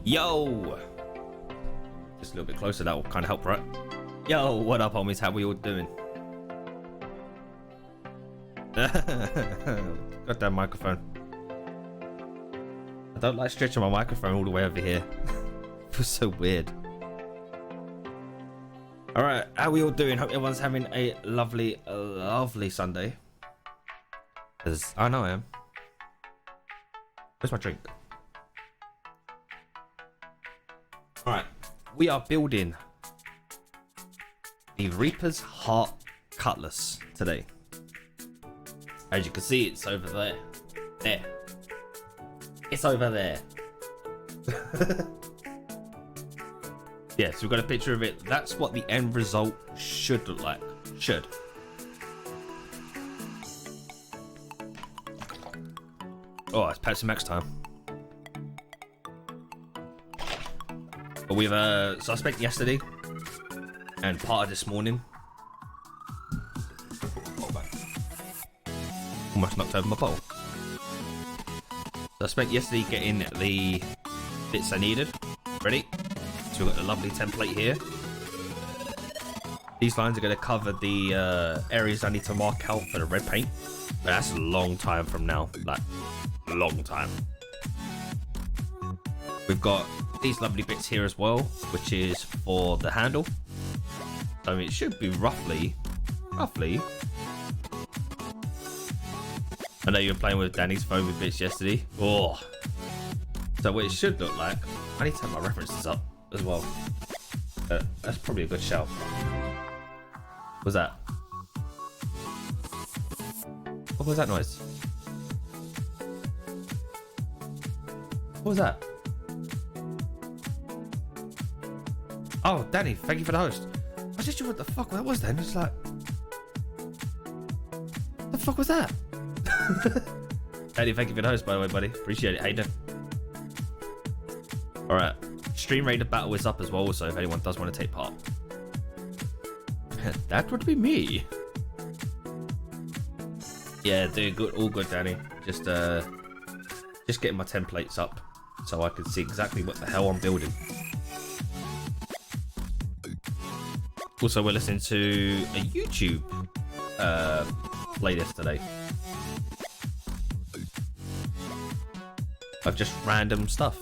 Yo! Just a little bit closer, that will kind of help, right? Yo, what up, homies? How we all doing? Goddamn microphone. I don't like stretching my microphone all the way over here. It feels so weird. Alright, how we all doing? Hope everyone's having a lovely Sunday. Because I know I am. Where's my drink? Alright, we are building the Reapers Heart Cutlass today. As you can see, it's over there. There. It's over there. Yeah, so we've got a picture of it. That's what the end result should look like. Should. Oh, it's Pepsi Max time. But we've so I spent yesterday and part of this morning. Almost knocked over my bowl. So I spent yesterday getting the bits I needed ready. So we've got the lovely template here. These lines are going to cover the areas I need to mark out for the red paint. But that's a long time from now, like long time. We've got these lovely bits here as well, which is for the handle. So it should be roughly. I know you were playing with Danny's foamy bits yesterday. Oh, so what it should look like. I need to have my references up as well. That's probably a good shout. What's that? What was that noise? What was that? Oh, Danny, thank you for the host. I was just wondering what the fuck that was then. It's like, what the fuck was that? Danny, thank you for the host, by the way, buddy. Appreciate it. How you doing? Alright. Stream Raider battle is up as well, so if anyone does want to take part. That would be me. Yeah, doing good, all good, Danny. Just getting my templates up so I can see exactly what the hell I'm building. Also, we're listening to a YouTube playlist today of just random stuff.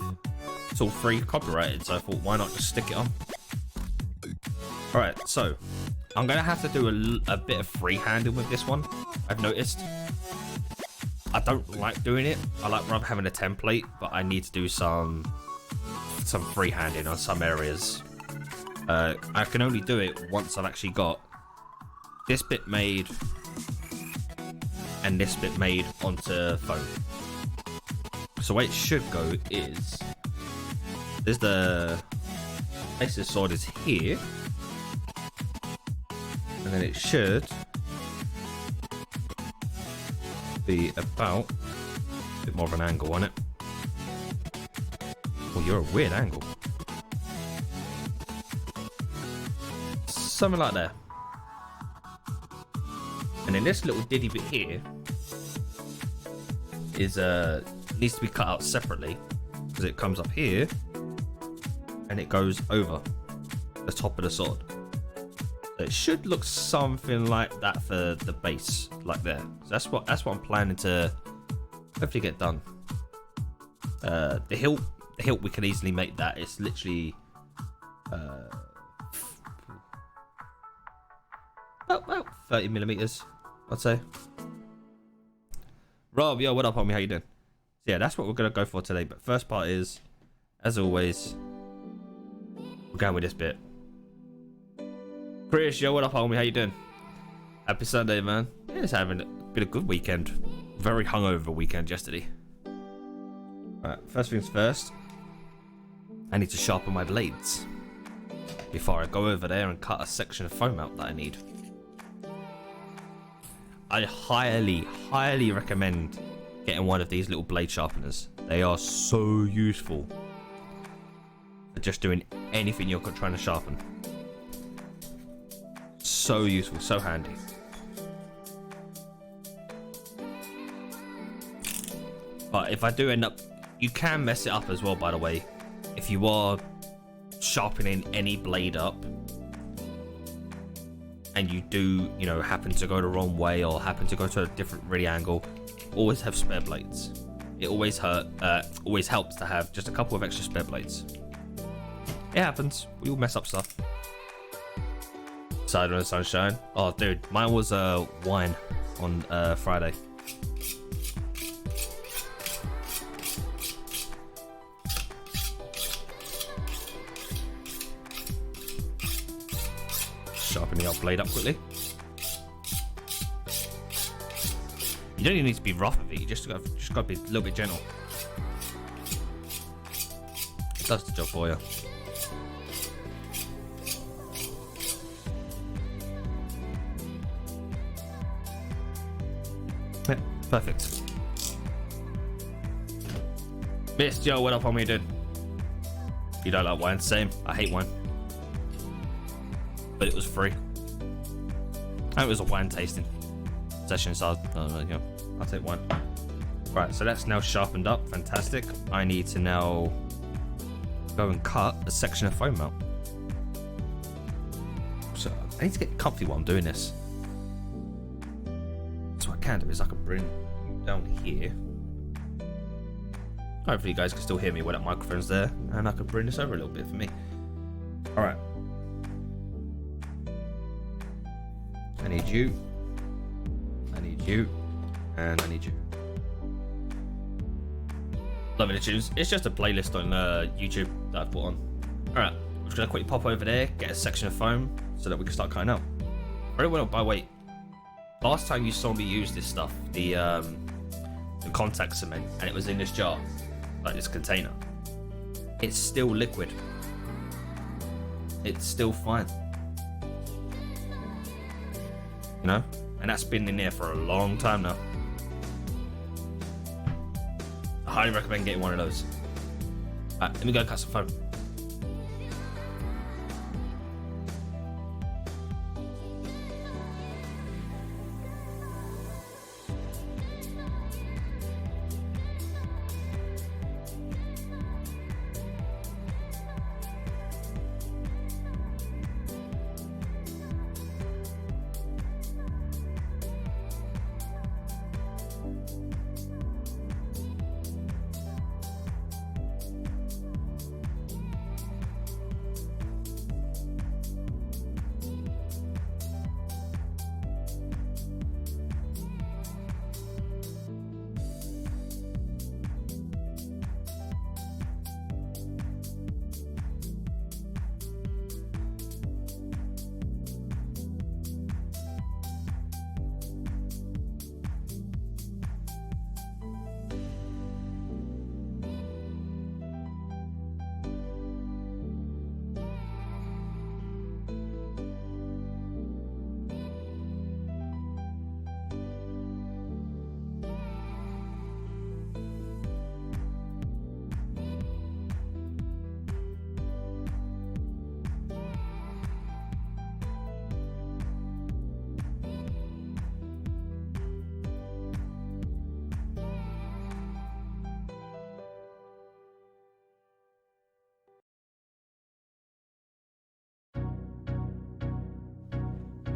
It's all free, copyrighted, so I thought, why not just stick it on? Alright, so I'm gonna have to do a bit of freehanding with this one. I've noticed I don't like doing it. I like rather having a template, but I need to do some freehanding on some areas. I can only do it once I've actually got this bit made and this bit made onto foam. So the way it should go is there's the base of the sword is here, and then it should be about a bit more of an angle on it. Oh, you're a weird angle. Something like that. And then this little diddy bit here is needs to be cut out separately because it comes up here and it goes over the top of the sword. So it should look something like that for the base, like there. So that's what I'm planning to hopefully get done. The hilt we can easily make that. It's literally about 30 millimeters, I'd say. Rob, yo, what up, homie? How you doing? So yeah, that's what we're gonna go for today. But first part is, as always, we're going with this bit. Chris, yo, what up, homie? How you doing? Happy Sunday, man. Yeah, it's been a good weekend. Very hungover weekend yesterday. Alright, first things first. I need to sharpen my blades before I go over there and cut a section of foam out that I need. I highly recommend getting one of these little blade sharpeners. They are so useful for just doing anything you're trying to sharpen. So useful, so handy. But if I do end up, you can mess it up as well, by the way. if you are sharpening any blade up and you do, you know, happen to go the wrong way or happen to go to a different ready angle, always have spare blades. It always helps to have just a couple of extra spare blades. It happens. We all mess up stuff. Side on the sunshine. Oh, dude, mine was wine on Friday. Sharpening our blade up quickly. You don't even need to be rough with it. You just gotta be a little bit gentle. It does the job for you. Yeah, perfect. Missed Joe, what up, homie, dude? You don't like wine? Same. I hate wine. But it was free. And it was a wine tasting session, so I'll take one. Right, so that's now sharpened up. Fantastic. I need to now go and cut a section of foam mount. So I need to get comfy while I'm doing this. So what I can do is I can bring you down here. Hopefully you guys can still hear me when that microphone's there, and I can bring this over a little bit for me. All right. I need you. I need you. And I need you. Loving the tunes. It's just a playlist on YouTube that I've put on. Alright, I'm just going to quickly pop over there, get a section of foam so that we can start cutting out. Very well, by the way, last time you saw me use this stuff, the contact cement, and it was in this jar, like this container. It's still liquid. It's still fine. You know? And that's been in there for a long time now. I highly recommend getting one of those. Alright, let me go cut some foam.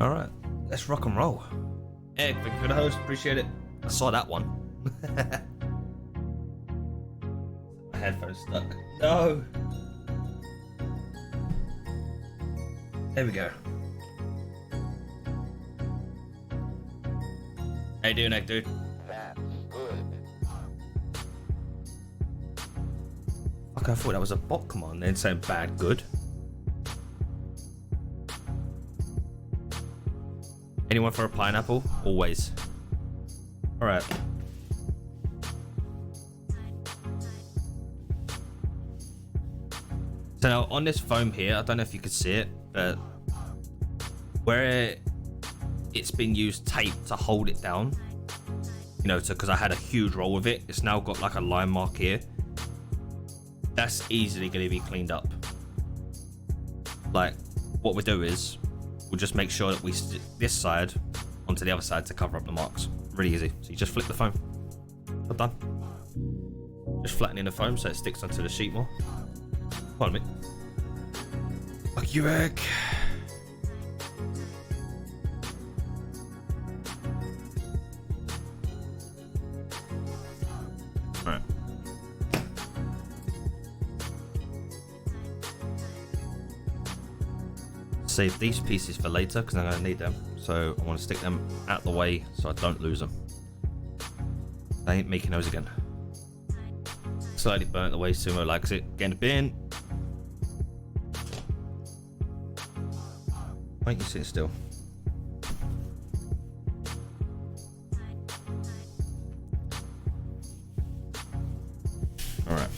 Alright, let's rock and roll. Egg, thank you for the host, appreciate it. I saw that one. My headphone's stuck. No! There we go. How you doing, Egg, dude? That's good. Okay, I thought that was a bot command, then saying bad good. Anyone for a pineapple? Always. Alright. So now on this foam here, I don't know if you can see it, but where it's been used tape to hold it down, you know, because I had a huge roll with it, it's now got like a line mark here. That's easily going to be cleaned up. Like, what we'll do is we'll just make sure that we stick this side onto the other side to cover up the marks. Really easy. So you just flip the foam. All done. Just flattening the foam so it sticks onto the sheet more. Pardon me. Fuck you, egg. Alright. Save these pieces for later because I'm going to need them. So I want to stick them out the way so I don't lose them. I ain't making those again. Slightly burnt the way Sumo likes it. Get in the bin. Why don't you sit still? Alright.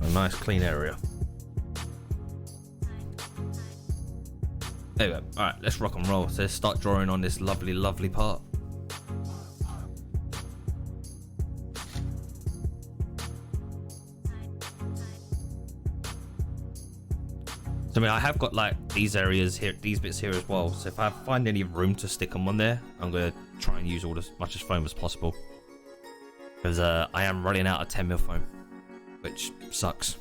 A nice clean area. There we go. Alright, let's rock and roll. So let's start drawing on this lovely, lovely part. So I mean, I have got like these areas here, these bits here as well. So if I find any room to stick them on there, I'm going to try and use all as much as foam as possible. Because I am running out of 10mm foam, which sucks.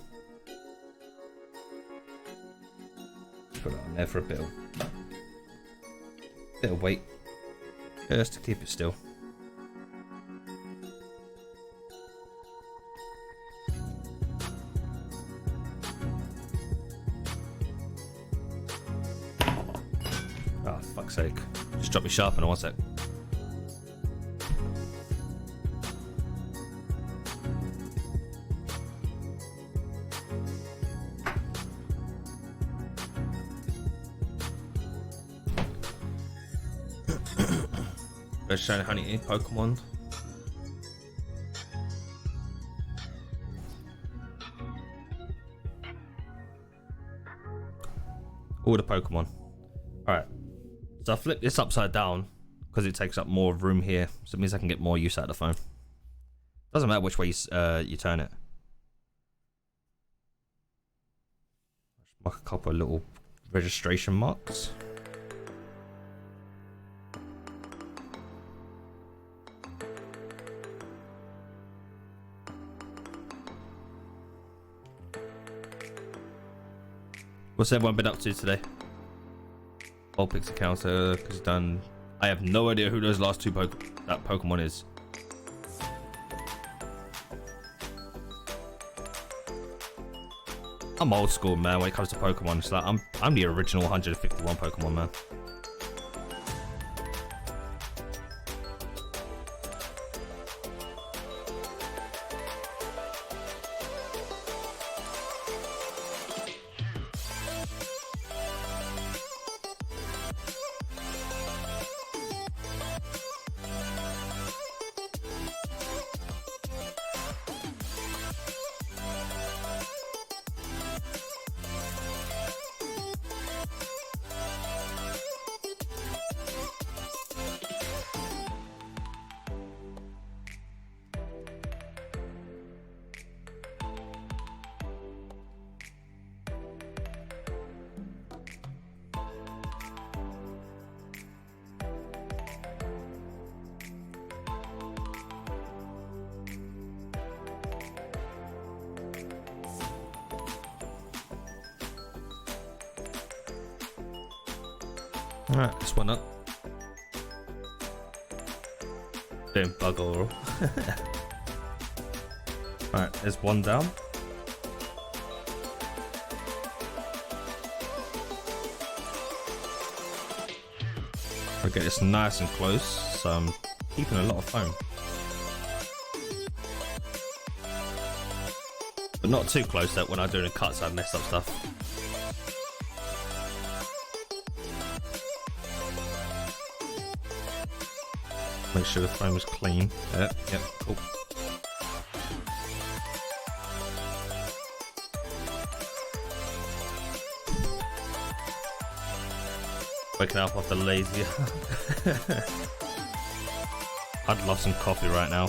Put it on there for a bit of weight, just to keep it still. Oh, fuck's sake. Just drop me sharpener, one sec. Let's show honey Pokemon. All the Pokemon. Alright. So I flip this upside down because it takes up more room here. So it means I can get more use out of the phone. Doesn't matter which way you turn it. Mark a couple of little registration marks. What's everyone been up to today? Vulpix account is done. I have no idea who those last two that Pokemon is. I'm old school, man. When it comes to Pokemon, it's like I'm the original 151 Pokemon, man. Alright, this one up. Don't bug all. Alright, there's one down. I'll get this nice and close, so I'm keeping a lot of foam. But not too close that when I'm doing the cuts I mess up stuff. Make sure the foam is clean. Yep, cool. Waking up off the lazy. I'd love some coffee right now,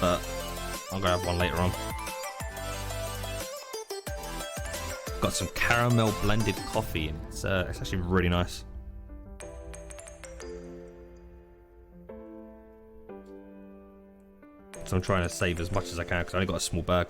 but I'm gonna have one later on. Got some caramel blended coffee, and it's actually really nice. I'm trying to save as much as I can because I only got a small bag.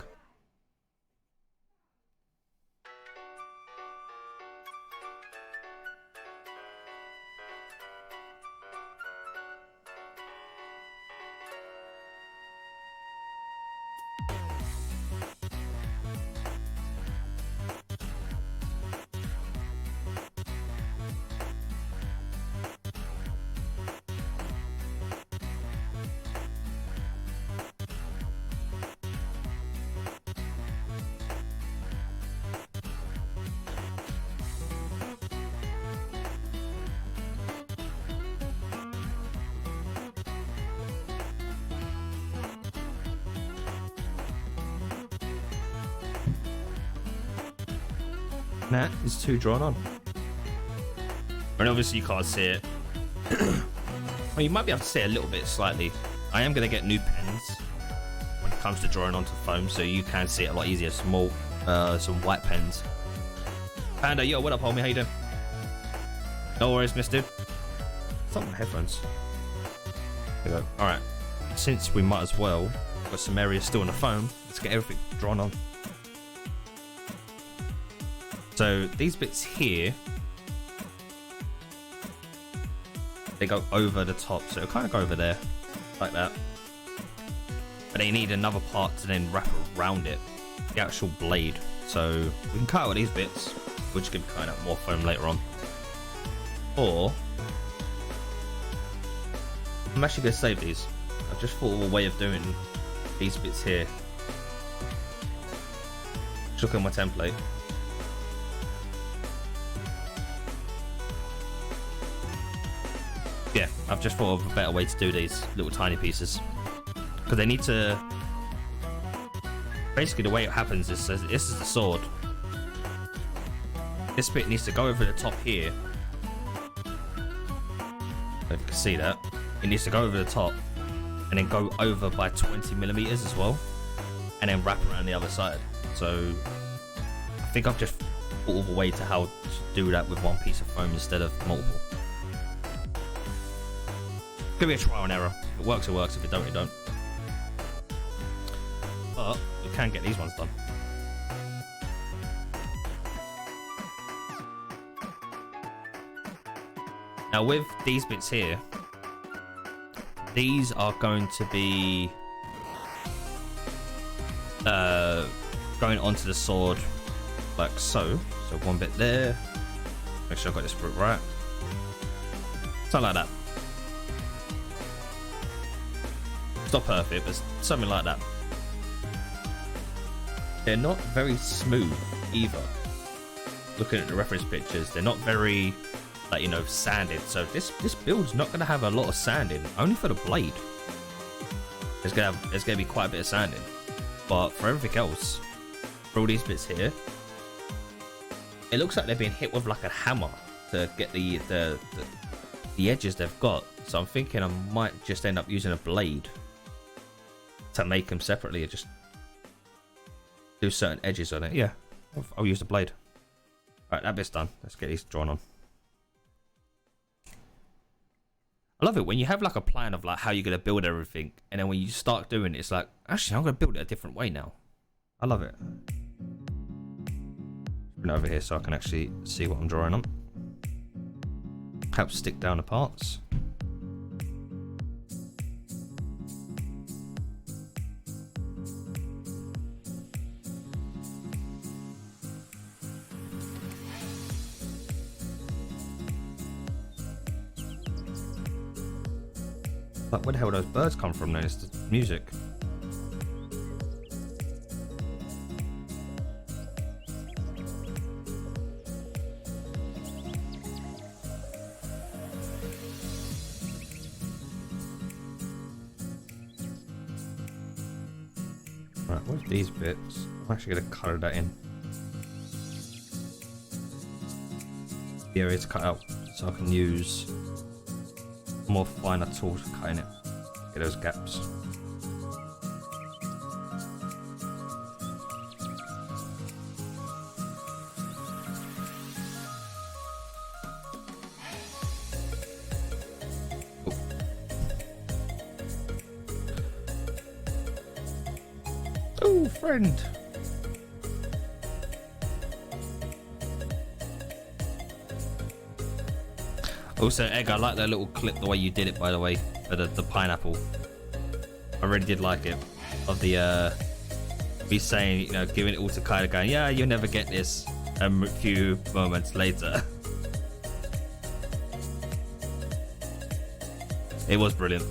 That is too drawn on. And obviously you can't see it. Well, you might be able to see it a little bit slightly. I am going to get new pens when it comes to drawing onto foam, so you can see it a lot easier. Some white pens. Panda, yo, what up, homie? How you doing? No worries, mister. It's not my headphones. There we go. Alright. Since we might as well, got some areas still on the foam, let's get everything drawn on. So these bits here, they go over the top, so it'll kind of go over there, like that. But they need another part to then wrap around it, the actual blade. So we can cut out these bits, which can cut out more foam later on. Or, I'm actually going to save these. I've just thought of a way of doing these bits here. Just look at my template. Yeah, I've just thought of a better way to do these little tiny pieces. Because they need to... Basically the way it happens is, this is the sword. This bit needs to go over the top here. If you can see that. It needs to go over the top. And then go over by 20mm as well. And then wrap around the other side. So... I think I've just thought of a way to how to do that with one piece of foam instead of multiple. Could be a trial and error. If it works, it works. If it don't, it don't. But we can get these ones done. Now with these bits here, these are going to be going onto the sword like so. So one bit there. Make sure I've got this bit right. Something like that. Not perfect, but something like that. They're not very smooth either. Looking at the reference pictures, they're not very, like, you know, sanded. So this build's not gonna have a lot of sanding, only for the blade. There's gonna be quite a bit of sanding, but for everything else, for all these bits here, it looks like they're being hit with like a hammer to get the edges they've got. So I'm thinking I might just end up using a blade to make them separately, and just do certain edges on it. Yeah, I'll use the blade. Alright, that bit's done. Let's get these drawn on. I love it when you have like a plan of like how you're going to build everything, and then when you start doing it, it's like, actually, I'm going to build it a different way now. I love it. Bring it over here so I can actually see what I'm drawing on. Helps stick down the parts. Like, where the hell those birds come from then? It's the music. Right, where's these bits? I'm actually going to colour that in. The area to cut out so I can use more finer tools for cutting it. Get those gaps. Hello, friend. Also, Egg, I like that little clip, the way you did it, by the way, for the pineapple. I really did like it. Of the, me saying, you know, giving it all to Kyla, going, yeah, you'll never get this, a few moments later. It was brilliant.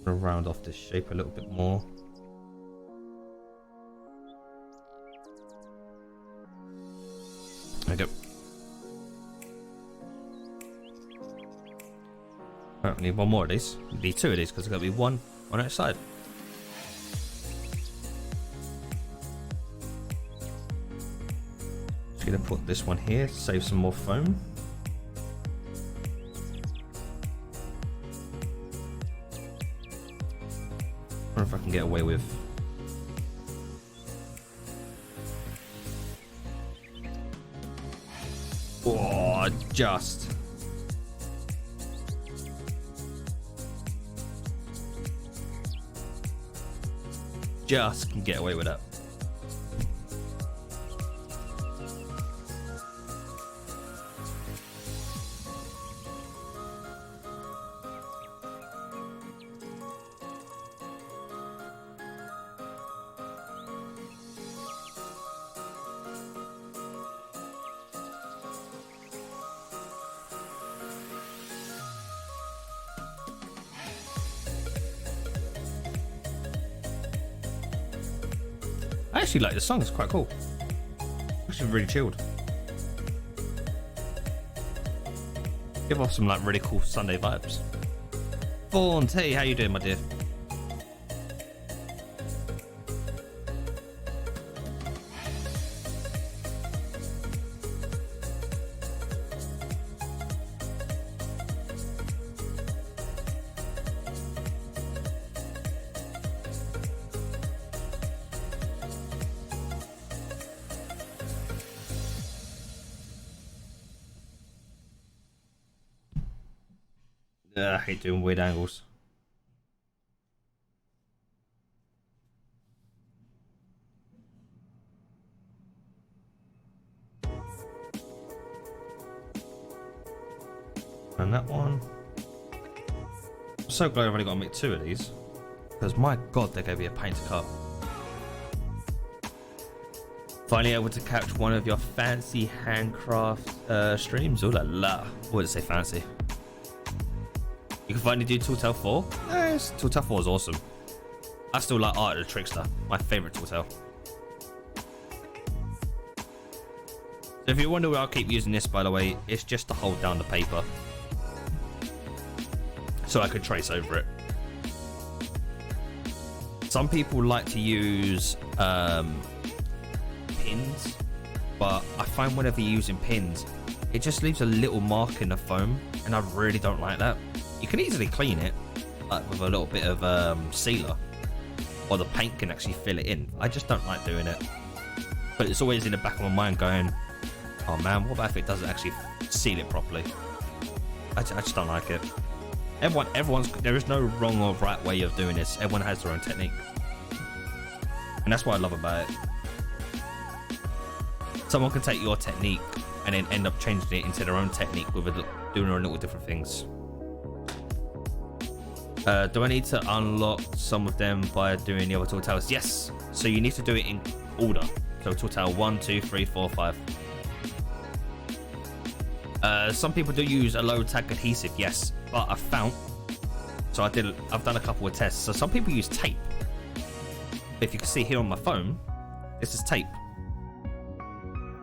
I'm gonna round off this shape a little bit more. There we go. Right, we need one more of these. We need two of these because there's got to be one on each side. Just gonna put this one here, save some more foam. I wonder if I can get away with. Oh, just. Just can get away with that. I actually like the song, it's quite cool. Actually really chilled. Give off some like really cool Sunday vibes. Fawn T, how you doing, my dear? I hate doing weird angles. And that one. I'm so glad I've only got to make two of these. Because my god, they're going to be a pain to cut. Finally able to catch one of your fancy handcraft streams. Ooh la la. I wouldn't say fancy. You can finally do Tall Tale 4. Yes, Tall Tale 4 is awesome. I still like Art of the Trickster, my favourite Tall Tale. So if you wonder why I keep using this, by the way, it's just to hold down the paper. So I could trace over it. Some people like to use pins, but I find whenever you're using pins, it just leaves a little mark in the foam, and I really don't like that. You can easily clean it, like with a little bit of sealer, or the paint can actually fill it in. I just don't like doing it. But it's always in the back of my mind going, oh man, what about if it doesn't actually seal it properly? I just don't like it. There is no wrong or right way of doing this. Everyone has their own technique. And that's what I love about it. Someone can take your technique and then end up changing it into their own technique with doing their own little different things. Do I need to unlock some of them by doing the other Tall Tales? Yes. So you need to do it in order. So Tall Tale 1, 2, 3, 4, 5. Some people do use a low tag adhesive, yes, but I found. So I've done a couple of tests. So some people use tape. If you can see here on my phone, this is tape.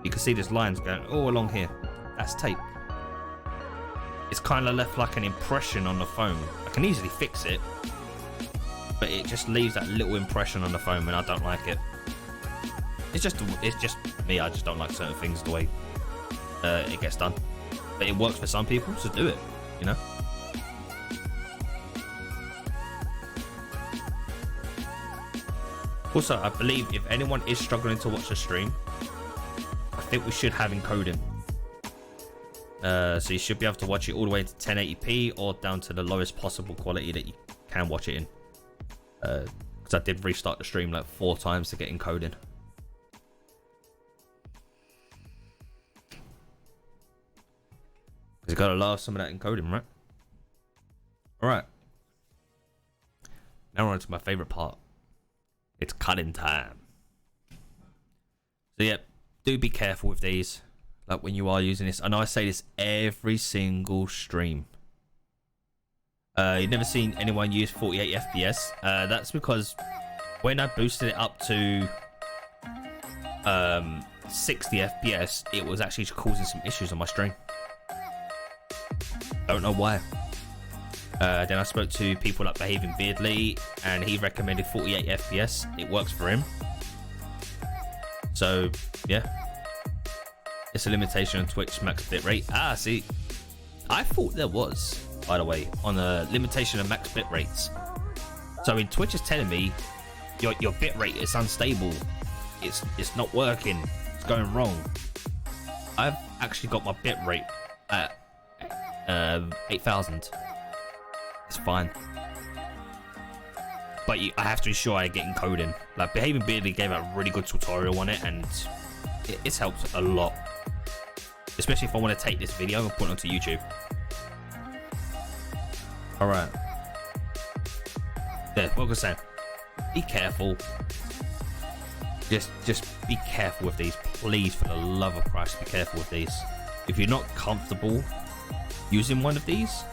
You can see there's lines going all along here. That's tape. It's kind of left like an impression on the foam. I can easily fix it, but it just leaves that little impression on the foam, and I don't like it. It's just me. I just don't like certain things the way it gets done. But it works for some people, so do it. You know. Also, I believe if anyone is struggling to watch the stream, I think we should have encoding. So you should be able to watch it all the way to 1080p or down to the lowest possible quality that you can watch it in. Because I did restart the stream like 4 times to get encoding. Because you gotta love some of that encoding, right? Alright. Now we're on to my favorite part. It's cutting time. So yeah, do be careful with these. Like when you are using this. I know I say this every single stream. You've never seen anyone use 48 FPS. That's because when I boosted it up to 60 FPS, it was actually causing some issues on my stream. Don't know why. Then I spoke to people like Behaving Beardly, and he recommended 48 FPS. It works for him. So yeah, it's a limitation on Twitch max bitrate. Ah, see, I thought there was, by the way, on a limitation of max bit rates. So in Twitch is telling me your bitrate is unstable. It's not working. It's going wrong. I've actually got my bitrate at 8,000. It's fine. But I have to ensure I get encoding. Like Behaving Beardly gave a really good tutorial on it, and it's helped a lot. Especially if I want to take this video and put it onto YouTube. Alright. Yeah, what was I saying? Be careful. Just be careful with these. Please, for the love of Christ, be careful with these. If you're not comfortable using one of these,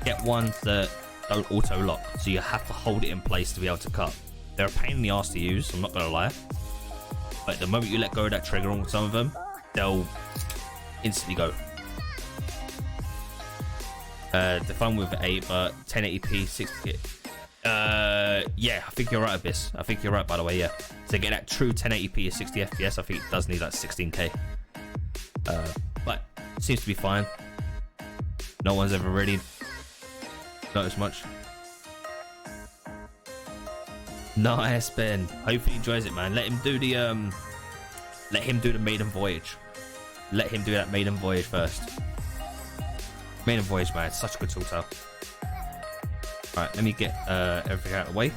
get ones that don't auto lock, so you have to hold it in place to be able to cut. They're a pain in the ass to use, I'm not gonna lie, but the moment you let go of that trigger on some of them, they'll instantly go. The fun with 8, but 1080p 60. Yeah, I think you're right, Abyss. I think you're right, by the way. Yeah, to get that true 1080p at 60 FPS, I think it does need like 16k. But it seems to be fine. No one's ever really noticed much. Nice, Ben. Hopefully he enjoys it, man. Let him do the maiden voyage. Let him do that maiden voyage first. Maiden voyage, man. It's such a good tutorial. Alright, let me get everything out of the way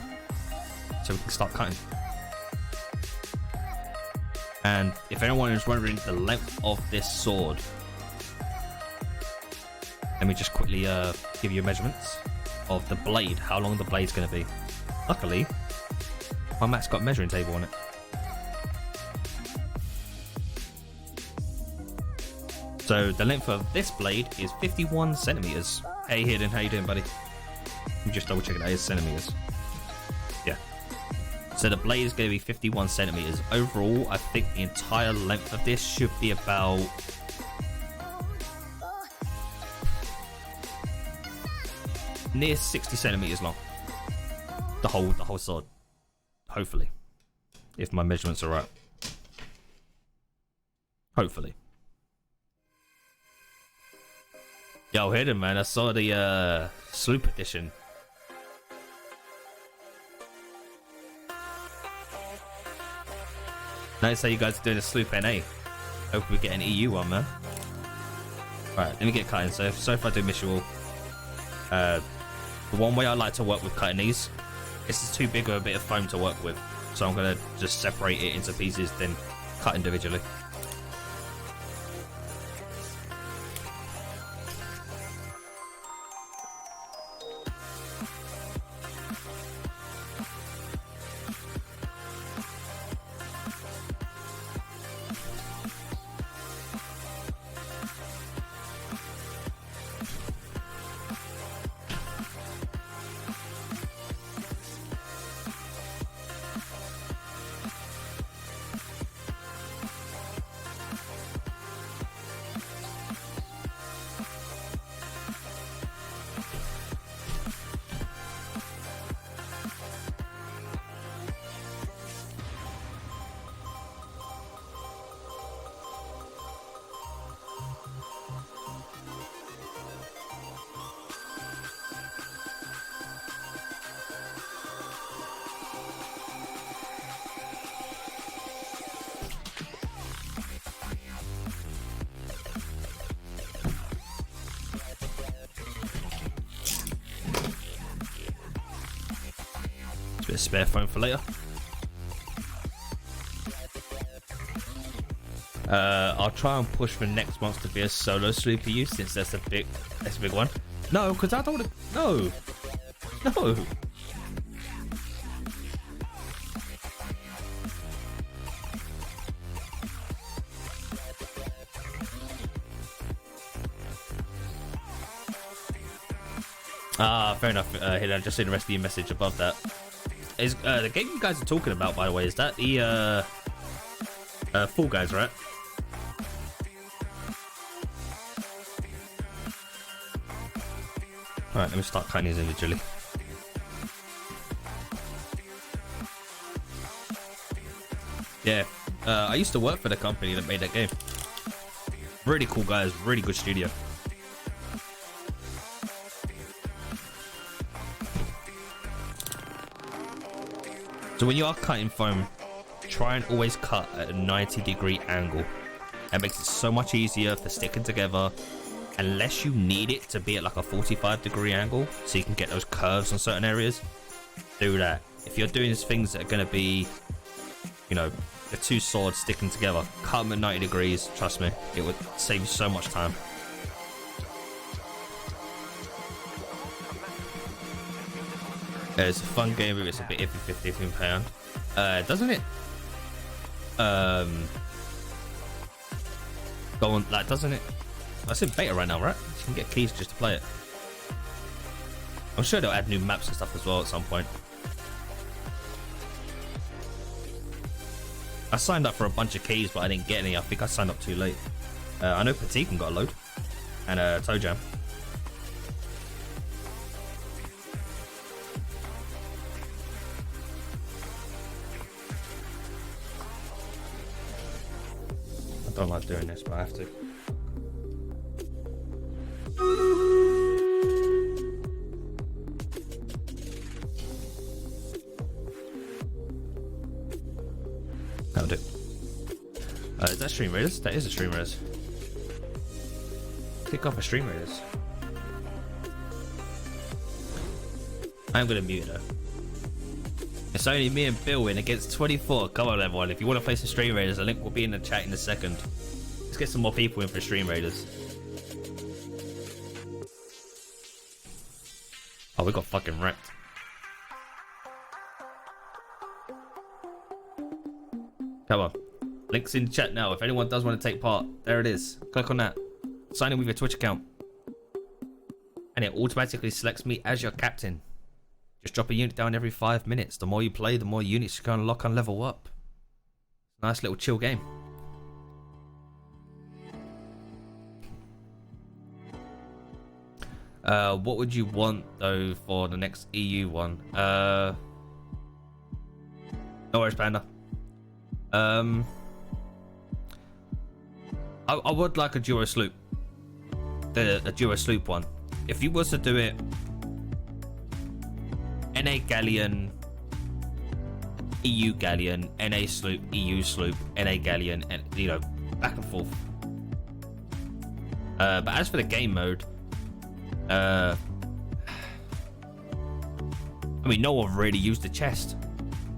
so we can start cutting. And if anyone is wondering the length of this sword, let me just quickly give you measurements of the blade, how long the blade's going to be. Luckily, my mat's got a measuring table on it. So the length of this blade is 51 centimeters. Hey Hidden, how you doing, buddy? I'm just double checking that is centimeters. Yeah. So the blade is going to be 51 centimeters. Overall, I think the entire length of this should be about near 60 centimeters long. The whole sword. Hopefully, if my measurements are right. Hopefully. Yo, Hidden, man, I saw the sloop edition. Nice how you guys are doing a sloop NA. Hope we get an EU one, man. Alright, let me get cutting. So if I do miss you all. The one way I like to work with cutting these, this is too big of a bit of foam to work with. So I'm going to just separate it into pieces, then cut individually. Bit of spare foam for later. I'll try and push for next month to be a solo sloop for you, since that's a big one. No, because I don't want to. No. Ah, fair enough. Here, I just seen the rest of your message above that. Is the game you guys are talking about, by the way, is that the Fall Guys, right? Alright, let me start cutting these individually. Yeah, I used to work for the company that made that game. Really cool guys, really good studio. So when you are cutting foam, try and always cut at a 90-degree angle. That makes it so much easier for sticking together, unless you need it to be at like a 45-degree angle, so you can get those curves on certain areas. Do that. If you're doing things that are going to be, you know, the two swords sticking together, cut them at 90 degrees. Trust me, it would save you so much time. It's a fun game, but it's a bit iffy 15 pound. Doesn't it? Go on, like, doesn't it? It's in beta right now, right? You can get keys just to play it. I'm sure they'll add new maps and stuff as well at some point. I signed up for a bunch of keys, but I didn't get any. I think I signed up too late. I know Petikin got a load, and Toe Jam. I don't like doing this, but I have to. That'll do. Is that Stream Raiders? That is a Stream Raiders. Kick off a Stream Raiders. I'm gonna mute her. It's only me and Bill in against 24. Come on, everyone. If you want to play some Stream Raiders, the link will be in the chat in a second. Let's get some more people in for Stream Raiders. Oh, we got fucking wrecked. Come on. Links in the chat now. If anyone does want to take part, there it is. Click on that. Sign in with your Twitch account. And it automatically selects me as your captain. Just drop a unit down every 5 minutes. The more you play, the more units you can unlock and level up. Nice little chill game. What would you want though for the next EU one? No worries, Panda. I would like a duo sloop. A duo sloop one. If you was to do it, NA galleon, EU galleon, NA sloop, EU sloop, NA galleon, and you know, back and forth. But as for the game mode, I mean, no one really used the chest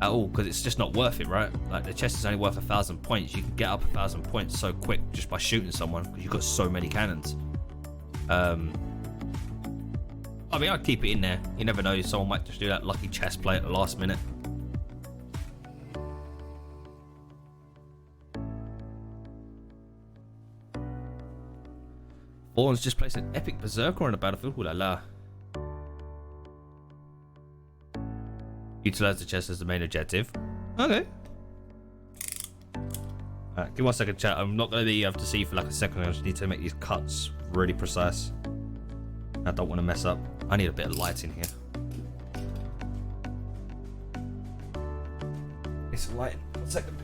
at all because it's just not worth it, right? Like the chest is only worth 1,000 points. You can get up 1,000 points so quick just by shooting someone because you've got so many cannons. I mean, I'd keep it in there. You never know, someone might just do that lucky chest play at the last minute. Vaughn's just placed an epic berserker on the battlefield. Ooh la la. Utilize the chest as the main objective. Okay. Alright, give me 1 second, chat. I'm not going to be able to see you for like a second. I just need to make these cuts really precise. I don't want to mess up. I need a bit of light in here. Need some light. 1 second.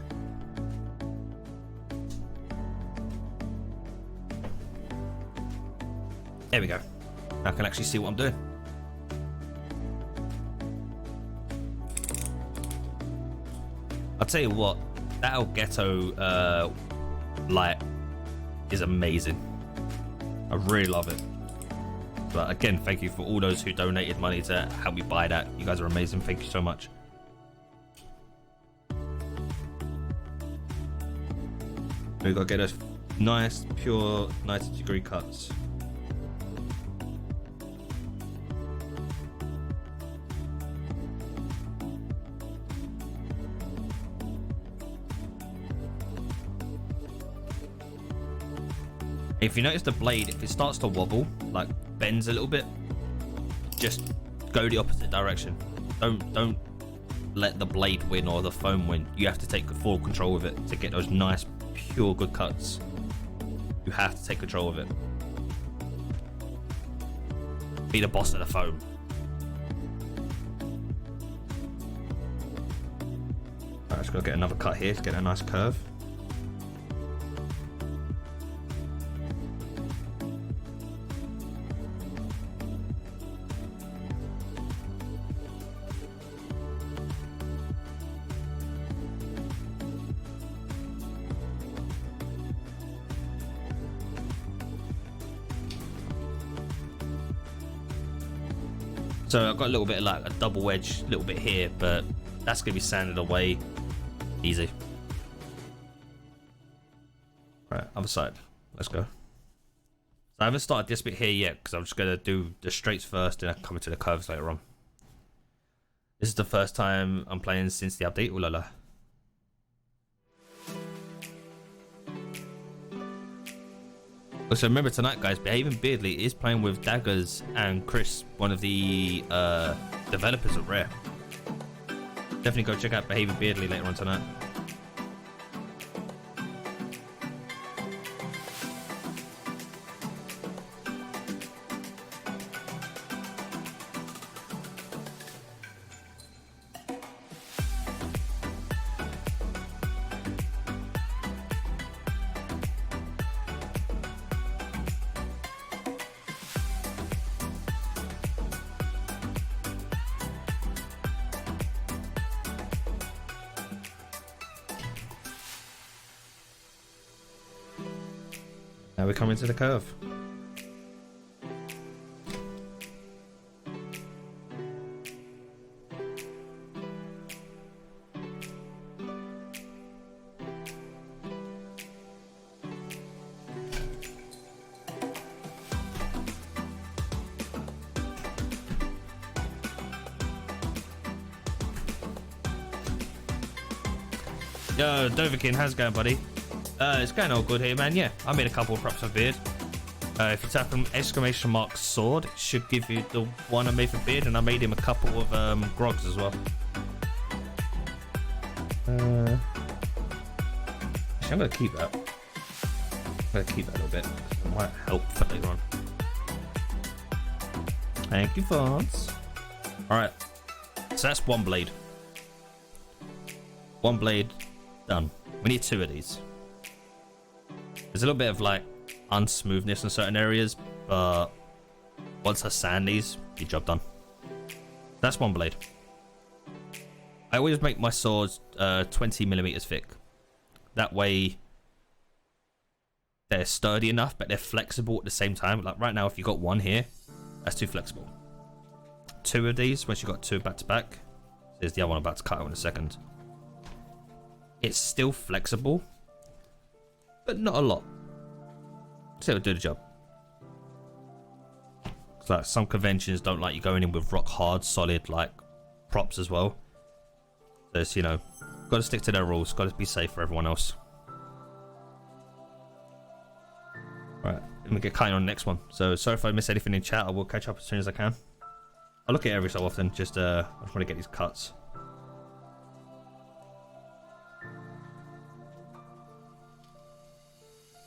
There we go. Now I can actually see what I'm doing. I'll tell you what, that Elgato light is amazing. I really love it. But again, thank you for all those who donated money to help me buy that. You guys are amazing. Thank you so much. We've got to get those nice, pure 90-degree cuts. If you notice the blade, if it starts to wobble, like bends a little bit, just go the opposite direction. Don't let the blade win or the foam win. You have to take full control of it to get those nice, pure, good cuts. You have to take control of it. Be the boss of the foam. Alright, just gotta get another cut here to get a nice curve. So I've got a little bit of like a double edge, little bit here, but that's gonna be sanded away easy. Right, other side. Let's go. So I haven't started this bit here yet because I'm just gonna do the straights first, and I come into the curves later on. This is the first time I'm playing since the update. Ooh la la. Also, remember tonight, guys, Behaving Beardly is playing with Daggers and Chris, one of the developers at Rare. Definitely go check out Behaving Beardly later on tonight. Now we're coming to the curve. Yo, Doverkin, how's it going, buddy? It's going all good here, man. Yeah, I made a couple of props for beard. If you tap from !! sword, it should give you the one I made for beard, and I made him a couple of grogs as well. Actually, I'm gonna keep that. I'm gonna keep that a little bit. It might help for later on. Thank you, Vance. Alright, so that's one blade. One blade done. We need two of these. There's a little bit of like unsmoothness in certain areas, but once I sand these, your job done. That's one blade. I always make my swords 20mm thick. That way they're sturdy enough, but they're flexible at the same time. Like right now, if you got one here, that's too flexible. Two of these, once you got two back to back, there's the other one I'm about to cut out in a second. It's still flexible, but not a lot. So it'll do the job. It's like some conventions don't like you going in with rock hard, solid like props as well. So it's, you know, got to stick to their rules. Got to be safe for everyone else. Right, let me get cutting on the next one. So sorry if I miss anything in chat. I will catch up as soon as I can. I look at it every so often. I just want to get these cuts.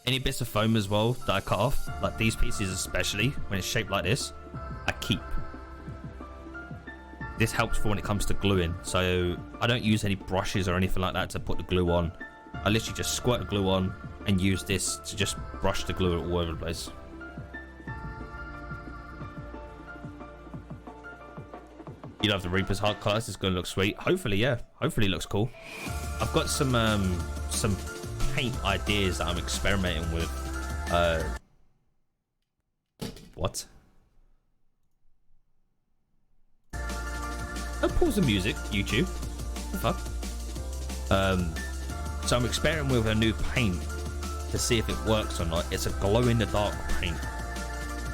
Any bits of foam as well that I cut off, like these pieces especially, when it's shaped like this, I keep. This helps for when it comes to gluing, so I don't use any brushes or anything like that to put the glue on. I literally just squirt the glue on and use this to just brush the glue all over the place. You love the Reapers Heart Cutlass, it's going to look sweet. Hopefully, yeah. Hopefully it looks cool. I've got some paint ideas that I'm experimenting with. What? Don't pause the music, YouTube. What the fuck? So I'm experimenting with a new paint to see if it works or not. It's a glow in the dark paint,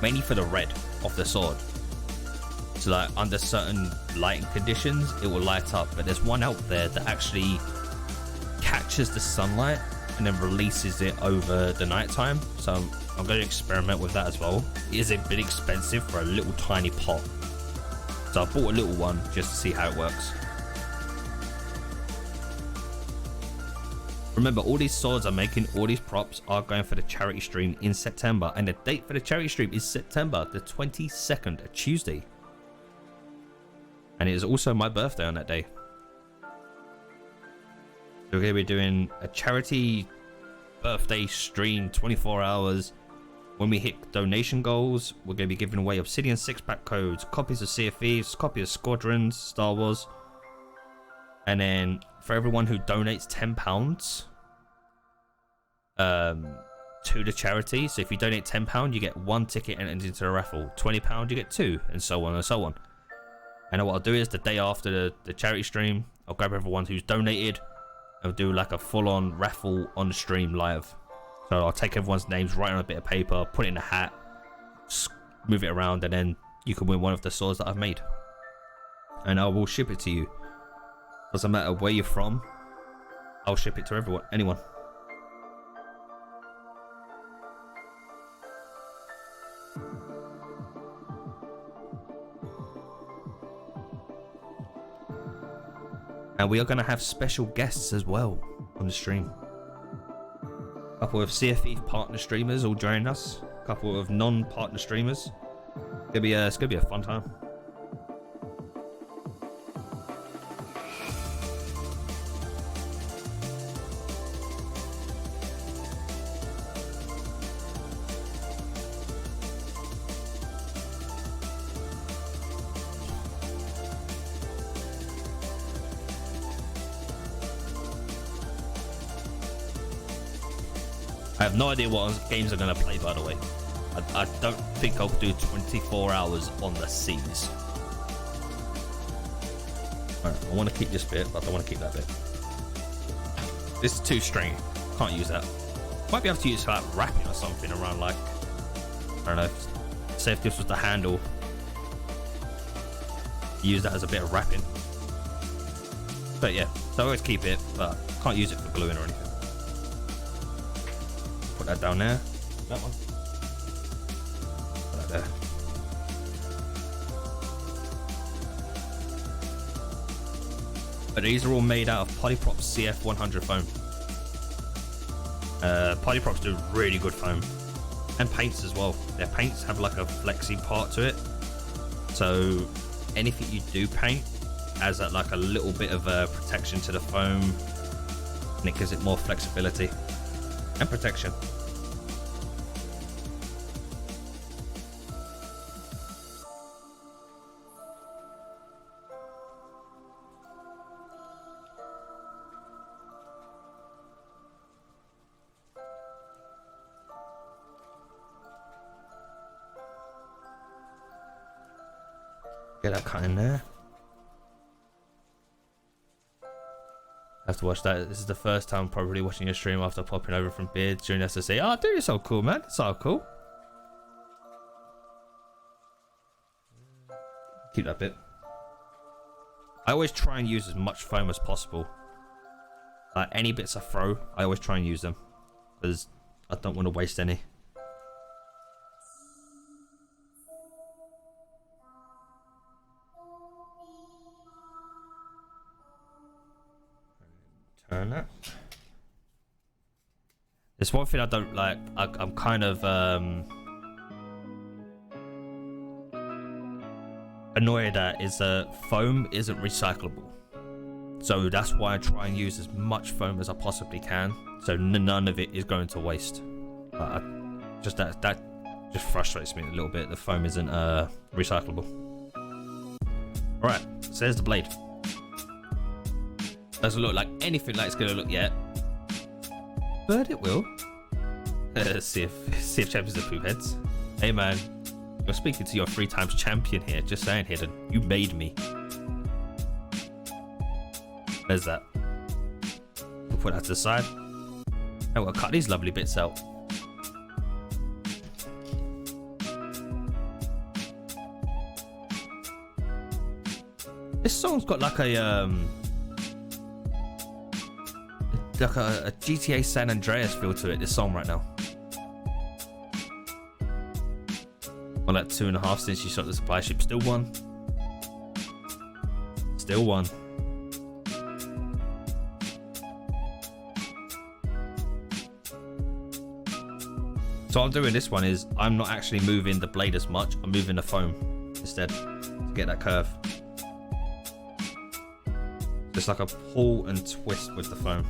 mainly for the red of the sword. So like under certain lighting conditions, it will light up. But there's one out there that actually catches the sunlight and then releases it over the nighttime. So I'm going to experiment with that as well. It is a bit expensive for a little tiny pot, so I bought a little one just to see how it works. Remember, all these swords I'm making, all these props are going for the charity stream in September, and the date for the charity stream is September the 22nd, a Tuesday, and it is also my birthday on that day. We're going to be doing a charity birthday stream, 24 hours. When we hit donation goals, we're going to be giving away Obsidian 6-pack codes, copies of Sea of Thieves, copy of Squadrons, Star Wars. And then for everyone who donates £10 to the charity, so if you donate £10, you get 1 ticket entered into the raffle. £20, you get 2, and so on and so on. And what I'll do is the day after the charity stream, I'll grab everyone who's donated. I'll do like a full-on raffle on the stream live. So I'll take everyone's names, write on a bit of paper, put it in a hat, move it around, and then you can win one of the swords that I've made. And I will ship it to you. Doesn't matter where you're from, I'll ship it to anyone. And we are going to have special guests as well on the stream. A couple of Sea of Thieves partner streamers all joining us. A couple of non-partner streamers. It's gonna be a fun time. I have no idea what games I'm going to play, by the way. I don't think I'll do 24 hours on the seas. Alright, I want to keep this bit, but I don't want to keep that bit. This is too stringy. Can't use that. Might be able to use like wrapping or something around, like, I don't know. Say if this was the handle. Use that as a bit of wrapping. But yeah, so I always keep it, but can't use it for gluing or anything. Put that down there. That one. Put that there. But these are all made out of Polyprop CF100 foam. Polyprops do really good foam. And paints as well. Their paints have like a flexy part to it. So anything you do paint has like a little bit of protection to the foam. And it gives it more flexibility and protection. Get that cut in there. I have to watch that. This is the first time probably watching a stream after popping over from Beard. June has to say, "Oh, dude, you're so cool, man. It's so cool." Keep that bit. I always try and use as much foam as possible. Like any bits I throw, I always try and use them because I don't want to waste any. Turn that. There's one thing I don't like. I'm kind of annoyed at is foam isn't recyclable. So that's why I try and use as much foam as I possibly can. So none of it is going to waste. Just that just frustrates me a little bit. The foam isn't recyclable. All right, so there's the blade. Doesn't look like anything like it's gonna look yet, but it will. See if champions are poop heads. Hey man, you're speaking to your 3 times champion here. Just saying, Hidden, you made me. There's that. We'll put that to the side, Now we'll cut these lovely bits out. This song's got like a GTA San Andreas feel to it, this song right now. Well, like 2.5 since you shot the supply ship. Still one. Still one. So what I'm doing this one is I'm not actually moving the blade as much. I'm moving the foam instead to get that curve. Just like a pull and twist with the foam.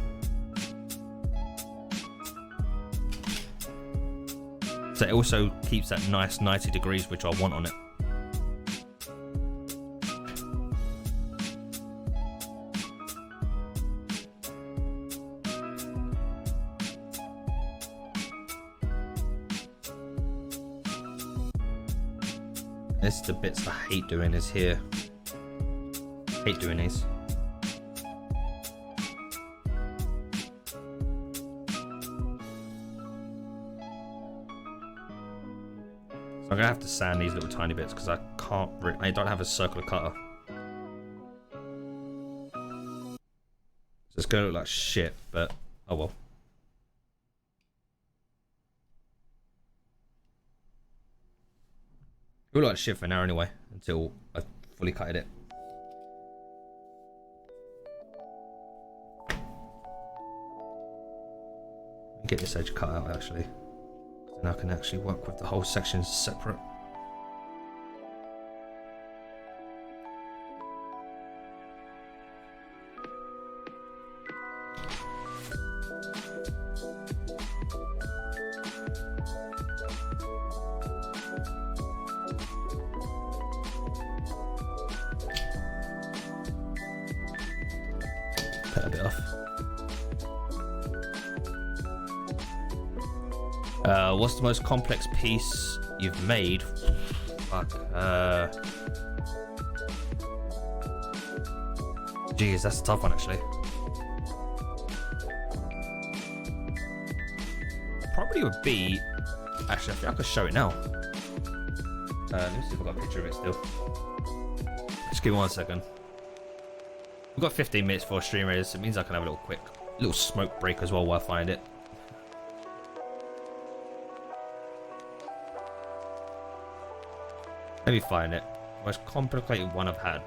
So it also keeps that nice 90 degrees, which I want on it. This is the bits I hate doing is here. Hate doing these. So I'm gonna have to sand these little tiny bits because I can't. I don't have a circular cutter. So it's gonna look like shit, but oh well. It will look like shit for now anyway, until I fully cutted it. Get this edge cut out actually. Then I can actually work with the whole section separate. Cut a bit off. What's the most complex piece you've made? Fuck. Geez, that's a tough one actually. Probably would be. Actually, I think I could show it now. Let me see if I've got a picture of it still. Just give me 1 second. We've got 15 minutes for stream raiders, so it means I can have a little smoke break as well while I find it. Let me find it. Most complicated one I've had.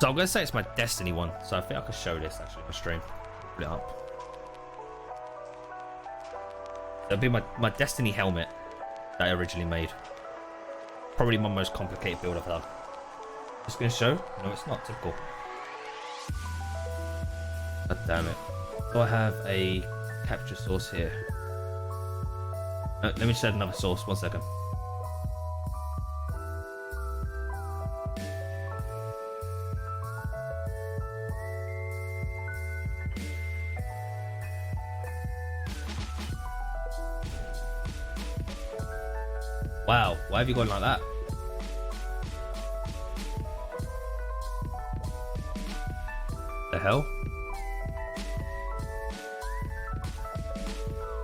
So I'm gonna say it's my Destiny one. So I think I could show this actually on stream. Put it up. That'd be my Destiny helmet that I originally made. Probably my most complicated build I've done. Just gonna show? No, it's not typical. God damn it. Do I have a capture source here? No, let me set another source. 1 second. Wow, why have you gone like that? The hell?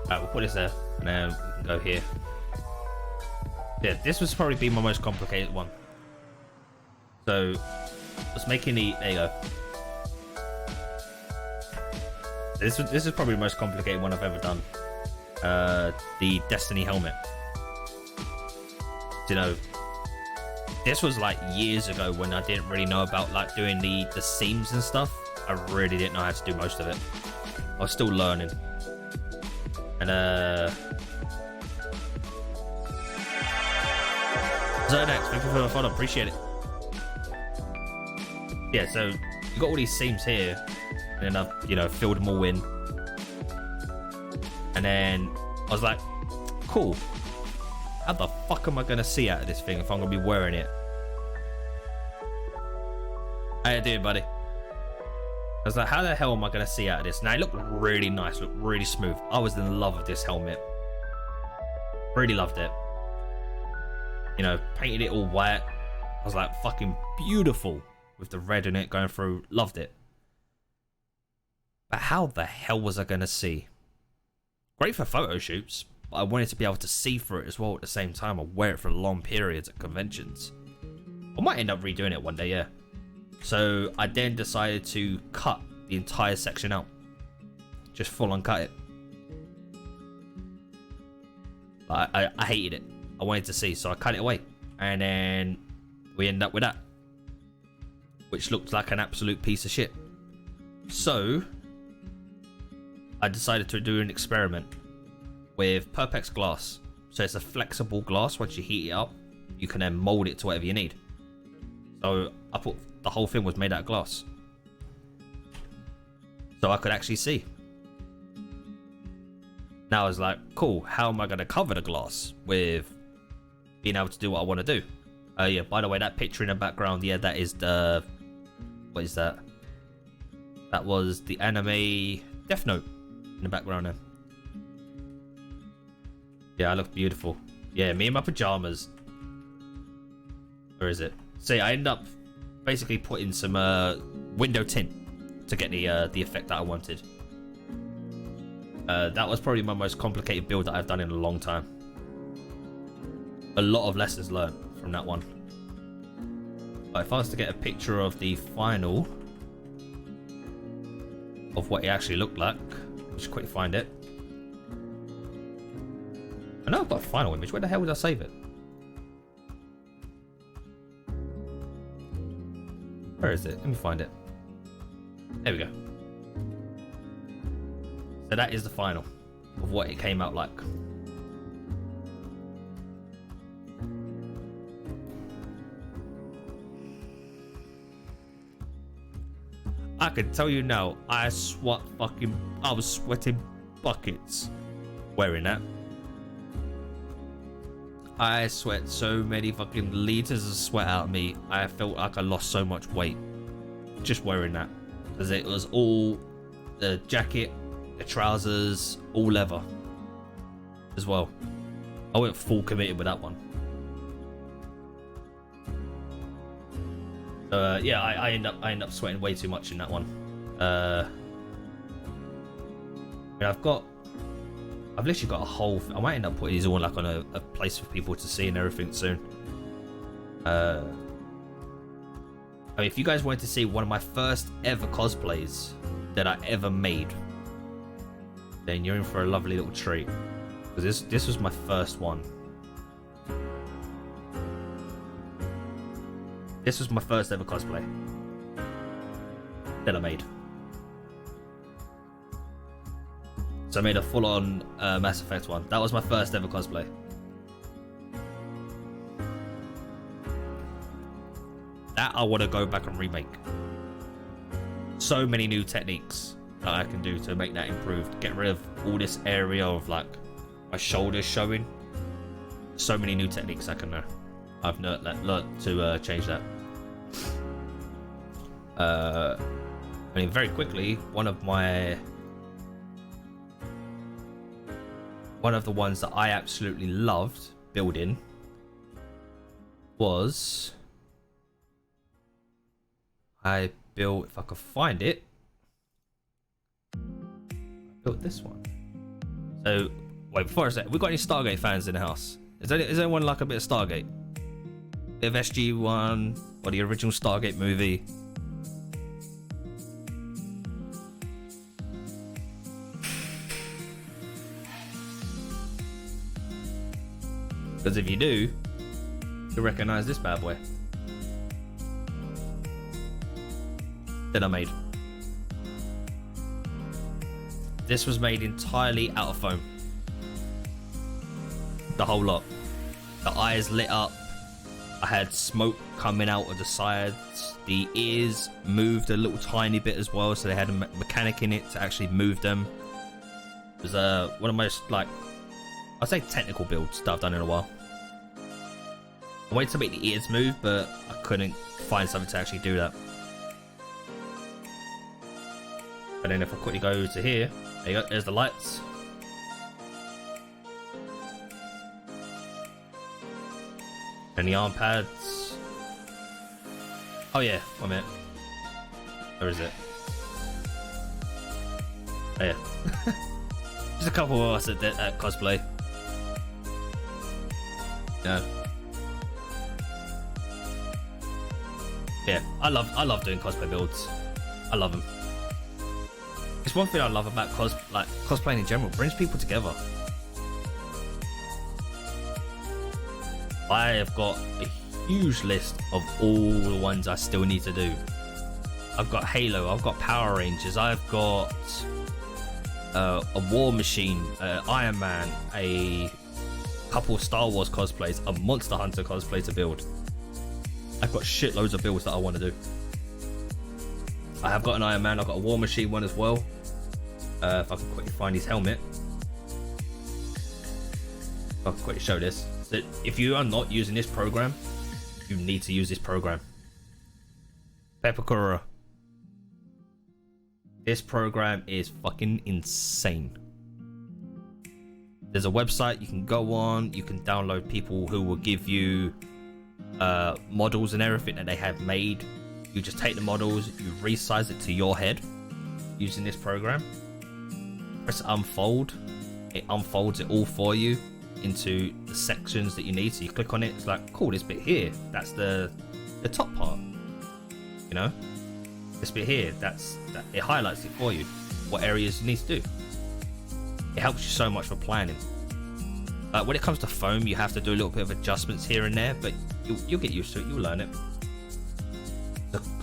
Alright, we'll put this there, and then we can go here. Yeah, this was probably be my most complicated one. So, just making the... There you go. This is probably the most complicated one I've ever done. The Destiny helmet. You know, this was like years ago when I didn't really know about like doing the seams and stuff. I really didn't know how to do most of it. I was still learning. And Zerdax, thank you for the follow, appreciate it. Yeah, so you got all these seams here, and then I've, you know, filled them all in. And then I was like, cool. How the fuck am I gonna see out of this thing if I'm gonna be wearing it? How you doing, buddy? I was like, how the hell am I gonna see out of this? Now it looked really nice, looked really smooth. I was in love with this helmet. Really loved it. You know, painted it all white, I was like, fucking beautiful with the red in it going through. Loved it. But how the hell was I going to see? Great for photo shoots, but I wanted to be able to see through it as well at the same time and wear it for long periods at conventions. I might end up redoing it one day, yeah. So I then decided to cut the entire section out. Just full on cut it. I hated it. I wanted to see, so I cut it away. And then we ended up with that, which looked like an absolute piece of shit. So I decided to do an experiment with Perpex glass. So it's a flexible glass. Once you heat it up, you can then mold it to whatever you need. So I put the whole thing was made out of glass, so I could actually see. Now I was like, cool, how am I going to cover the glass with being able to do what I want to do? Yeah, by the way, that picture in the background, yeah, that is the... What is that? That was the anime Death Note in the background there. Yeah, I look beautiful. Yeah, me in my pajamas. Where is it? See, I end up basically putting some window tint to get the effect that I wanted. That was probably my most complicated build that I've done in a long time. A lot of lessons learned from that one. But if I was to get a picture of the final of what it actually looked like, I'll just quickly find it. I know I've got a final image. Where the hell would I save it? Where is it? Let me find it. There we go. So that is the final of what it came out like. I can tell you now, I was sweating buckets wearing that. I sweat so many fucking liters of sweat out of me. I felt like I lost so much weight just wearing that, because it was all the jacket, the trousers, all leather as well. I went full committed with that one. Yeah, I end up sweating way too much in that one. I've literally got a whole. I might end up putting these all like on a place for people to see and everything soon. I mean, if you guys wanted to see one of my first ever cosplays that I ever made, then you're in for a lovely little treat, because this was my first one. This was my first ever cosplay that I made. So I made a full-on Mass Effect one. That was my first ever cosplay. That I want to go back and remake. So many new techniques that I can do to make that improved. Get rid of all this area of like my shoulders showing. So many new techniques I can know. I've learned to change that. I mean, very quickly, one of the ones that I absolutely loved building was, I built, if I could find it, I built this one. So wait, before I say, we got any Stargate fans in the house? Is anyone like a bit of Stargate? Bit of SG-1 or the original Stargate movie? Because if you do, you'll recognize this bad boy that I made. This was made entirely out of foam. The whole lot. The eyes lit up. I had smoke coming out of the sides. The ears moved a little tiny bit as well, so they had a mechanic in it to actually move them. It was one of the most, like, I'd say technical builds that I've done in a while. I wanted to make the ears move, but I couldn't find something to actually do that. And then if I quickly go to here, there you go, there's the lights. And the arm pads. Oh yeah, 1 minute. Where is it? Oh yeah. Just a couple of us at Cosplay. Yeah. Yeah, I love doing cosplay builds. I love them. It's one thing I love about cosplaying in general. It brings people together. I have got a huge list of all the ones I still need to do. I've got Halo, I've got Power Rangers, I've got a War Machine, Iron Man, a couple of Star Wars cosplays, a Monster Hunter cosplay to build. I've got shitloads of builds that I want to do. I have got an Iron Man, I've got a War Machine one as well. If I can quickly find his helmet. I'll quickly show this. So if you are not using this program, you need to use this program. Pepakura. This program is fucking insane. There's a website you can go on, you can download people who will give you models and everything that they have made. You just take the models, you resize it to your head using this program. Press unfold, it unfolds it all for you into the sections that you need. So you click on it, it's like, cool, this bit here, that's the top part, you know, this bit here, it highlights it for you, what areas you need to do. It helps you so much for planning. When it comes to foam, you have to do a little bit of adjustments here and there, but you'll get used to it, you'll learn it.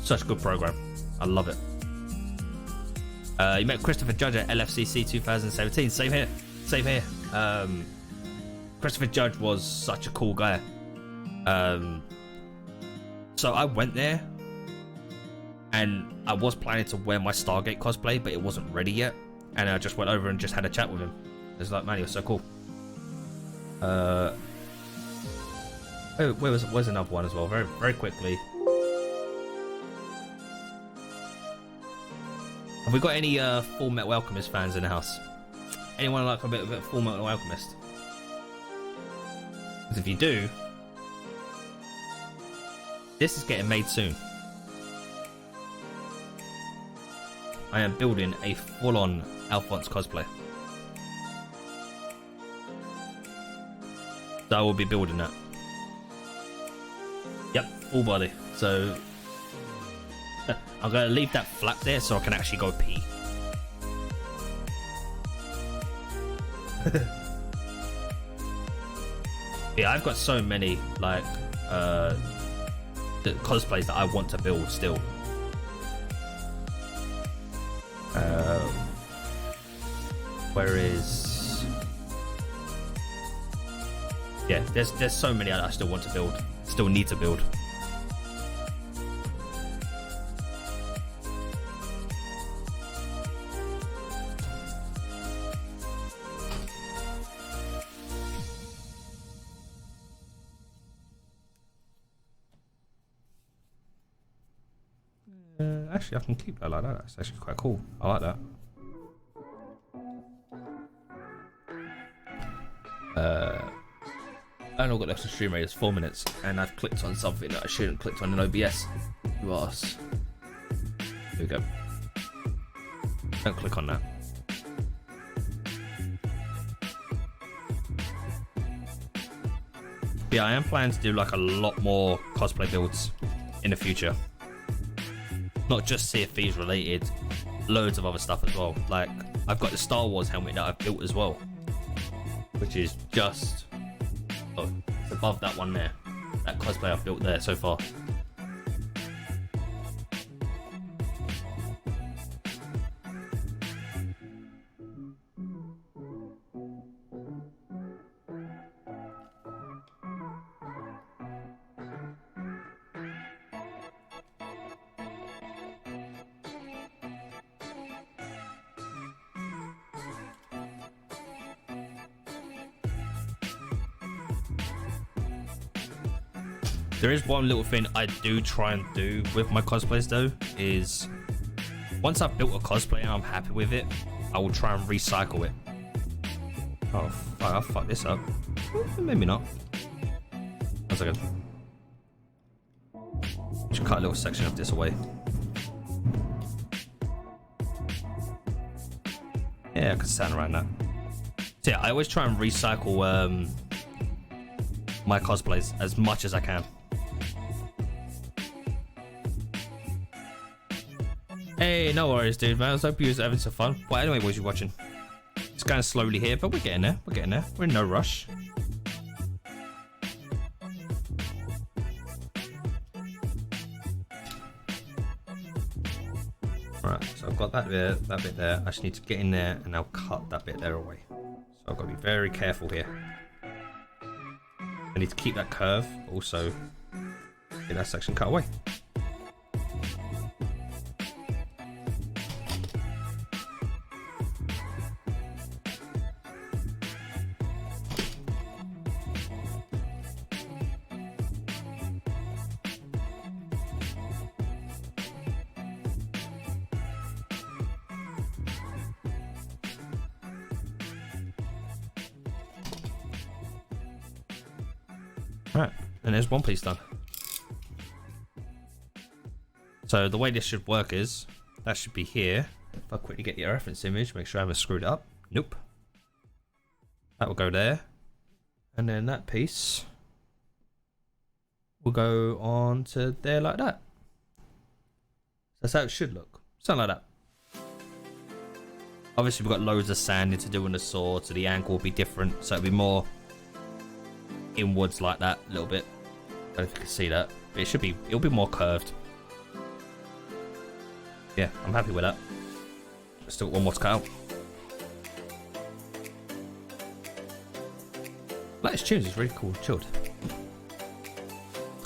Such a good program, I love it. You met Christopher Judge at LFCC 2017. Same here. Christopher Judge was such a cool guy. So I went there and I was planning to wear my Stargate cosplay, but it wasn't ready yet, and I just went over and just had a chat with him. It's like, man, he was so cool. Where's another one as well? Very, very quickly. Have we got any Full Metal Alchemist fans in the house? Anyone like a bit of Full Metal Alchemist? Because if you do, this is getting made soon. I am building a full-on Alphonse cosplay. So I will be building that. Yep, full body. So I'm going to leave that flap there so I can actually go pee. Yeah, I've got so many like cosplays that I want to build still. Where is... Yeah, there's so many I still want to build, still need to build. Actually, I can keep that like that. That's actually quite cool. I like that. I only got left to stream rate is 4 minutes, and I've clicked on something that I shouldn't clicked on in OBS. You ass. Here we go. Don't click on that. Yeah, I am planning to do like a lot more cosplay builds in the future. Not just Sea of Thieves related, loads of other stuff as well. Like, I've got the Star Wars helmet that I've built as well, which is just it's above that one there, that cosplay I've built there so far. There is one little thing I do try and do with my cosplays though, is once I've built a cosplay and I'm happy with it, I will try and recycle it. Oh fuck, I'll fuck this up. Maybe not. 1 second. Just cut a little section of this away. Yeah, I can stand around that. So yeah, I always try and recycle my cosplays as much as I can. Hey, no worries, dude, man. I hope you was having some fun. Well, anyway, boys, you're watching. It's kind of slowly here, but we're getting there. We're getting there. We're in no rush. Alright, so I've got that bit there. I just need to get in there and now cut that bit there away. So I've got to be very careful here. I need to keep that curve, but also get that section cut away. Alright, and there's one piece done. So the way this should work is, that should be here. If I quickly get your reference image, make sure I haven't screwed it up. Nope. That will go there. And then that piece will go on to there like that. That's how it should look. Something like that. Obviously we've got loads of sanding to do on the sword, so the angle will be different. So it'll be more inwards like that a little bit. I don't know if you can see that, but it'll be more curved. Yeah, I'm happy with that. Still got one more to cut out. Like his tunes, he's really cool, chilled.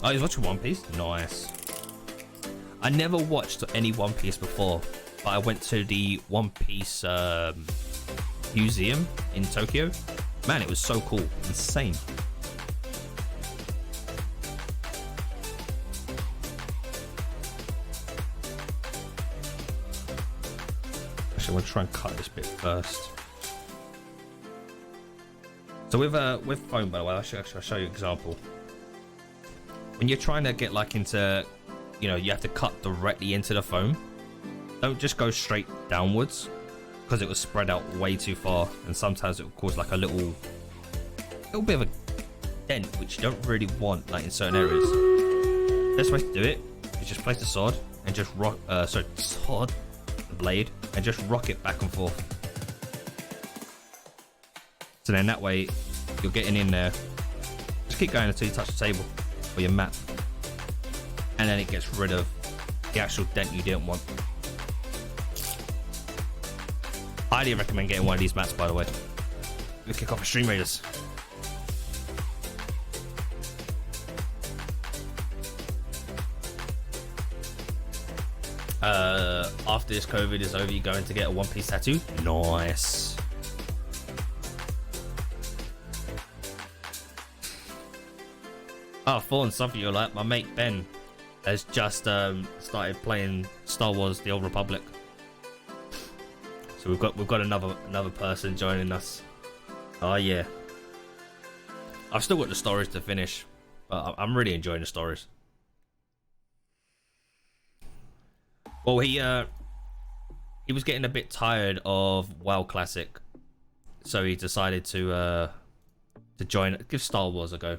Oh, he's watching One Piece? Nice. I never watched any One Piece before, but I went to the One Piece museum in Tokyo. Man, it was so cool. Insane. Actually, I want to try and cut this bit first. So with foam, by the way, I'll show you an example. When you're trying to get like into, you know, you have to cut directly into the foam. Don't just go straight downwards, because it will spread out way too far, and sometimes it will cause like a little bit of a dent, which you don't really want, like in certain areas. Best way to do it is just place the sword and just rock, the blade, and just rock it back and forth. So then that way you're getting in there. Just keep going until you touch the table or your mat, and then it gets rid of the actual dent you didn't want. Highly recommend getting one of these mats, by the way. We'll kick off a Stream Raiders. After this COVID is over, you're going to get a One Piece tattoo? Nice. Oh, Thorn, something you're like. My mate Ben has just started playing Star Wars: The Old Republic. So we've got another person joining us. Oh yeah. I've still got the stories to finish, but I'm really enjoying the stories. Well, he was getting a bit tired of WoW Classic, so he decided to join. Give Star Wars a go.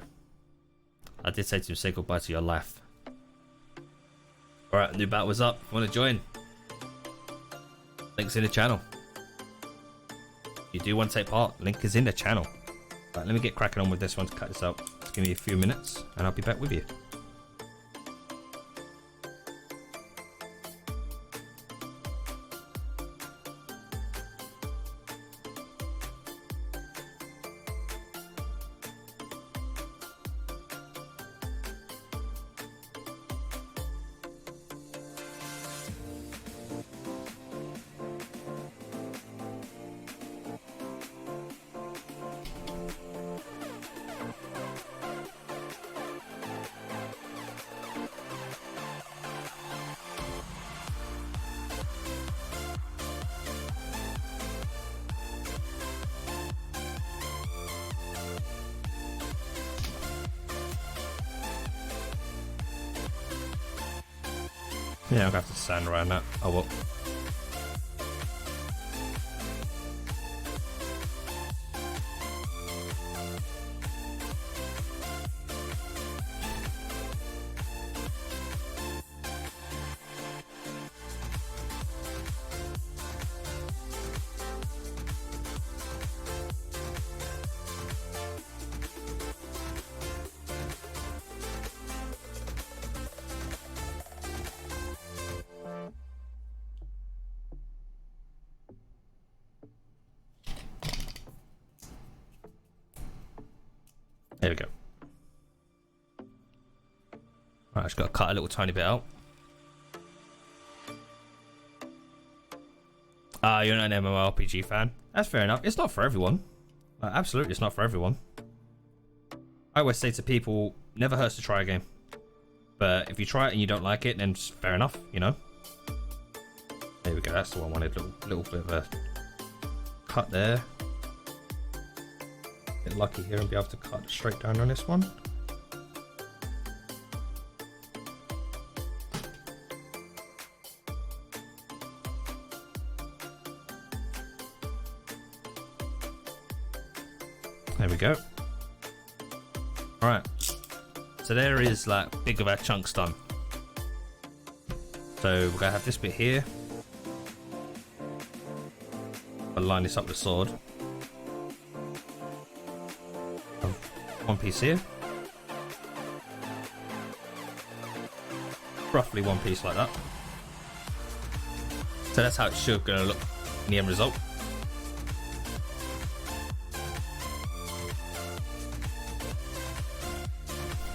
I did say to him, say goodbye to your life. All right, new battle was up. If you want to join, links in the channel. If you do want to take part, link is in the channel. Right, let me get cracking on with this one to cut this out. Just give me a few minutes, and I'll be back with you. Yeah, I'm gonna have to sand around that. Oh well. There we go. Right, I just got to cut a little tiny bit out. You're not an MMORPG fan. That's fair enough. It's not for everyone. Absolutely, it's not for everyone. I always say to people, never hurts to try a game. But if you try it and you don't like it, then fair enough, you know? There we go, that's the one I wanted. Little bit of a cut there. Get lucky here and be able to cut straight down on this one. There we go. Alright. So there is like big of our chunks done. So we're gonna have this bit here. I'll line this up with the sword. One piece here. Roughly one piece like that. So that's how it should gonna look in the end result.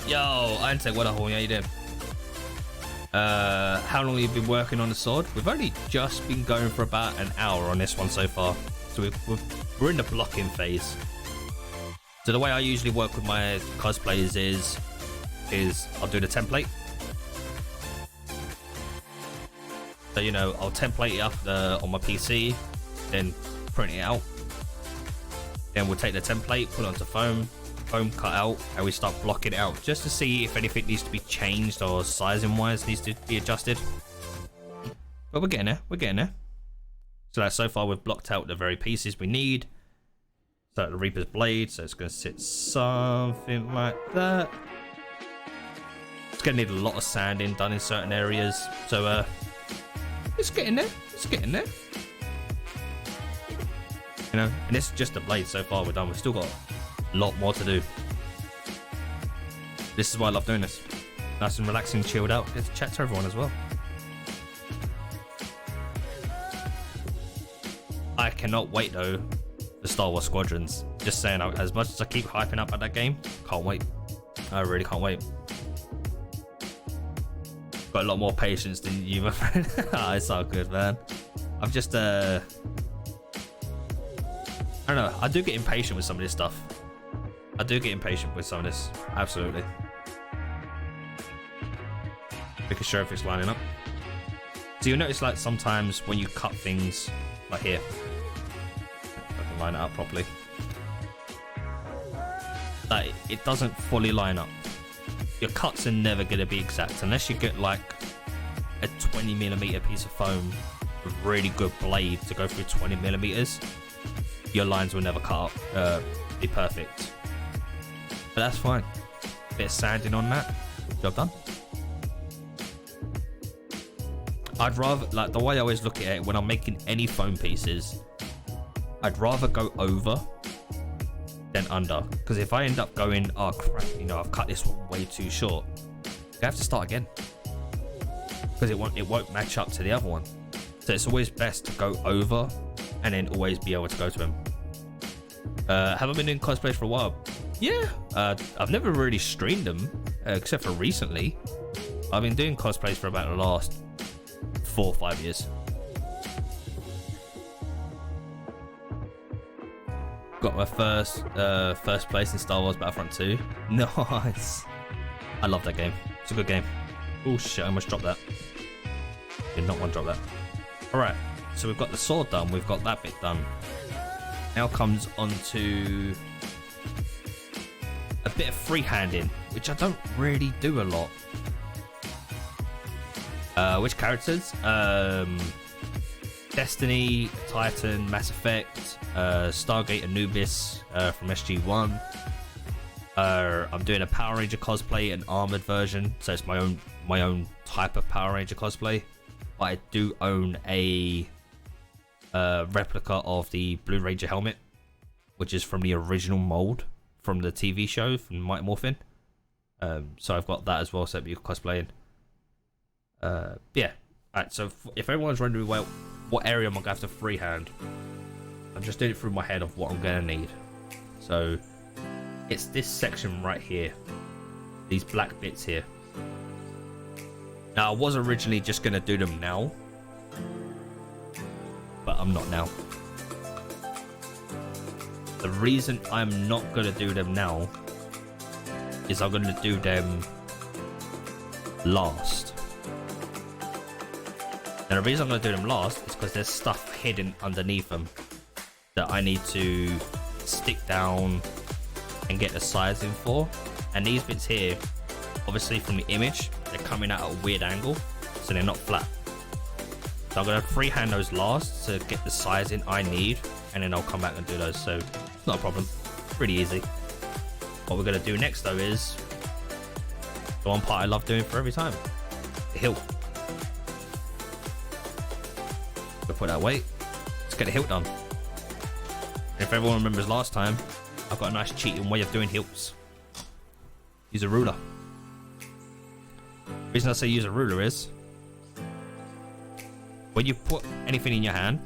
Yo, I didn't say what a horn, how you doing? How long have you been working on the sword? We've only just been going for about an hour on this one so far. So we're in the blocking phase. So the way I usually work with my cosplays is I'll do the template. So, you know, I'll template it up on my PC, then print it out. Then we'll take the template, put it onto foam cut out, and we start blocking it out just to see if anything needs to be changed or sizing wise needs to be adjusted. But we're getting there. So that so far we've blocked out the very pieces we need. So the Reaper's blade, so it's going to sit something like that. It's going to need a lot of sanding done in certain areas. So it's getting there. You know, and this is just the blade so far we're done. We've still got a lot more to do. This is why I love doing this. Nice and relaxing, chilled out. Get to chat to everyone as well. I cannot wait though for Star Wars Squadrons. Just saying, as much as I keep hyping up at that game, can't wait. I really can't wait. Got a lot more patience than you, my friend. It's all good, man. I've just I don't know, I do get impatient with some of this stuff. Absolutely. Making sure if it's lining up. So you'll notice like sometimes when you cut things like here, I can line it up properly, like it doesn't fully line up. Your cuts are never going to be exact unless you get like a 20mm piece of foam with really good blade to go through 20mm. Your lines will never cut up, be perfect. But that's fine. Bit of sanding on that, job done. I'd rather, like the way I always look at it when I'm making any foam pieces, I'd rather go over than under. Because if I end up going, oh crap, you know, I've cut this one way too short, I have to start again. Because it won't match up to the other one. So it's always best to go over and then always be able to go to him. Have I been doing cosplays for a while? Yeah, I've never really streamed them, except for recently. I've been doing cosplays for about the last 4 or 5 years. Got my first place in Star Wars Battlefront 2. Nice. I love that game. It's a good game. Oh shit, I almost dropped that. Did not want to drop that. Alright, so we've got the sword done, we've got that bit done. Now comes on to a bit of freehanding, which I don't really do a lot. Which characters? Destiny, Titan, Mass Effect, Stargate Anubis from SG1. I'm doing a Power Ranger cosplay, an armored version, so it's my own type of Power Ranger cosplay. But I do own a replica of the Blue Ranger helmet, which is from the original mold from the TV show from Mighty Morphin. So I've got that as well, so it'll be cosplaying. Yeah. Alright, so if everyone's wondering, well, what area am I going to have to freehand? I'm just doing it through my head of what I'm going to need. So it's this section right here. These black bits here. Now, I was originally just going to do them now, but I'm not now. The reason I'm not going to do them now is I'm going to do them last. And the reason I'm going to do them last is because there's stuff hidden underneath them that I need to stick down and get the sizing for. And these bits here, obviously from the image, they're coming at a weird angle, so they're not flat. So I'm going to freehand those last to get the sizing I need, and then I'll come back and do those. So it's not a problem, pretty easy. What we're going to do next though is the one part I love doing for every time, the hilt. We'll put that away. Let's get the hilt done. And if everyone remembers last time, I've got a nice cheating way of doing hilts. Use a ruler. The reason I say use a ruler is when you put anything in your hand,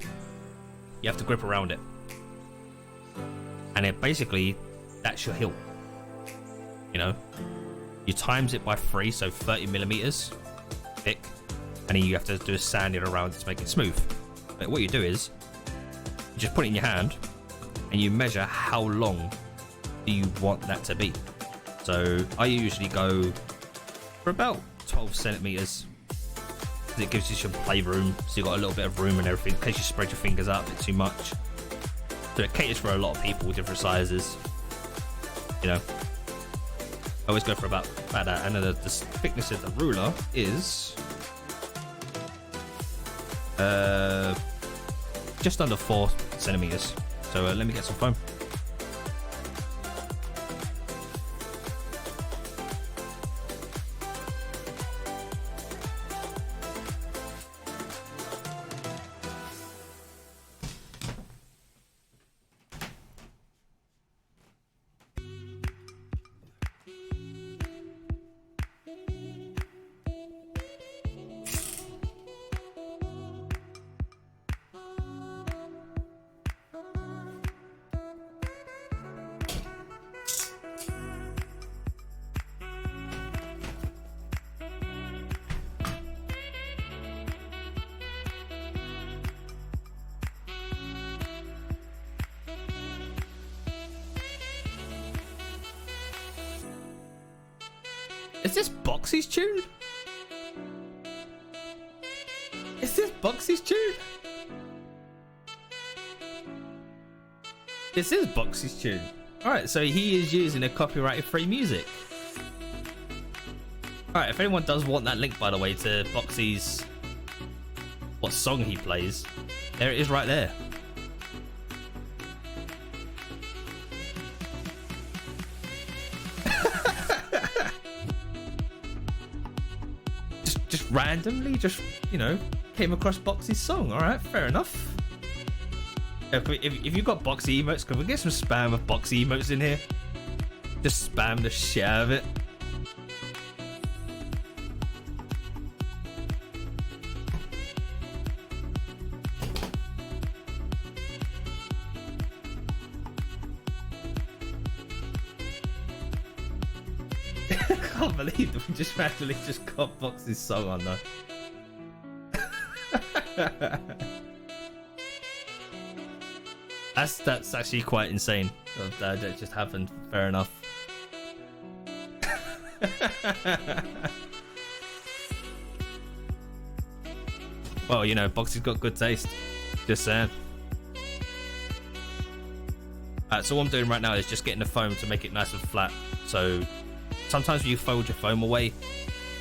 you have to grip around it. And it basically, that's your hilt. You know, you times it by 3, so 30 millimeters thick, and then you have to do a sanding around it to make it smooth. But what you do is you just put it in your hand and you measure how long do you want that to be. So I usually go for about 12 centimeters because it gives you some play room, so you've got a little bit of room and everything in case you spread your fingers out a bit too much. So it caters for a lot of people with different sizes, you know. I always go for about that, and then the thickness of the ruler is just under 4 centimeters. So let me get some foam. Is this Boxy's tune? Is this Boxy's tune? This is Boxy's tune. Alright, so he is using a copyrighted free music. Alright, if anyone does want that link, by the way, to Boxy's, what song he plays, there it is right there. just randomly, you know, came across Boxy's song. Alright, fair enough. If you got Boxy emotes, can we get some spam of Boxy emotes in here? Just spam the shit out of it. I can't believe that we just randomly just got Boxy's song on though. That's actually quite insane. That just happened. Fair enough. Well, you know, Boxy's got good taste. Just saying. So what I'm doing right now is just getting the foam to make it nice and flat. So sometimes when you fold your foam away,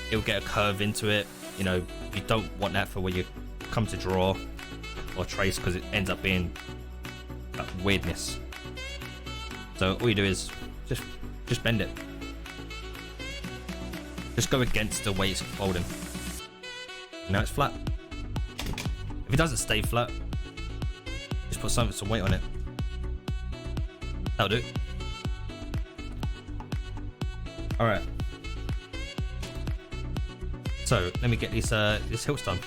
it'll get a curve into it. you know, you don't want that for when you come to draw or trace, because it ends up being that weirdness. So all you do is just bend it. Just go against the way it's folding. Now it's flat. If it doesn't stay flat, just put some weight on it. That'll do it. Alright. So let me get these hilts done.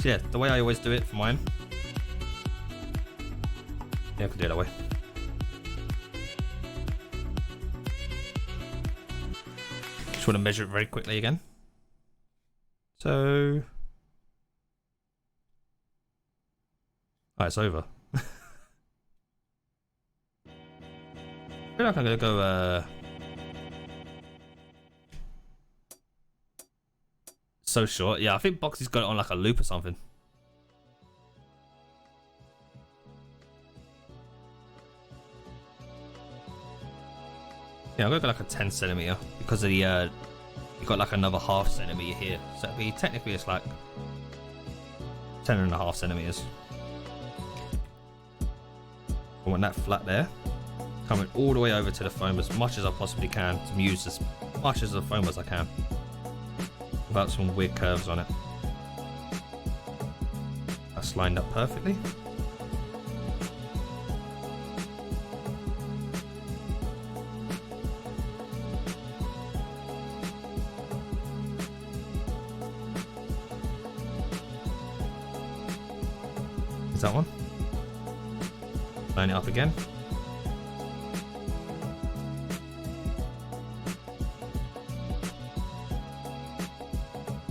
So yeah, the way I always do it for mine. Yeah, I can do it that way. Just want to measure it very quickly again. So, oh, it's over. I feel like I'm gonna go so short. Yeah, I think Boxy's got it on like a loop or something. Yeah, I'm gonna go like a 10 centimeter because of the you've got like another half centimeter here, so it'd be technically it's like 10.5 centimeters. I want that flat there, coming all the way over to the foam as much as I possibly can to use as much as the foam as I can without some weird curves on it. That's lined up perfectly. Is that one? Line it up again.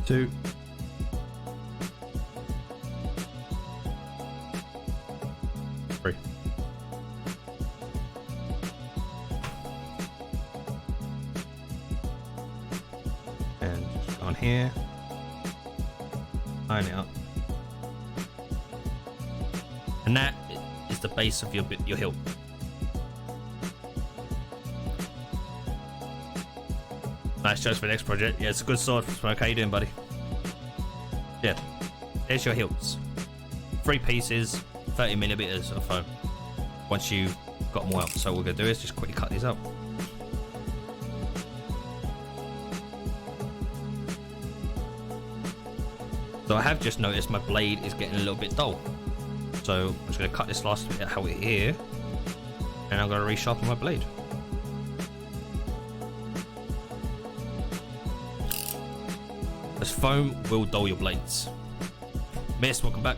Two. Three. And just on here. Line it up. And that is the base of your hilt. Nice choice for the next project. Yeah, it's a good sword. Smoke, how you doing, buddy? Yeah, there's your hilts. 3 pieces, 30 millimeters of foam. Once you've got them all out. So what we're gonna do is just quickly cut these up. So I have just noticed my blade is getting a little bit dull. So I'm just going to cut this last bit out here, and I'm going to resharpen my blade. As foam will dull your blades. Miss, welcome back.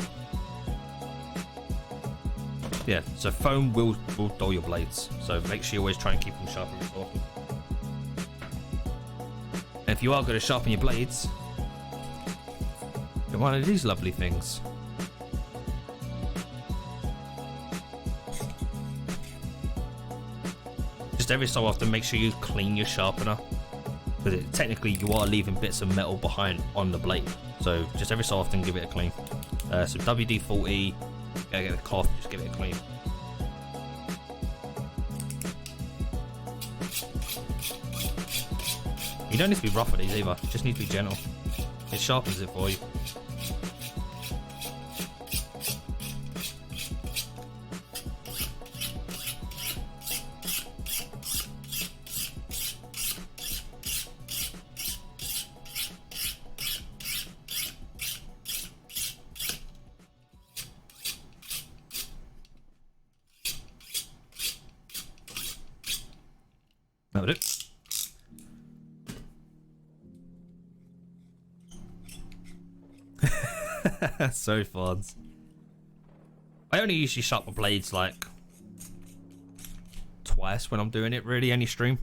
Yeah, so foam will dull your blades. So make sure you always try and keep them sharp every so often. And if you are going to sharpen your blades, get one of these lovely things. Every so often make sure you clean your sharpener, because technically you are leaving bits of metal behind on the blade, so just every so often give it a clean. So WD-40, gotta get a cloth, just give it a clean. You don't need to be rough with these either, you just need to be gentle. It sharpens it for you. That would it. So fun. I only usually sharpen my blades like twice when I'm doing it, really, any stream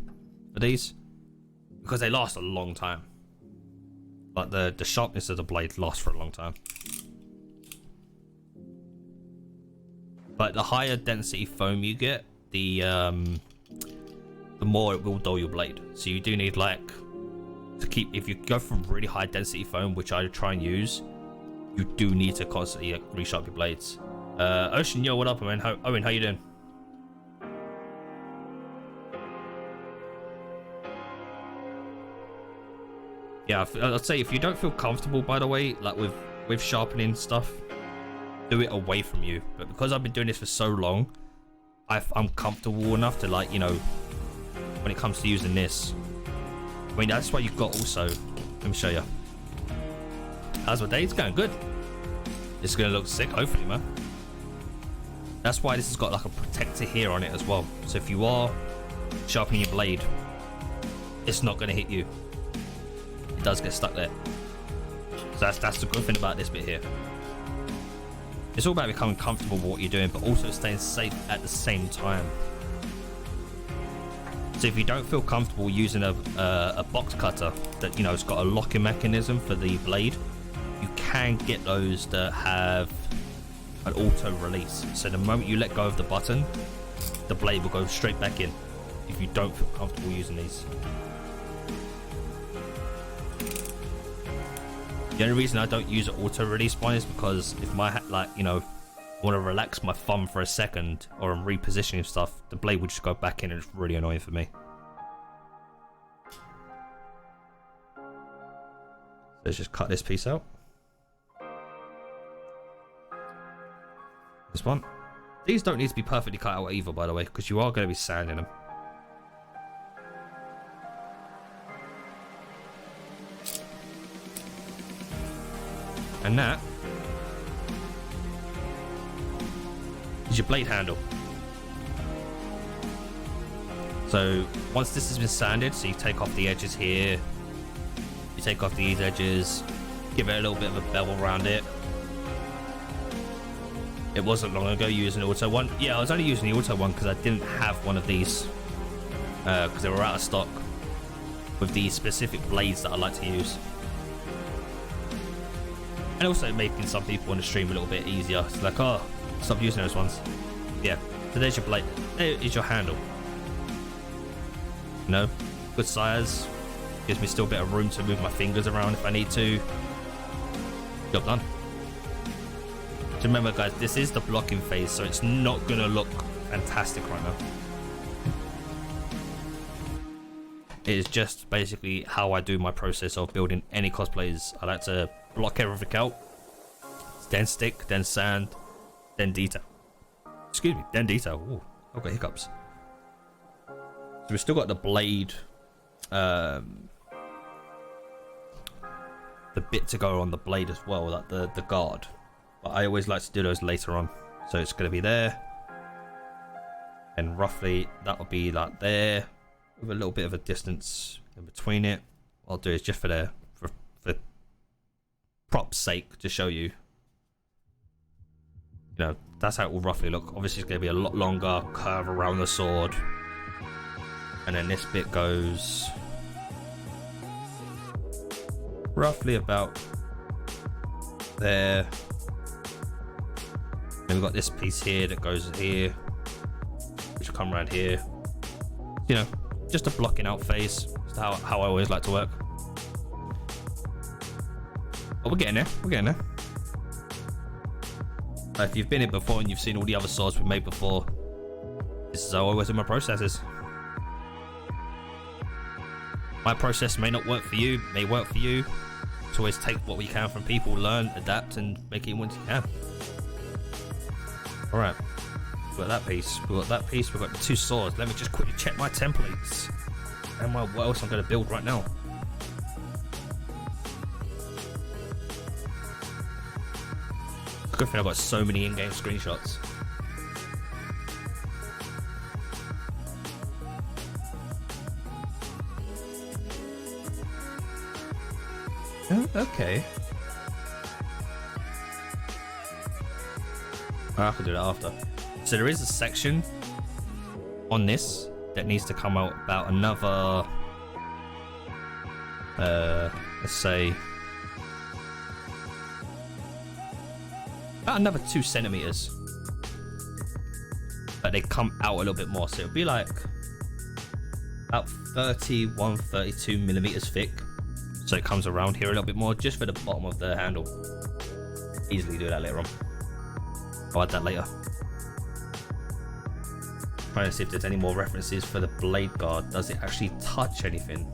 for these, because they last a long time. Like the sharpness of the blade lasts for a long time. But the higher density foam you get, the more it will dull your blade. So you do need, like, to keep, if you go from really high density foam, which I try and use, you do need to constantly resharpen your blades. Ocean, yo, what up, man? Owen, how you doing? Yeah, I'd say if you don't feel comfortable, by the way, like with sharpening stuff, do it away from you. But because I've been doing this for so long, I'm comfortable enough to, like, you know, when it comes to using this. I mean, that's why you've got also. Let me show you. How's my day? It's going good. It's gonna look sick, hopefully, man. That's why this has got like a protector here on it as well. So if you are sharpening your blade, it's not gonna hit you. It does get stuck there. So that's the good thing about this bit here. It's all about becoming comfortable with what you're doing, but also staying safe at the same time. So if you don't feel comfortable using a box cutter that, you know, it's got a locking mechanism for the blade, you can get those that have an auto release. So the moment you let go of the button, the blade will go straight back in if you don't feel comfortable using these. The only reason I don't use an auto release one is because if my, like, you know, I want to relax my thumb for a second or I'm repositioning stuff, the blade would just go back in and it's really annoying for me. Let's just cut this piece out. This one. These don't need to be perfectly cut out either, by the way, because you are going to be sanding them. And that is your blade handle. So once this has been sanded, so you take off the edges here, you take off these edges, give it a little bit of a bevel around it. It wasn't long ago using the auto one. Yeah, I was only using the auto one because I didn't have one of these because they were out of stock with these specific blades that I like to use. And also making some people on the stream a little bit easier. It's like, oh, stop using those ones. Yeah, so there's your blade. There is your handle. You know, good size. Gives me still a bit of room to move my fingers around if I need to. Job done. So remember, guys, this is the blocking phase, so it's not going to look fantastic right now. It is just basically how I do my process of building any cosplays. I like to block everything out, then stick, then sand, then detail. Excuse me, then detail. Ooh, I've got hiccups. So we've still got the blade, the bit to go on the blade as well, like the guard. But I always like to do those later on. So it's going to be there, and roughly that will be like there, with a little bit of a distance in between it. What I'll do is just for prop's sake to show you, you know, that's how it will roughly look. Obviously it's going to be a lot longer, curve around the sword, and then this bit goes roughly about there. Then we've got this piece here that goes here, which will come around here. You know, just a blocking out phase. That's how I always like to work. But we're getting there. We're getting there. If you've been here before and you've seen all the other swords we've made before, this is how I always do my processes. My process may not work for you, may work for you. Just always take what we can from people, learn, adapt, and make it once you can. Alright. We've got that piece. We've got that piece. We've got the two swords. Let me just quickly check my templates and what else I'm going to build right now. Good thing I've got so many in-game screenshots. Oh, okay. I can do that after. So there is a section on this that needs to come out about another, let's say, about another 2 centimeters. But they come out a little bit more, so it'll be like about 31, 32 millimeters thick. So it comes around here a little bit more, just for the bottom of the handle. Easily do that later on. I'll add that later. Trying to see if there's any more references for the blade guard. Does it actually touch anything?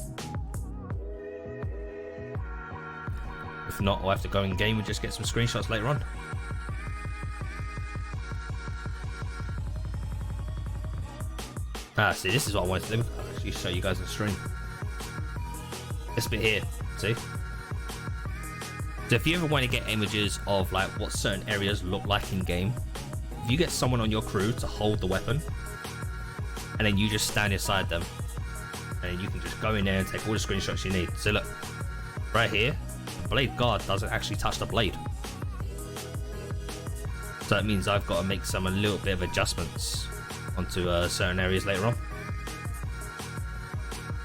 If not, I'll have to go in game and just get some screenshots later on. Ah, see, this is what I wanted to do. I'll actually show you guys on stream. This bit here, see? So if you ever want to get images of like what certain areas look like in game, if you get someone on your crew to hold the weapon, and then you just stand inside them, and you can just go in there and take all the screenshots you need. So look, right here, the blade guard doesn't actually touch the blade. So that means I've got to make some a little bit of adjustments onto certain areas later on.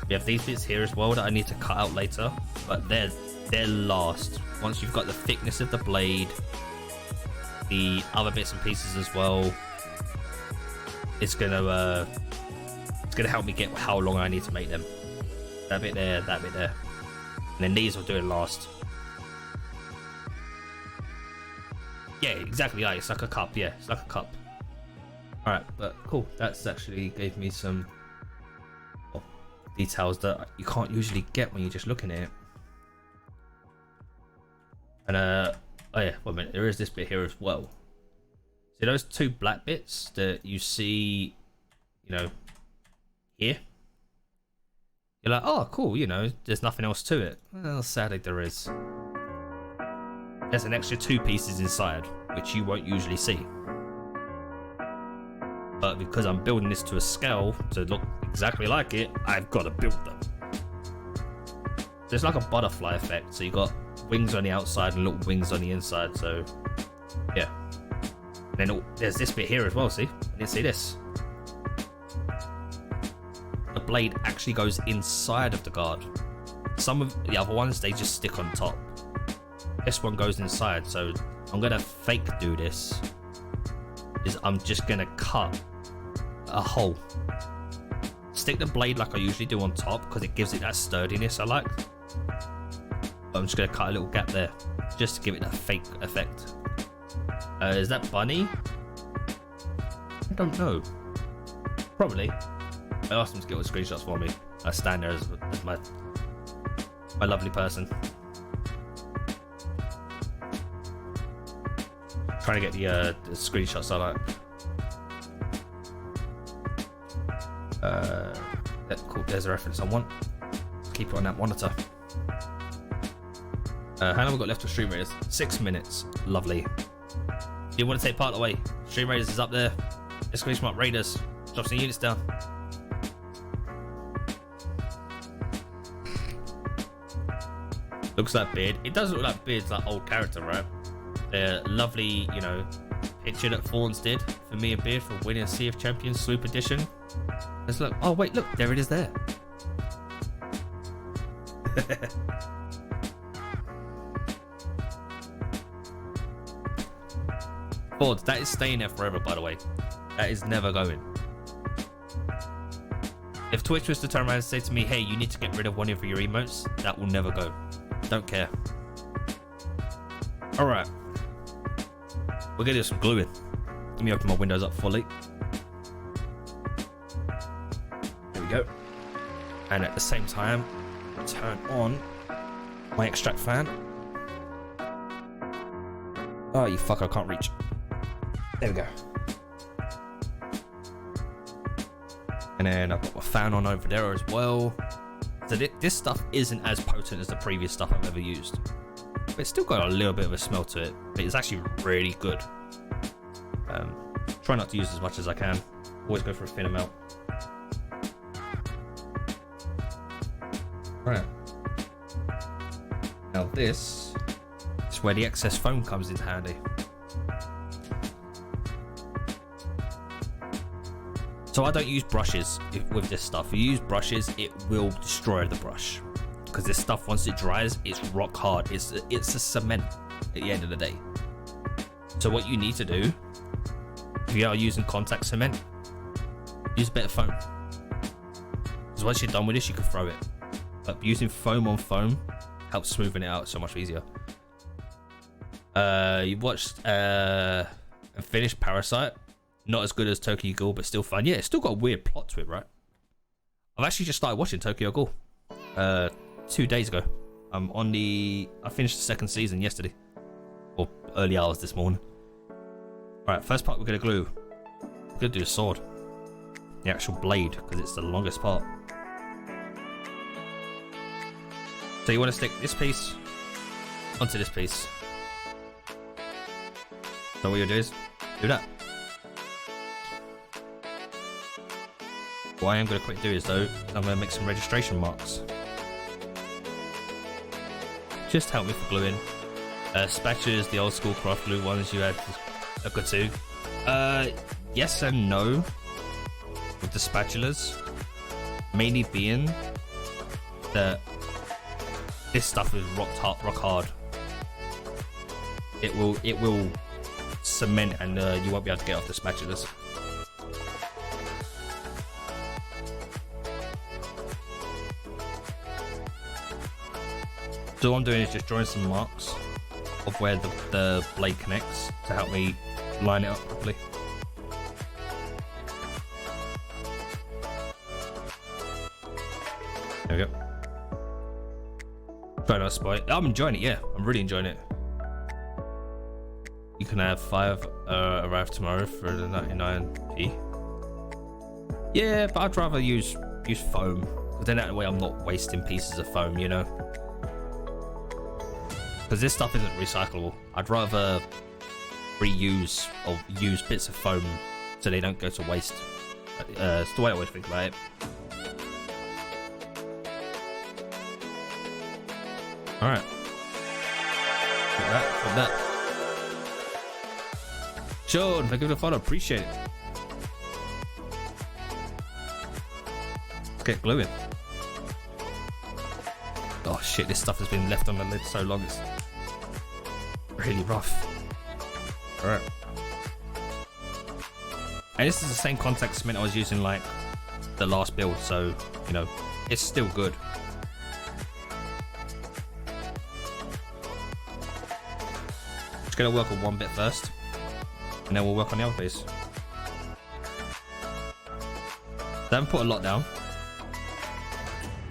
We have these bits here as well that I need to cut out later, but they're last. Once you've got the thickness of the blade, the other bits and pieces as well, it's gonna help me get how long I need to make them. That bit there, that bit there, and then these will do it last. Yeah, exactly. Yeah, it's like a cup. Yeah, it's like a cup. All right, but cool. That's actually gave me some details that you can't usually get when you're just looking at it. And oh yeah, wait a minute, there is this bit here as well. See those two black bits that you see, you know, here? You're like, oh cool, you know, there's nothing else to it. Well, sadly there is. There's an extra two pieces inside, which you won't usually see. But because I'm building this to a scale to look exactly like it, I've got to build them. So it's like a butterfly effect. So you got wings on the outside and little wings on the inside. So yeah. And then there's this bit here as well. See? I didn't see this. The blade actually goes inside of the guard. Some of the other ones, they just stick on top. This one goes inside. So I'm gonna fake do this. I'm just gonna cut a hole, stick the blade like I usually do on top because it gives it that sturdiness I like, but I'm just gonna cut a little gap there just to give it that fake effect. Is that Bunny? I don't know, probably. I asked him to get all the screenshots for me. I stand there as my lovely person, trying to get the screenshots I like. Cool, there's a reference I want. Keep it on that monitor. How long have we got left for Stream Raiders? 6 minutes. Lovely. You want to take part of the way? Stream Raiders is up there. Exclamation mark Raiders. Drop some units down. Looks like Beard. It does look like Beard's like old character, right? Lovely, you know, picture that Fawns did for me and Beard for winning a Sea of Champions Sloop Edition. Let's look. Oh wait, look, there it is there. Fawns, that is staying there forever, by the way. That is never going. If Twitch was to turn around and say to me, hey, you need to get rid of one of your emotes, that will never go. Don't care. Alright. We're gonna do some gluing. Let me open my windows up fully. There we go. And at the same time, turn on my extract fan. Oh, you fuck, I can't reach. There we go. And then I've got my fan on over there as well. So this stuff isn't as potent as the previous stuff I've ever used. But it's still got a little bit of a smell to it. But it's actually really good. Try not to use as much as I can. Always go for a thin amount. Right. Now this is where the excess foam comes in handy. So I don't use brushes with this stuff. If you use brushes, it will destroy the brush. Because this stuff, once it dries, it's rock hard. It's a cement at the end of the day. So what you need to do, if you are using contact cement, use a bit of foam. Because once you're done with this, you can throw it. But using foam on foam helps smoothing it out so much easier. You watched and finished Parasite. Not as good as Tokyo Ghoul, but still fun. Yeah, it's still got a weird plot to it, right? I've actually just started watching Tokyo Ghoul 2 days ago. I finished the second season yesterday, or early hours this morning. Alright, first part we're gonna glue. We're gonna do the sword, the actual blade, because it's the longest part. So you want to stick this piece onto this piece. So what you do is do that. What I am going to quick do is though, I'm going to make some registration marks. Just help me for gluing. Spatulas, the old school craft glue ones you had, are good too. Yes and no with the spatulas, mainly being that this stuff is rock hard. It will cement, and you won't be able to get off the spatulas. So what I'm doing is just drawing some marks of where the blade connects to help me line it up properly. There we go. Very nice spot. I'm enjoying it, yeah. I'm really enjoying it. You can have 5 arrive tomorrow for the 99p. Yeah, but I'd rather use foam, because then that way I'm not wasting pieces of foam, you know? Because this stuff isn't recyclable. I'd rather reuse or use bits of foam so they don't go to waste. It's the way I always think about it. Alright. Like that, like that. Sean, thank you for the follow, appreciate it. Let's get gluing. Oh shit, this stuff has been left on the lid so long, it's really rough. Alright. And this is the same contact cement I was using like the last build, so, you know, it's still good. Just gonna work on one bit first, and then we'll work on the other piece. I haven't put a lot down,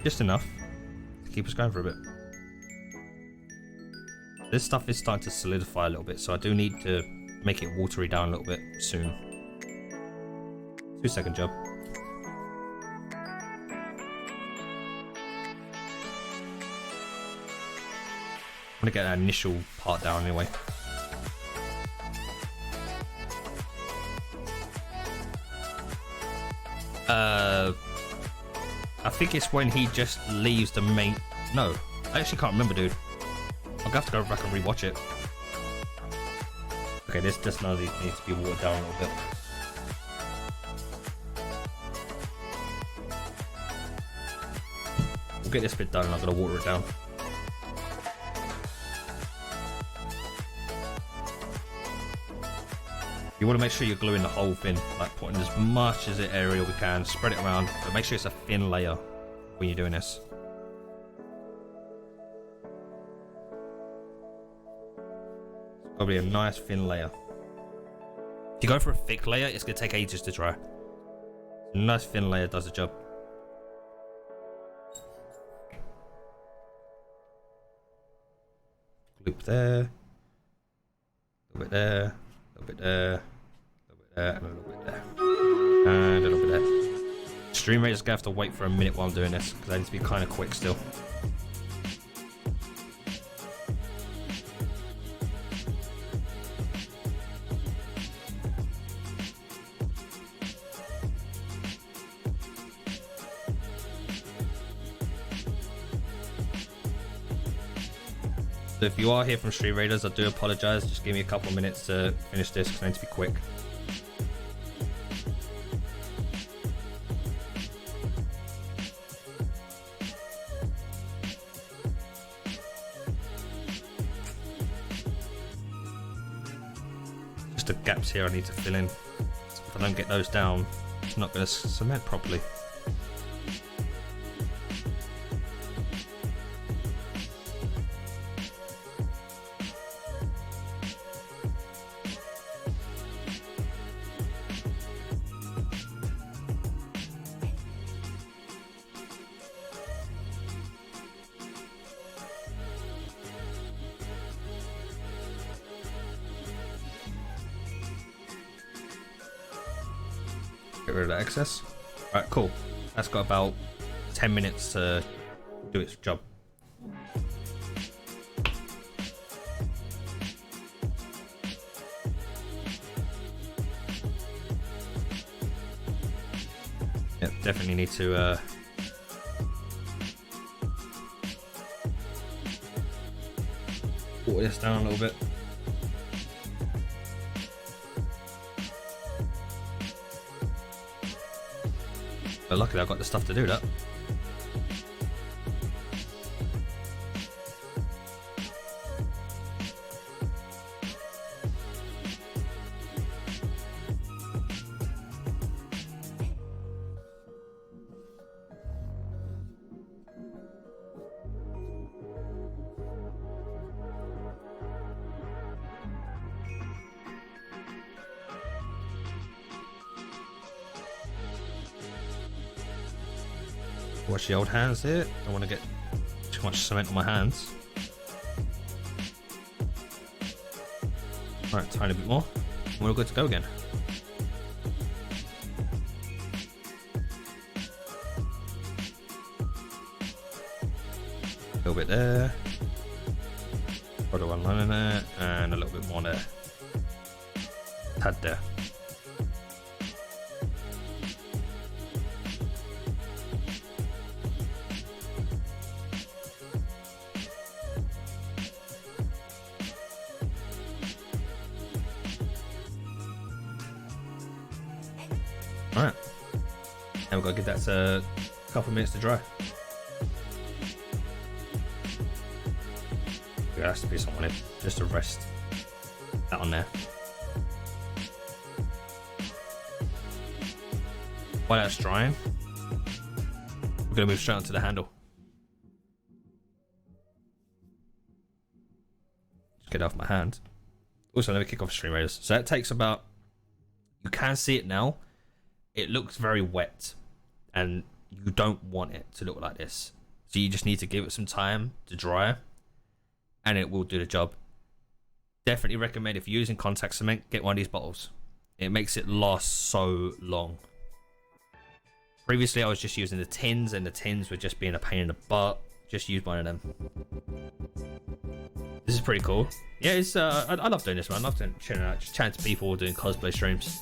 just enough to keep us going for a bit. This stuff is starting to solidify a little bit, so I do need to make it watery down a little bit soon. 2-second job. I'm gonna get that initial part down anyway. I think it's when he just leaves the main... No, I actually can't remember, dude. I'll have to go back and rewatch it. Okay, this just now needs to be watered down a little bit. We'll get this bit done and I'm gonna water it down. You want to make sure you're gluing the whole thing, like putting as much as the area we can, spread it around, but make sure it's a thin layer when you're doing this. Probably a nice thin layer. If you go for a thick layer, it's going to take ages to dry. A nice thin layer does the job. Loop there, a little bit there, a little bit there, a little bit there, and a little bit there, and a little bit there. Stream rate is gonna have to wait for a minute while I'm doing this because I need to be kind of quick still. So if you are here from Stream Raiders, I do apologise. Just give me a couple of minutes to finish this because I need to be quick. Just the gaps here I need to fill in. If I don't get those down, it's not going to cement properly. Get rid of the excess. Alright, cool. That's got about 10 minutes to do its job. Yep, definitely need to water this down a little bit. But luckily I've got the stuff to do that. Watch the old hands here. Don't want to get too much cement on my hands. Alright, tiny bit more. We're all good to go again. A little bit there. Put one line in there, and a little bit more there. Tad there. Alright, and we've got to give that a couple of minutes to dry. There has to be someone in just to rest that on there. While that's drying, we're going to move straight onto the handle. Just get it off my hand. Also, let me kick off Stream Raiders. So that takes about, you can see it now. It looks very wet, and you don't want it to look like this. So you just need to give it some time to dry, and it will do the job. Definitely recommend, if you're using contact cement, get one of these bottles. It makes it last so long. Previously, I was just using the tins, and the tins were just being a pain in the butt. Just use one of them. This is pretty cool. Yeah, it's I love doing this, man. I love chilling out, just chatting to people, doing cosplay streams.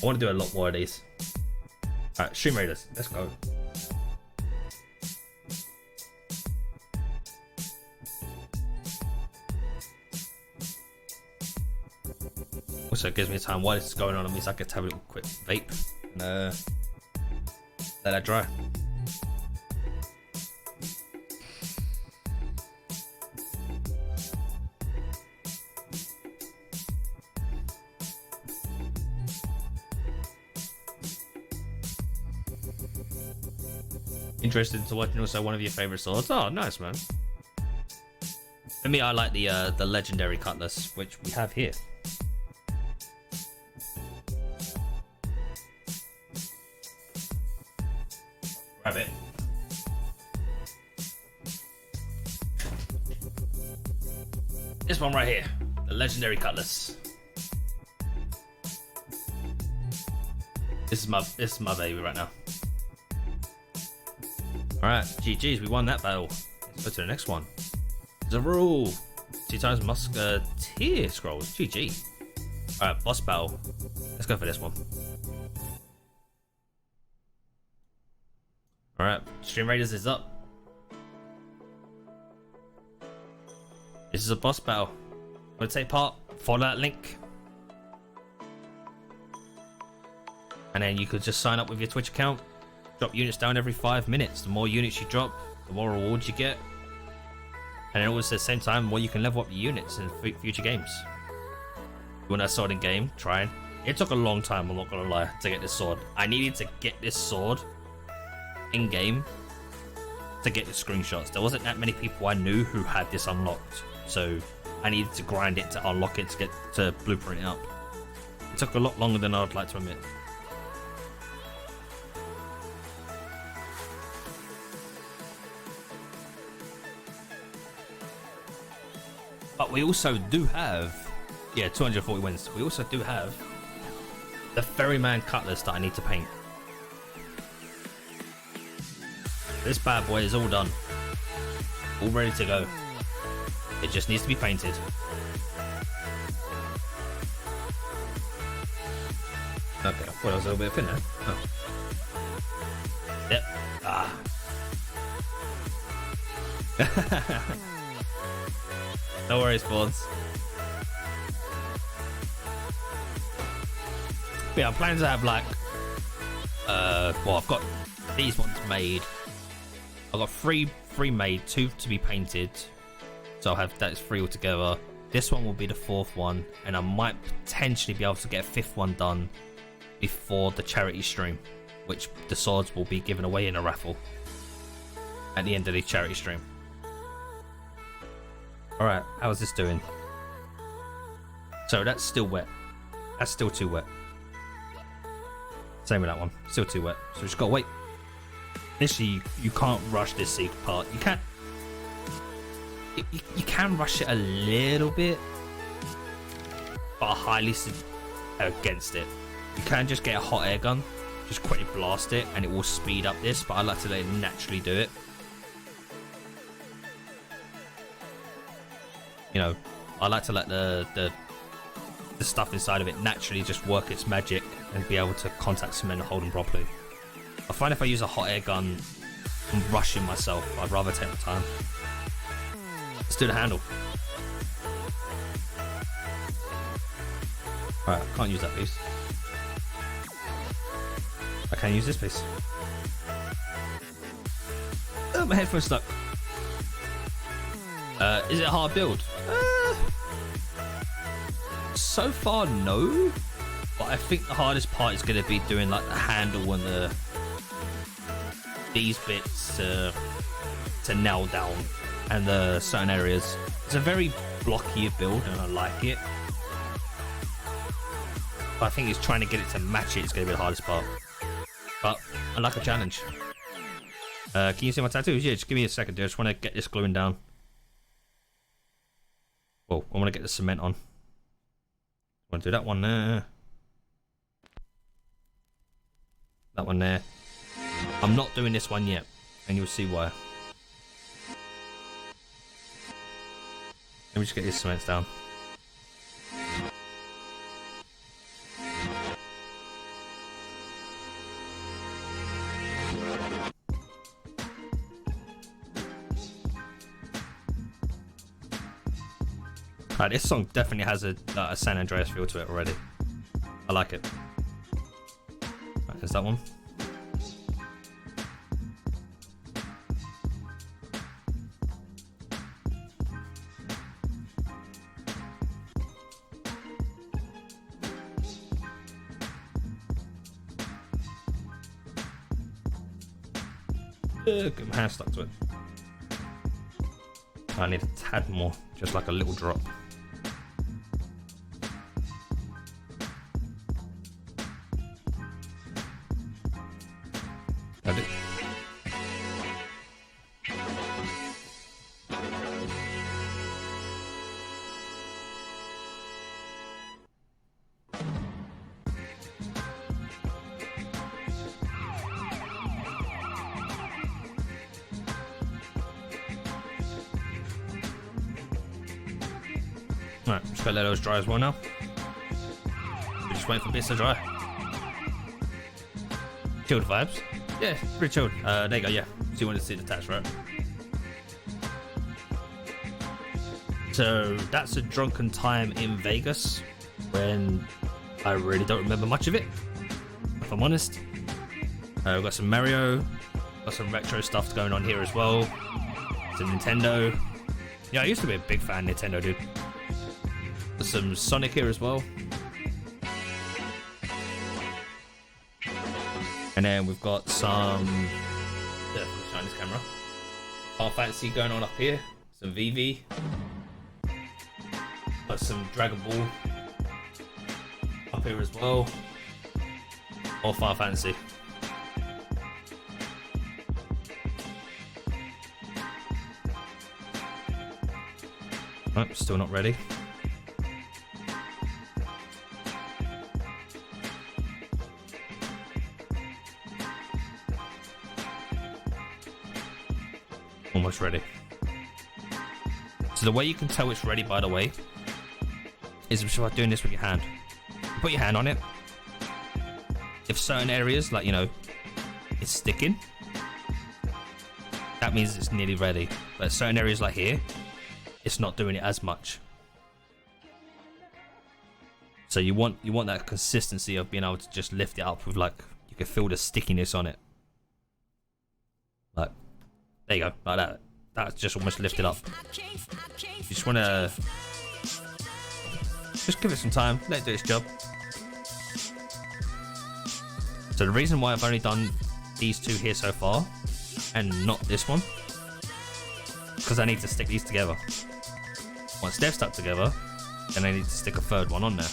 I want to do a lot more of these. Alright, Stream Raiders, let's go. Also, it gives me time while this is going on. It means I get to have a little quick vape and let that dry. Interested to watching also one of your favorite swords. Oh, nice, man. For me, I like the legendary cutlass, which we have here. Grab it. This one right here, the legendary cutlass. This is my baby right now. Alright, GG's, we won that battle. Let's go to the next one. Zarul. 2 times Musketeer scrolls. GG. Alright, boss battle. Let's go for this one. Alright, Stream Raiders is up. This is a boss battle. Want to take part? Follow that link. And then you could just sign up with your Twitch account. Drop units down every 5 minutes. The more units you drop, the more rewards you get. And then always at the same time, the more you can level up your units in future games. You want that sword in game? Try it. It took a long time, I'm not gonna lie, to get this sword. I needed to get this sword in game to get the screenshots. There wasn't that many people I knew who had this unlocked, so I needed to grind it to unlock it to get to blueprint it up. It took a lot longer than I'd like to admit. But we also do have, yeah, 240 wins. We also do have the Ferryman Cutlass that I need to paint. This bad boy is all done. All ready to go. It just needs to be painted. Okay, I thought I was a little bit thin there. Oh. Yep. Ah. No worries, Boards. Yeah, I'm planning to have like, well, I've got these ones made. I've got three made, 2 to be painted. So I'll have that's 3 altogether. This one will be the 4th one, and I might potentially be able to get a 5th one done before the charity stream, which the swords will be given away in a raffle at the end of the charity stream. Alright, how's this doing? So that's still wet. That's still too wet. Same with that one. Still too wet. So we just gotta wait. Initially, you can't rush this seed part. You can't. You can rush it a little bit, but I highly against it. You can just get a hot air gun, just quickly blast it, and it will speed up this. But I like to let it naturally do it. You know, I like to let the stuff inside of it naturally just work its magic and be able to contact cement and hold them properly. I find if I use a hot air gun, I'm rushing myself. I'd rather take my time. Let's do the handle. Alright, I can't use that piece. I can use this piece. Oh, my headphone's stuck. Is it a hard build? So far, no. But I think the hardest part is going to be doing like the handle and these bits to nail down, and the certain areas. It's a very blocky build, and I like it. But I think it's trying to get it to match it. It's going to be the hardest part. But I like a challenge. Can you see my tattoos? Yeah, just give me a second. I just want to get this gluing down. Well, I want to get the cement on. I want to do that one there. That one there. I'm not doing this one yet, and you'll see why. Let me just get these cements down. Alright, this song definitely has a San Andreas feel to it already. I like it. Right, there's that one. Get my hand stuck to it. I need a tad more, just like a little drop. Got it. Right, just gotta let those dry as well now. We're just waiting for bits to dry. Chilled vibes. Yeah, pretty chilled. There you go, yeah. So you wanted to see the attached, right? So that's a drunken time in Vegas when I really don't remember much of it, if I'm honest. We've got some Mario, got some retro stuff going on here as well. Some Nintendo. Yeah, I used to be a big fan of Nintendo, dude. Some Sonic here as well. And then we've got some shine this camera. Final Fantasy going on up here. Some VV. Got some Dragon Ball up here as well. Or Final Fantasy. Oh, still not ready. Almost ready. So the way you can tell it's ready, by the way, is just by doing this with your hand. You put your hand on it. If certain areas, like, you know, it's sticking, that means it's nearly ready. But certain areas like here, it's not doing it as much. So you want that consistency of being able to just lift it up with, like, you can feel the stickiness on it. Like, there you go, like that. That's just almost lifted up. You just want to just give it some time, let it do its job. So the reason why I've only done these two here so far and not this one, because I need to stick these together. Once they're stuck together, then I need to stick a third one on there.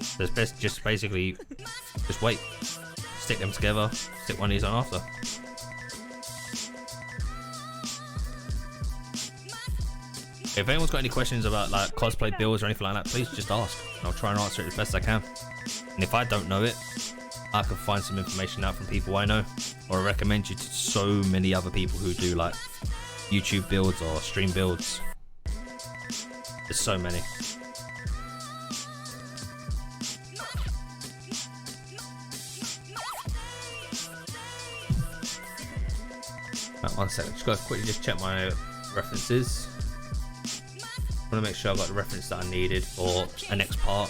So it's best just basically just wait, stick them together, stick one of these on after. If anyone's got any questions about like cosplay builds or anything like that, please just ask. I'll try and answer it as best I can. And if I don't know it, I can find some information out from people I know, or recommend you to so many other people who do like YouTube builds or stream builds. There's so many. Right, 1 second, just gotta quickly just check my references. I want to make sure I've got the reference that I needed for the next part.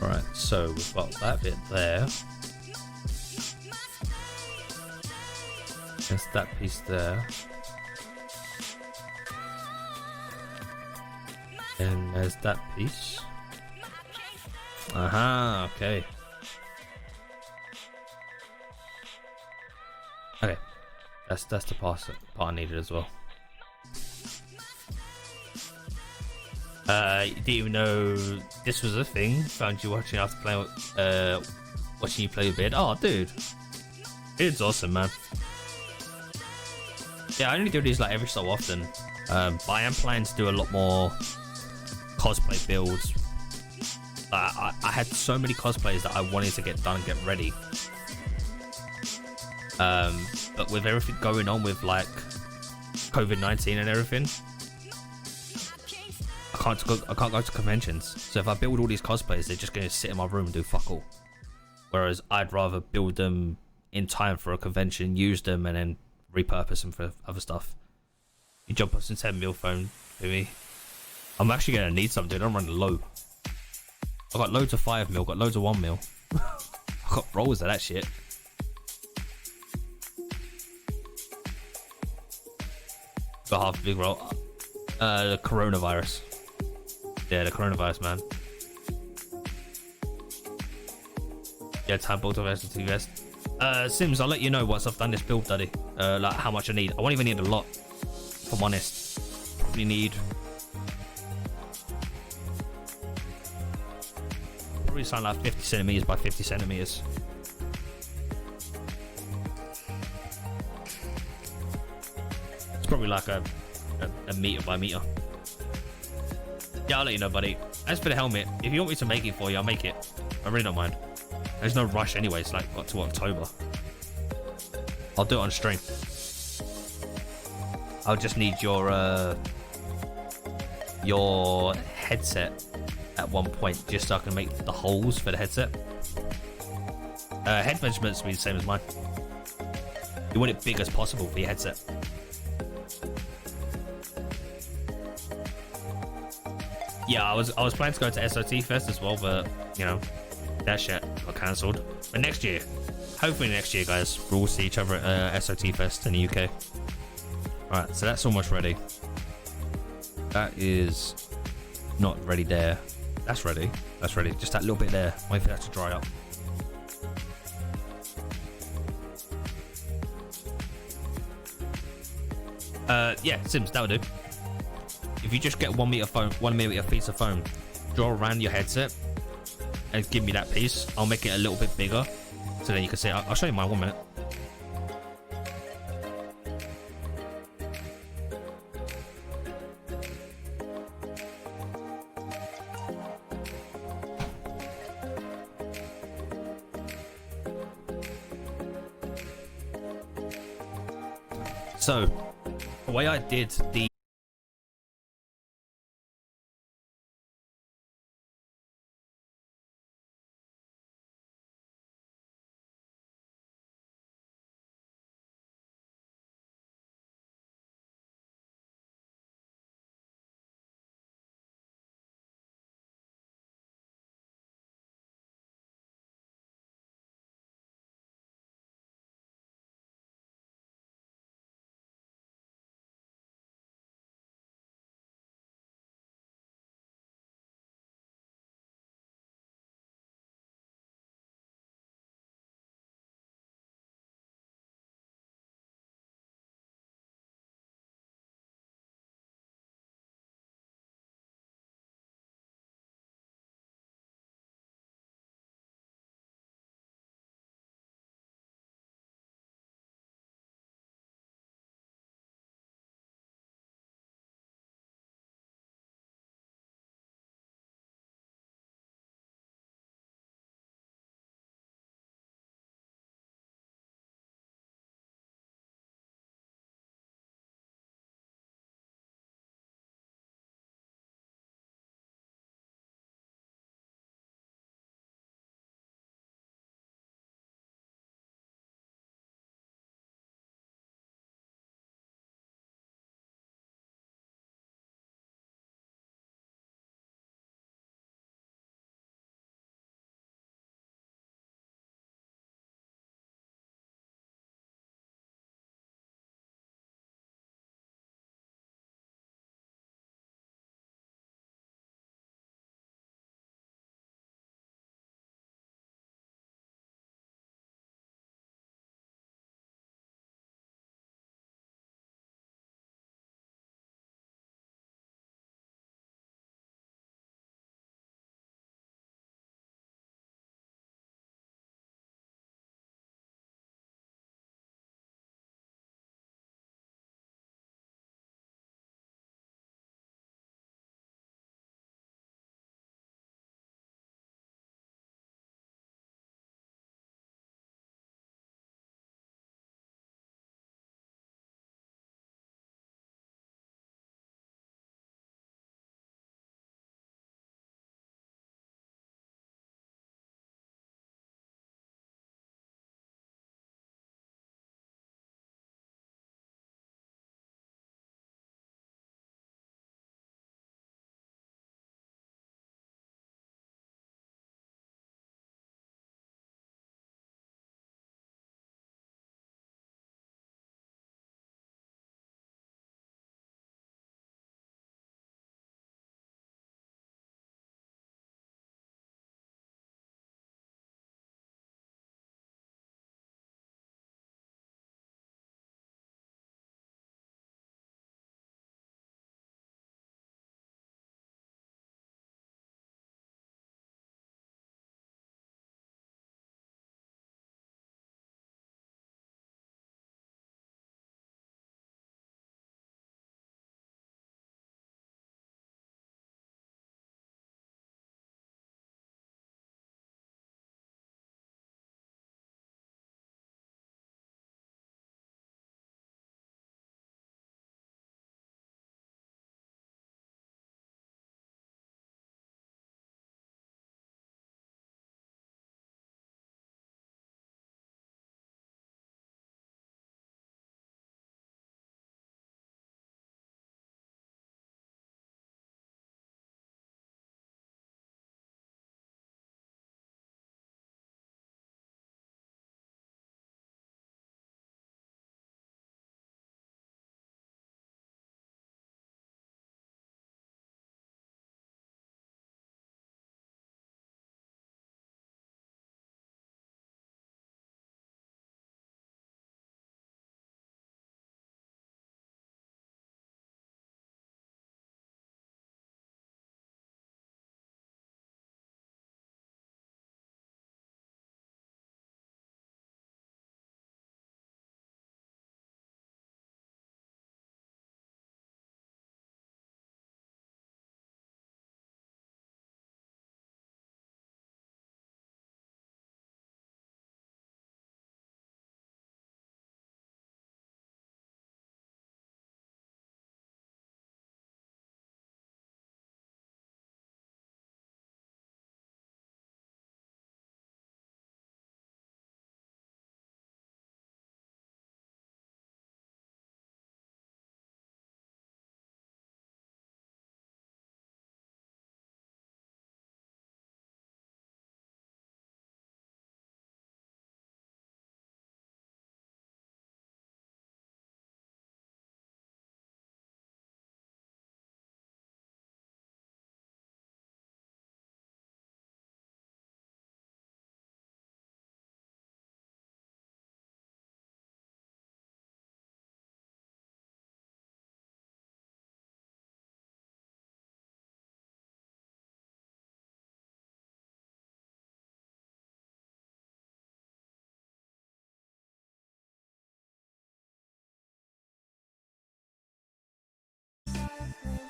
Alright, so we've got that bit there. There's that piece there. And there's that piece. Aha, okay. Okay. That's the part I needed as well. You didn't even know this was a thing. Found you watching after playing, watching you play with Beard. Oh, dude, Beard's awesome, man. Yeah, I only do these like every so often. But I am planning to do a lot more cosplay builds. I had so many cosplays that I wanted to get done and get ready. But with everything going on with like COVID-19 and everything, I can't go to conventions. So if I build all these cosplays, they're just going to sit in my room and do fuck all. Whereas I'd rather build them in time for a convention, use them, and then repurpose them for other stuff. You jump up some 10mm phone for me. I'm actually going to need some, dude. I'm running low. I got loads of 5mm, got loads of 1mm. I got rolls of that shit. Got half a big roll. The coronavirus. Yeah, the coronavirus, man. Yeah, time build of SLT vest. Sims, I'll let you know once I've done this build, daddy. Like how much I need. I won't even need a lot, if I'm honest. Probably need. Probably something like 50 centimeters by 50 centimeters. It's probably like a meter by meter. Yeah, I'll let you know, buddy. As for the helmet, if you want me to make it for you, I'll make it. I really don't mind. There's no rush anyway. It's like got to October. I'll do it on stream. I'll just need your headset at one point, just so I can make the holes for the headset. Head measurements will be the same as mine. You want it big as possible for your headset. Yeah, I was planning to go to SOT Fest as well, but you know, that shit got cancelled. But next year, hopefully next year, guys, we'll all see each other at SOT Fest in the UK. Alright, so that's almost ready. That is not ready there. That's ready. That's ready. Just that little bit there. Wait for that to dry up. Yeah, Sims, that'll do. If you just get 1 millimeter piece of foam, draw around your headset and give me that piece, I'll make it a little bit bigger so then you can see. I'll show you mine 1 minute. So the way I did the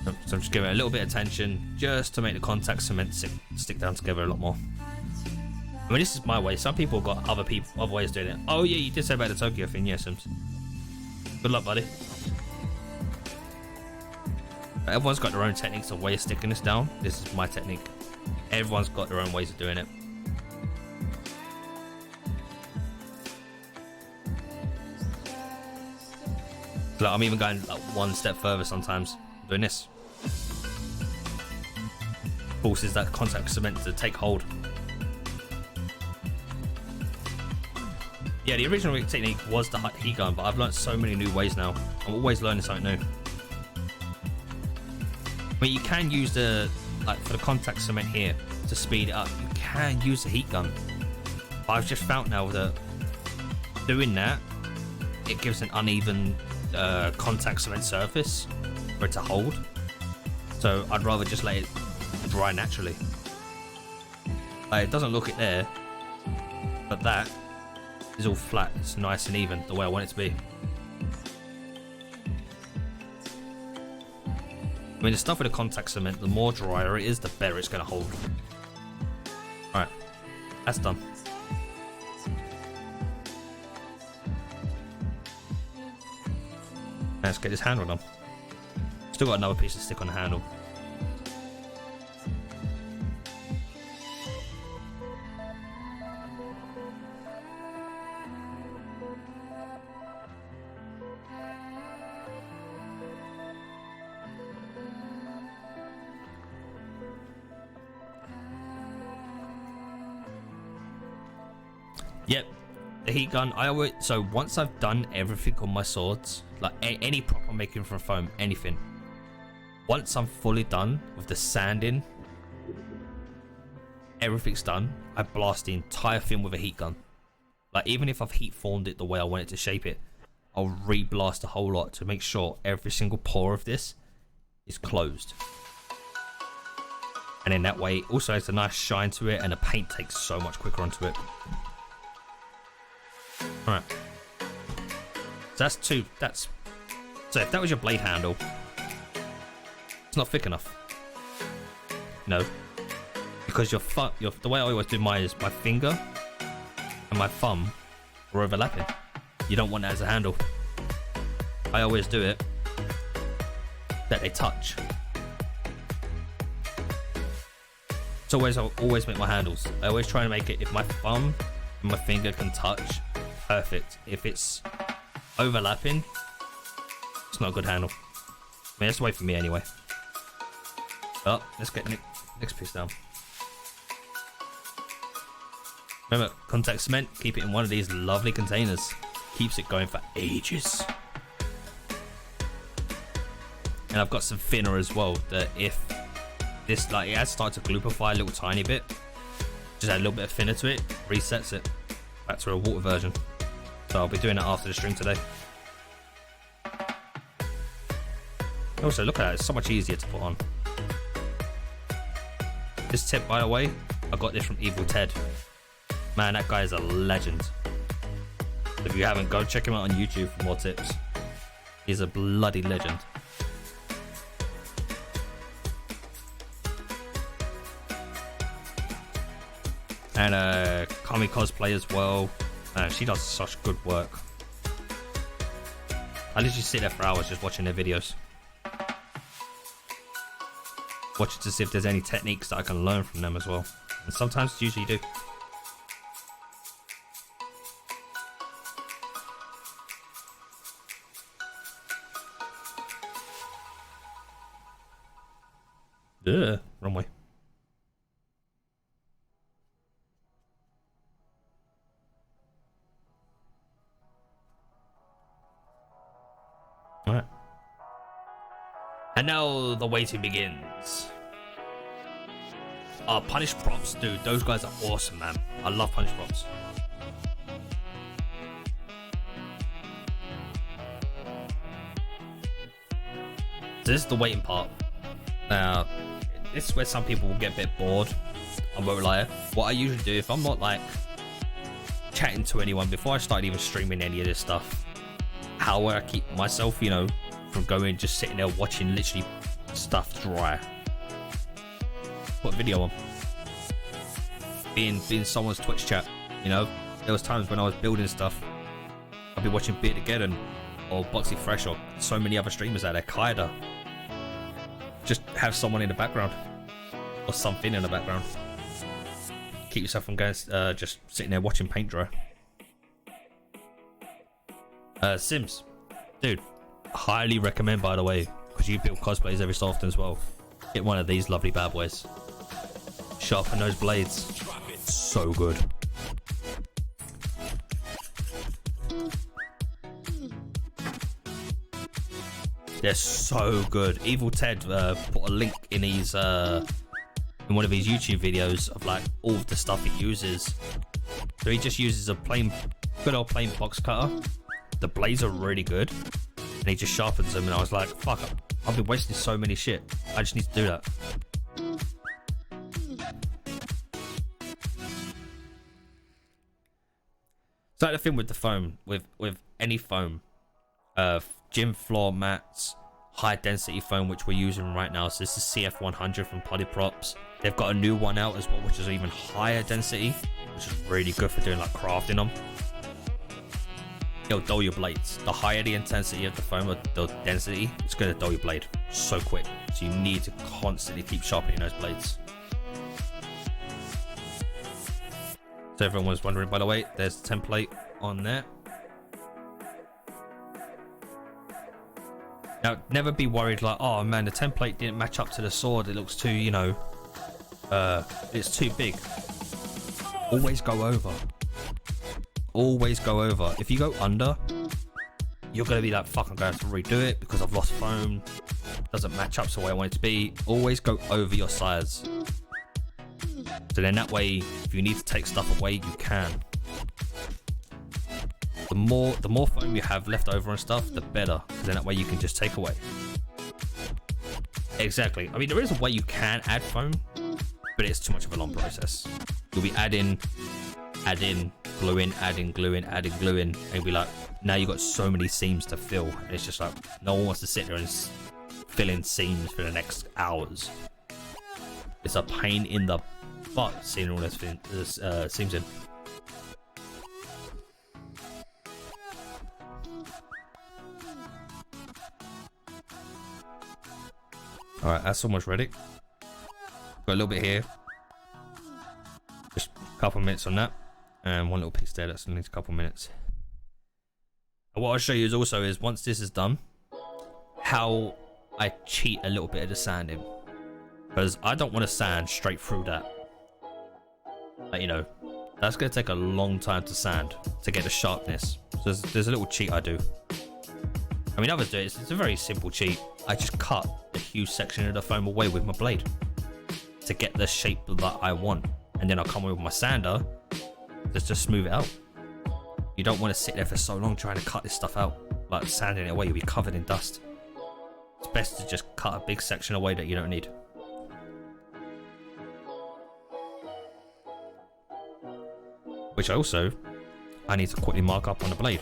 So I'm just giving it a little bit of tension just to make the contact cement stick down together a lot more. I mean, this is my way. Some people got other ways of doing it. Oh yeah, you did say about the Tokyo thing, yeah, Sims. Good luck, buddy. Everyone's got their own techniques of way of sticking this down. This is my technique. Everyone's got their own ways of doing it. Like, I'm even going like one step further sometimes, doing this. Forces that contact cement to take hold. Yeah, the original technique was the heat gun, but I've learned so many new ways now. I'm always learning something new. I mean, you can use the, like, for the contact cement here, to speed it up, you can use the heat gun. But I've just found now that doing that, it gives an uneven contact cement surface for it to hold. So I'd rather just let it dry naturally. Like, it doesn't look it there, but that is all flat. It's nice and even the way I want it to be. I mean, the stuff with the contact cement, the more drier it is, the better it's going to hold. Alright, that's done. Let's get this handle done. Still got another piece to stick on the handle. Yep, the heat gun. So once I've done everything on my swords, like any prop I'm making from foam, anything. Once I'm fully done with the sanding, everything's done, I blast the entire thing with a heat gun. Like, even if I've heat formed it the way I want it to shape it, I'll re-blast a whole lot to make sure every single pore of this is closed. And in that way, it also has a nice shine to it, and the paint takes so much quicker onto it. Alright. So that's two. So if that was your blade handle, it's not thick enough. No. Because the way I always do mine is my finger and my thumb are overlapping. You don't want that as a handle. I always do it that they touch. So I always make my handles. I always try to make it, if my thumb and my finger can touch, perfect. If it's overlapping, it's not a good handle. I mean, that's the way for me anyway. Oh, let's get the next piece down. Remember, contact cement, keep it in one of these lovely containers. Keeps it going for ages. And I've got some thinner as well, that if this, like, it has started to gloopify a little tiny bit, just add a little bit of thinner to it, resets it back to a water version. So I'll be doing it after the stream today. Also, look at that, it's so much easier to put on. This tip, by the way, I got this from Evil Ted. Man, that guy is a legend. If you haven't, go check him out on YouTube for more tips. He's a bloody legend. And Kami Cosplay as well. She does such good work. I literally sit there for hours just watching their videos. Watching to see if there's any techniques that I can learn from them as well. And sometimes it's usually do. Ugh, wrong way. Alright. And now the waiting begins. Punish props, dude. Those guys are awesome, man. I love punish props. So this is the waiting part. Now, this is where some people will get a bit bored. I won't lie. What I usually do, if I'm not like chatting to anyone before I start even streaming any of this stuff, how I keep myself, you know, from going just sitting there watching literally stuff dry. Put a video on. Being someone's Twitch chat, you know. There was times when I was building stuff, I'd be watching Beard Again or Boxy Fresh or so many other streamers out there, Kaida. Just have someone in the background or something in the background. Keep yourself from going just sitting there watching paint dry. Sims, dude, highly recommend, by the way, because you build cosplays every so often as well. Get one of these lovely bad boys. Sharpen those blades. So good. They're so good. Evil Ted put a link in his in one of his YouTube videos of like all of the stuff he uses. So he just uses a good old plain box cutter. The blades are really good, and he just sharpens them. And I was like, "Fuck! I've been wasting so many shit. I just need to do that." It's like the thing with the foam, with any foam, gym floor mats, high density foam, which we're using right now. So this is CF100 from Polyprops. They've got a new one out as well, which is even higher density, which is really good for doing like crafting them. It'll dull your blades. The higher the intensity of the foam or the density, it's going to dull your blade so quick. So you need to constantly keep sharpening those blades. So everyone was wondering, by the way, there's a template on there. Now, never be worried like, oh man, the template didn't match up to the sword. It looks too, you know, it's too big. Always go over. Always go over. If you go under, you're going to be like, fuck, I'm going to have to redo it because I've lost foam. Doesn't match up to where I want it to be. Always go over your size. So then that way, if you need to take stuff away, you can. The more foam you have left over and stuff, the better. Because then that way you can just take away. Exactly. I mean, there is a way you can add foam, but it's too much of a long process. You'll be adding, gluing, adding, gluing, and you'll be like, now you've got so many seams to fill. And it's just like, no one wants to sit there and fill in seams for the next hours. It's a pain in the butt seeing all this seams in. Alright, that's almost ready. Got a little bit here. Just a couple minutes on that. And one little piece there that needs a couple minutes. And what I'll show you is once this is done, how I cheat a little bit of the sanding. Because I don't want to sand straight through that. Like, you know, that's going to take a long time to sand to get the sharpness. So there's a little cheat I do. I mean, others do it. It's a very simple cheat. I just cut a huge section of the foam away with my blade to get the shape that I want. And then I'll come with my sander just to smooth it out. You don't want to sit there for so long trying to cut this stuff out. Like sanding it away, you'll be covered in dust. It's best to just cut a big section away that you don't need. Which I need to quickly mark up on the blade.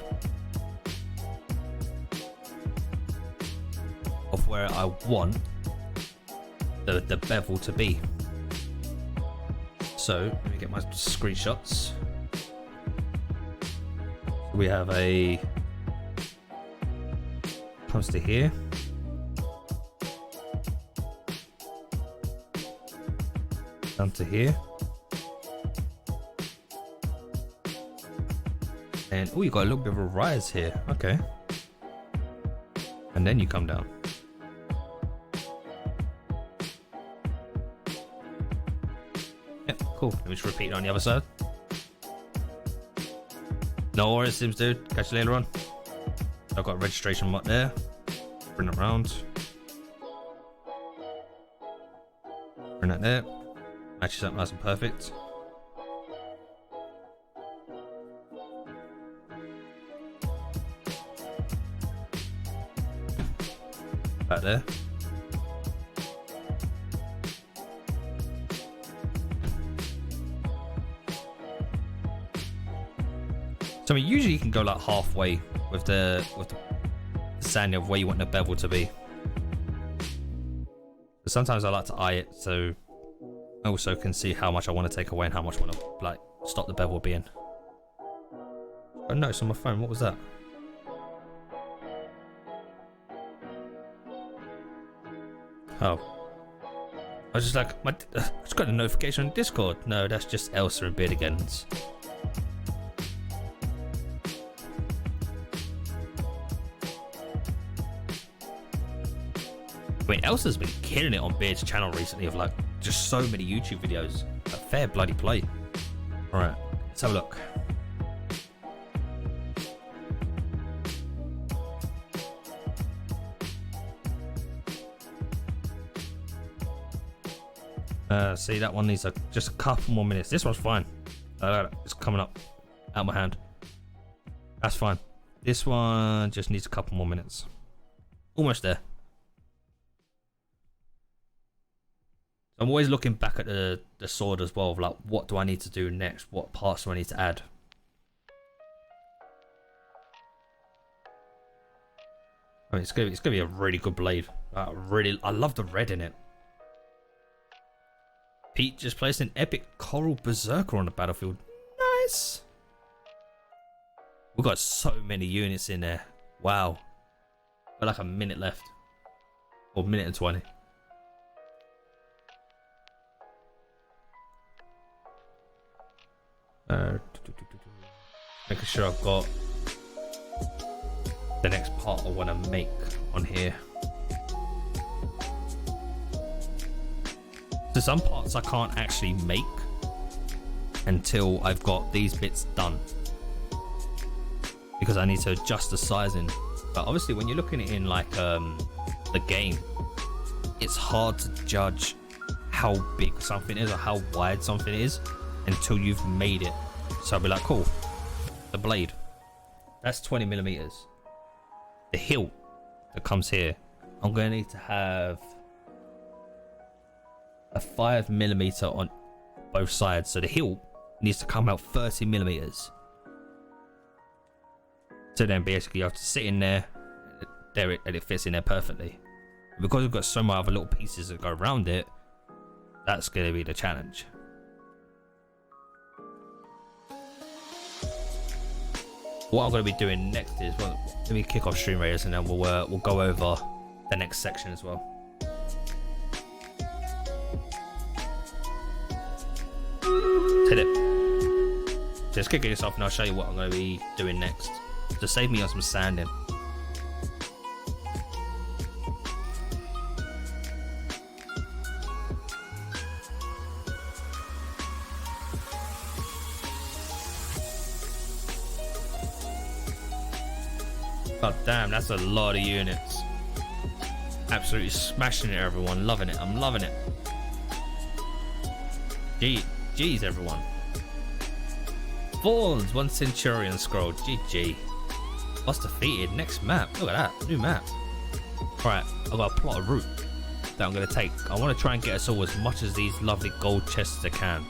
Of where I want the bevel to be. So let me get my screenshots. We have comes to here. Down to here. And oh, you got a little bit of a rise here. Okay. And then you come down. Yep, cool. Let me just repeat it on the other side. No worries, Sims dude. Catch you later on. I've got a registration mark there. Bring it around. Bring that there. Matches up nice and perfect. Back there. So I mean, usually you can go like halfway with the sanding of where you want the bevel to be. Sometimes I like to eye it so I also can see how much I want to take away and how much I want to like stop the bevel being. Oh, notice on my phone. What was that? Oh. I was just like, I just got a notification on Discord. No, that's just Elsa and Beardigans. I mean, Elsa's been killing it on Beard's channel recently of like just so many YouTube videos. A fair bloody play. Alright, let's have a look. See, that one needs just a couple more minutes. This one's fine. It's coming up out my hand. That's fine. This one just needs a couple more minutes. Almost there. I'm always looking back at the sword as well, of like, what do I need to do next? What parts do I need to add? I mean, it's gonna be a really good blade. I love the red in it. Pete just placed an epic coral berserker on the battlefield. Nice. We've got so many units in there. Wow. Got like a minute left, or a minute and 20. Making sure I've got the next part I want to make on here. So some parts I can't actually make until I've got these bits done, because I need to adjust the sizing. But obviously when you're looking at it in like the game, it's hard to judge how big something is or how wide something is until you've made it. So I'll be like, cool, the blade, that's 20 millimeters. The hilt that comes here, I'm going to need to have a 5 millimeter on both sides. So the hilt needs to come out 30 millimeters. So then basically you have to sit in there, and it fits in there perfectly. Because we've got so many other little pieces that go around it, that's going to be the challenge. What I'm going to be doing next is, well, let me kick off Stream Raiders and then we'll go over the next section as well. Hit it. Just kick this off and I'll show you what I'm going to be doing next to save me on some sanding. God damn, that's a lot of units. Absolutely smashing it, everyone. Loving it. I'm loving it. Jeez, everyone. Fawns, 1 Centurion scroll. GG. Boss defeated. Next map. Look at that. New map. Alright, I've got a plot of route that I'm going to take. I want to try and get us all as much as these lovely gold chests as I can,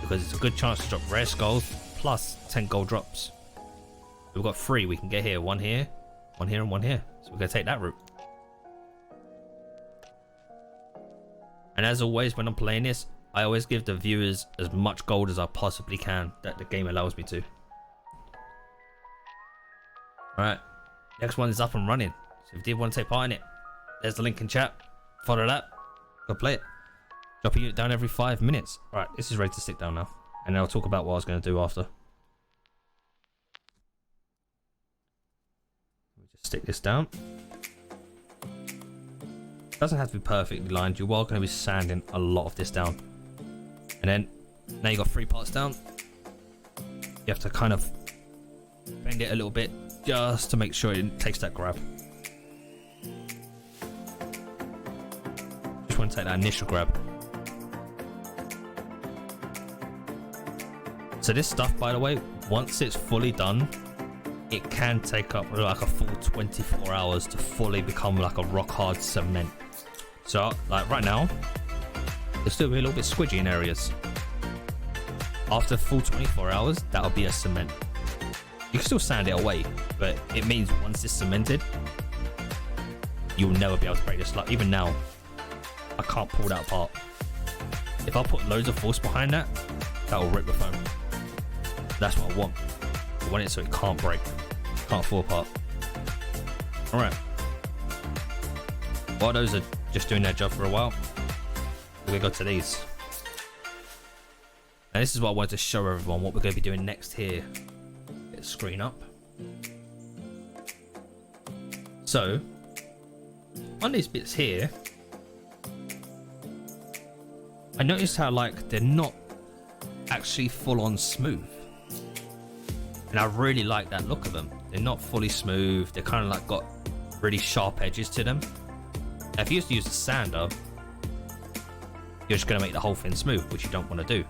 because it's a good chance to drop rare skulls plus 10 gold drops. We've got 3 we can get here. 1 here, 1 here, and 1 here. So we're going to take that route. And as always, when I'm playing this, I always give the viewers as much gold as I possibly can that the game allows me to. Alright, next one is up and running. So if you did want to take part in it, there's the link in chat. Follow that. Go play it. Drop a unit down every 5 minutes. Alright, this is ready to stick down now. And then I'll talk about what I was going to do after. Just stick this down. Doesn't have to be perfectly lined. You are going to be sanding a lot of this down. And then now you got 3 parts down. You have to kind of bend it a little bit just to make sure it takes that grab. Just want to take that initial grab. So this stuff, by the way, once it's fully done, it can take up like a full 24 hours to fully become like a rock hard cement. So like right now, it'll still be a little bit squidgy in areas. After full 24 hours, that'll be a cement. You can still sand it away, but it means once it's cemented, you'll never be able to break this. Like even now, I can't pull that apart. If I put loads of force behind that, that will rip the foam. That's what I want. I want it so it can't break, can't fall apart. All right. While those are just doing their job for a while, we're gonna go to these. Now this is what I wanted to show everyone, what we're gonna be doing next here. Get the screen up. So, on these bits here, I noticed how like they're not actually full on smooth. And I really like that look of them. They're not fully smooth, they're kind of like got really sharp edges to them. Now, if you used to use a sander, you're just going to make the whole thing smooth, which you don't want to do.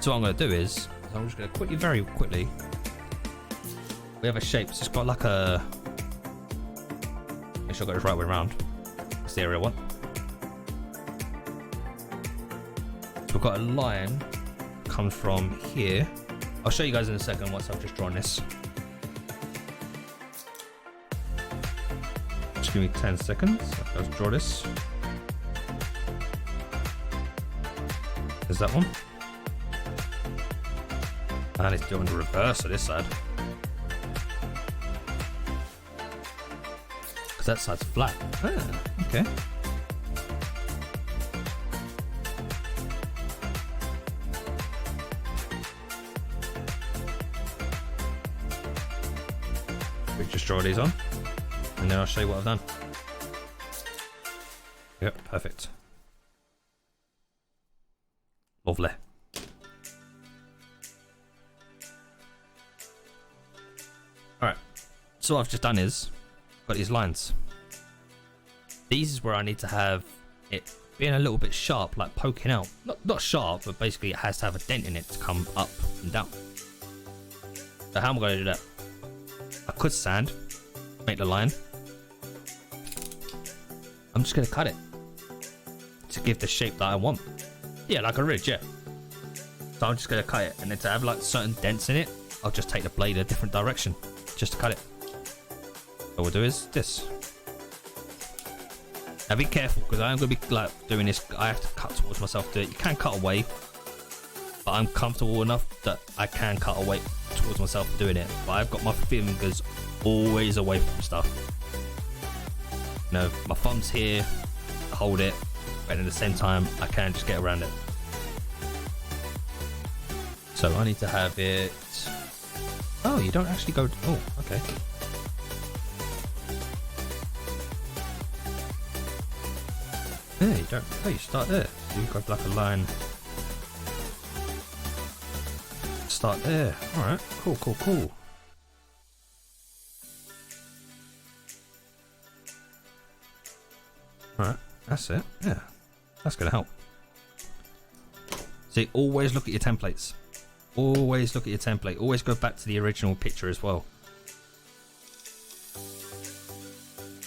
So what I'm going to do is, I'm just going to very quickly, we have a shape, so it's got like a, make sure I got it the right way around. That's the area one. So we've got a line that comes from here. I'll show you guys in a second once I've just drawn this. Just give me 10 seconds. Let's draw this. There's that one. And it's doing the reverse of this side. Because that side's flat. Ah, okay. We just draw these on. And then I'll show you what I've done. Yep, perfect. Lovely. Alright, so what I've just done is got these lines. These is where I need to have it being a little bit sharp, like poking out. Not sharp, but basically it has to have a dent in it to come up and down. So how am I going to do that? I could sand, make the line. I'm just going to cut it to give the shape that I want. Yeah, like a ridge, yeah. So I'm just going to cut it, and then to have like certain dents in it, I'll just take the blade a different direction just to cut it. What we'll do is this. Now be careful, because I am going to be like doing this. I have to cut towards myself to do it. You can cut away, but I'm comfortable enough that I can cut away towards myself doing it. But I've got my fingers always away from stuff. You know, my thumb's here to hold it, but at the same time I can just get around it. So I need to have it. Oh, you don't actually go. Oh, okay. Yeah, you don't. Oh, you start there. So you've got like a line. Start there. All right. Cool. Cool. Cool. Alright, that's it. Yeah, that's going to help. See, always look at your templates. Always look at your template. Always go back to the original picture as well.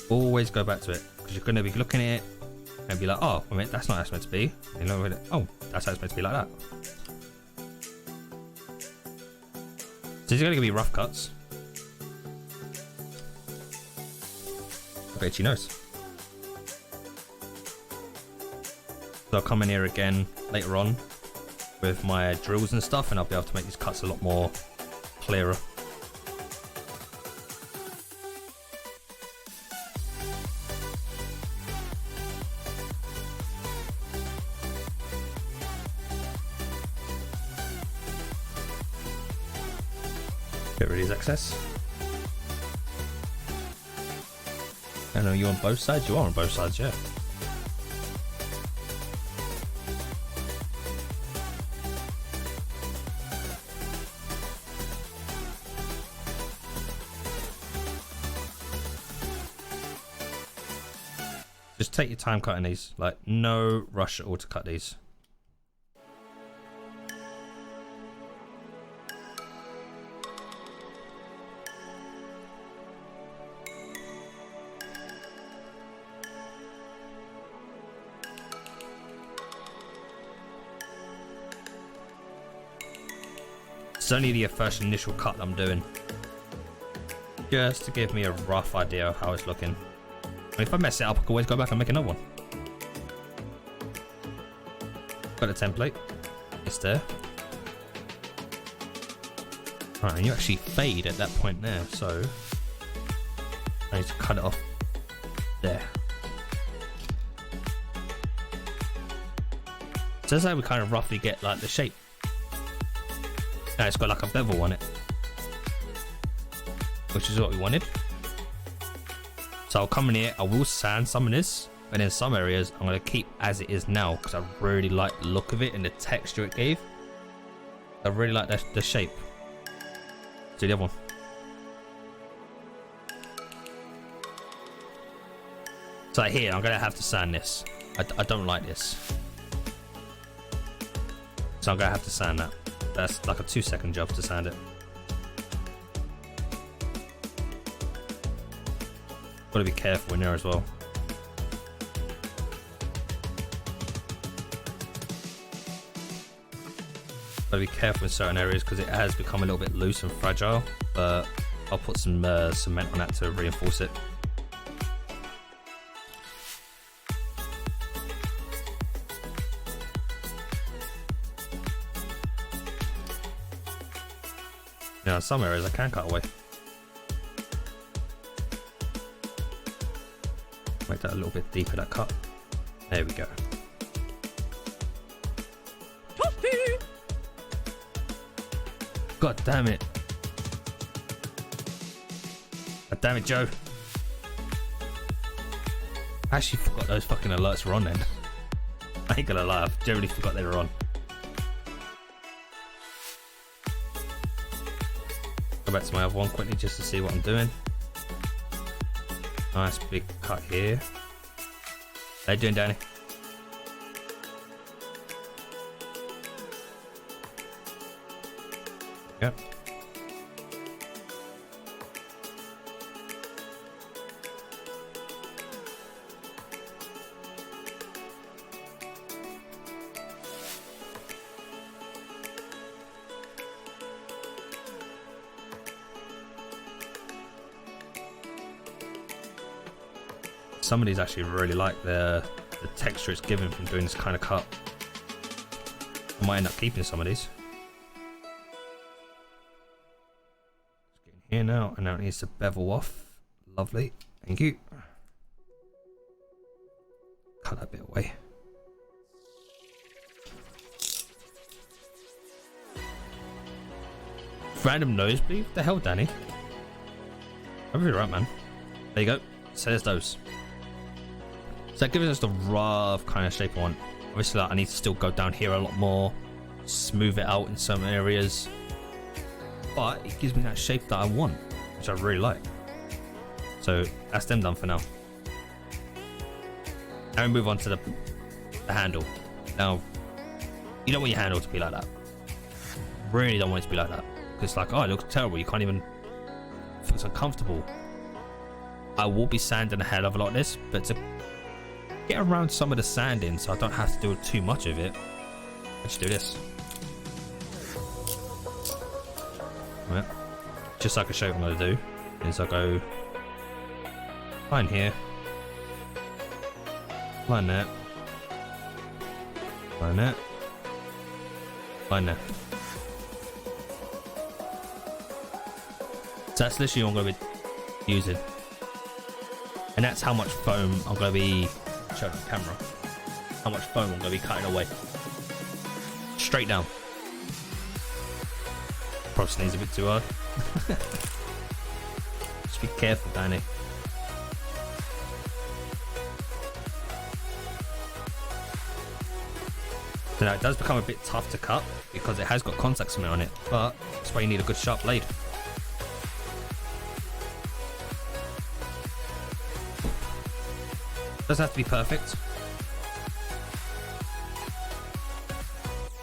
Always go back to it, because you're going to be looking at it and be like, oh, I mean, that's not how it's meant to be. You know, oh, that's how it's meant to be, like that. So these are going to be rough cuts. Okay, itchy nose. So I'll come in here again later on with my drills and stuff, and I'll be able to make these cuts a lot more clearer. Get rid of these excess. I know, you on both sides? You are on both sides, yeah. Just take your time cutting these, like no rush at all to cut these. It's only the first initial cut I'm doing, just to give me a rough idea of how it's looking. If I mess it up, I can always go back and make another one. Got a template. It's there. Right, and you actually fade at that point there, so I need to cut it off there. So that's how we kind of roughly get like the shape. Now it's got like a bevel on it, which is what we wanted. So I'll come in here, I will sand some of this, and in some areas I'm going to keep as it is now because I really like the look of it and the texture it gave. I really like the shape. Do the other one. So here I'm going to have to sand this. I don't like this. So I'm going to have to sand that. That's like a 2-second job to sand it. Gotta be careful in there as well. Gotta be careful in certain areas because it has become a little bit loose and fragile, but I'll put some cement on that to reinforce it. Now in some areas I can cut away. Make that a little bit deeper, that cut. There we go. God damn it. God damn it, Joe. I actually forgot those fucking alerts were on then. I ain't gonna lie, I generally forgot they were on. Go back to my other one quickly just to see what I'm doing. Nice big cut here. How you doing, Danny? Yep. Some of these actually really like the texture it's given from doing this kind of cut. I might end up keeping some of these. Let's get in here now, and now it needs to bevel off. Lovely, thank you. Cut that bit away. Random nosebleed? What the hell, Danny? I'm really right, man. There you go. So there's those. So that gives us the rough kind of shape I want. Obviously, like, I need to still go down here a lot more, smooth it out in some areas, but it gives me that shape that I want, which I really like. So that's them done for now. Now we move on to the handle. Now, you don't want your handle to be like that. Really don't want it to be like that. Because it's like, oh, it looks terrible. You can't even, it feels uncomfortable. I will be sanding a hell of a lot of this, but to get around some of the sanding so I don't have to do too much of it, let's do this. Right. Just so I can show you what I'm going to do is I'll go line here, line there, line there, line there. So that's literally what I'm going to be using. And that's how much foam I'm going to be showing on camera. How much foam I'm going to be cutting away. Straight down. Probably sneeze a bit too hard. Just be careful, Danny. So now it does become a bit tough to cut because it has got contact cement on it, but that's why you need a good sharp blade. Doesn't have to be perfect,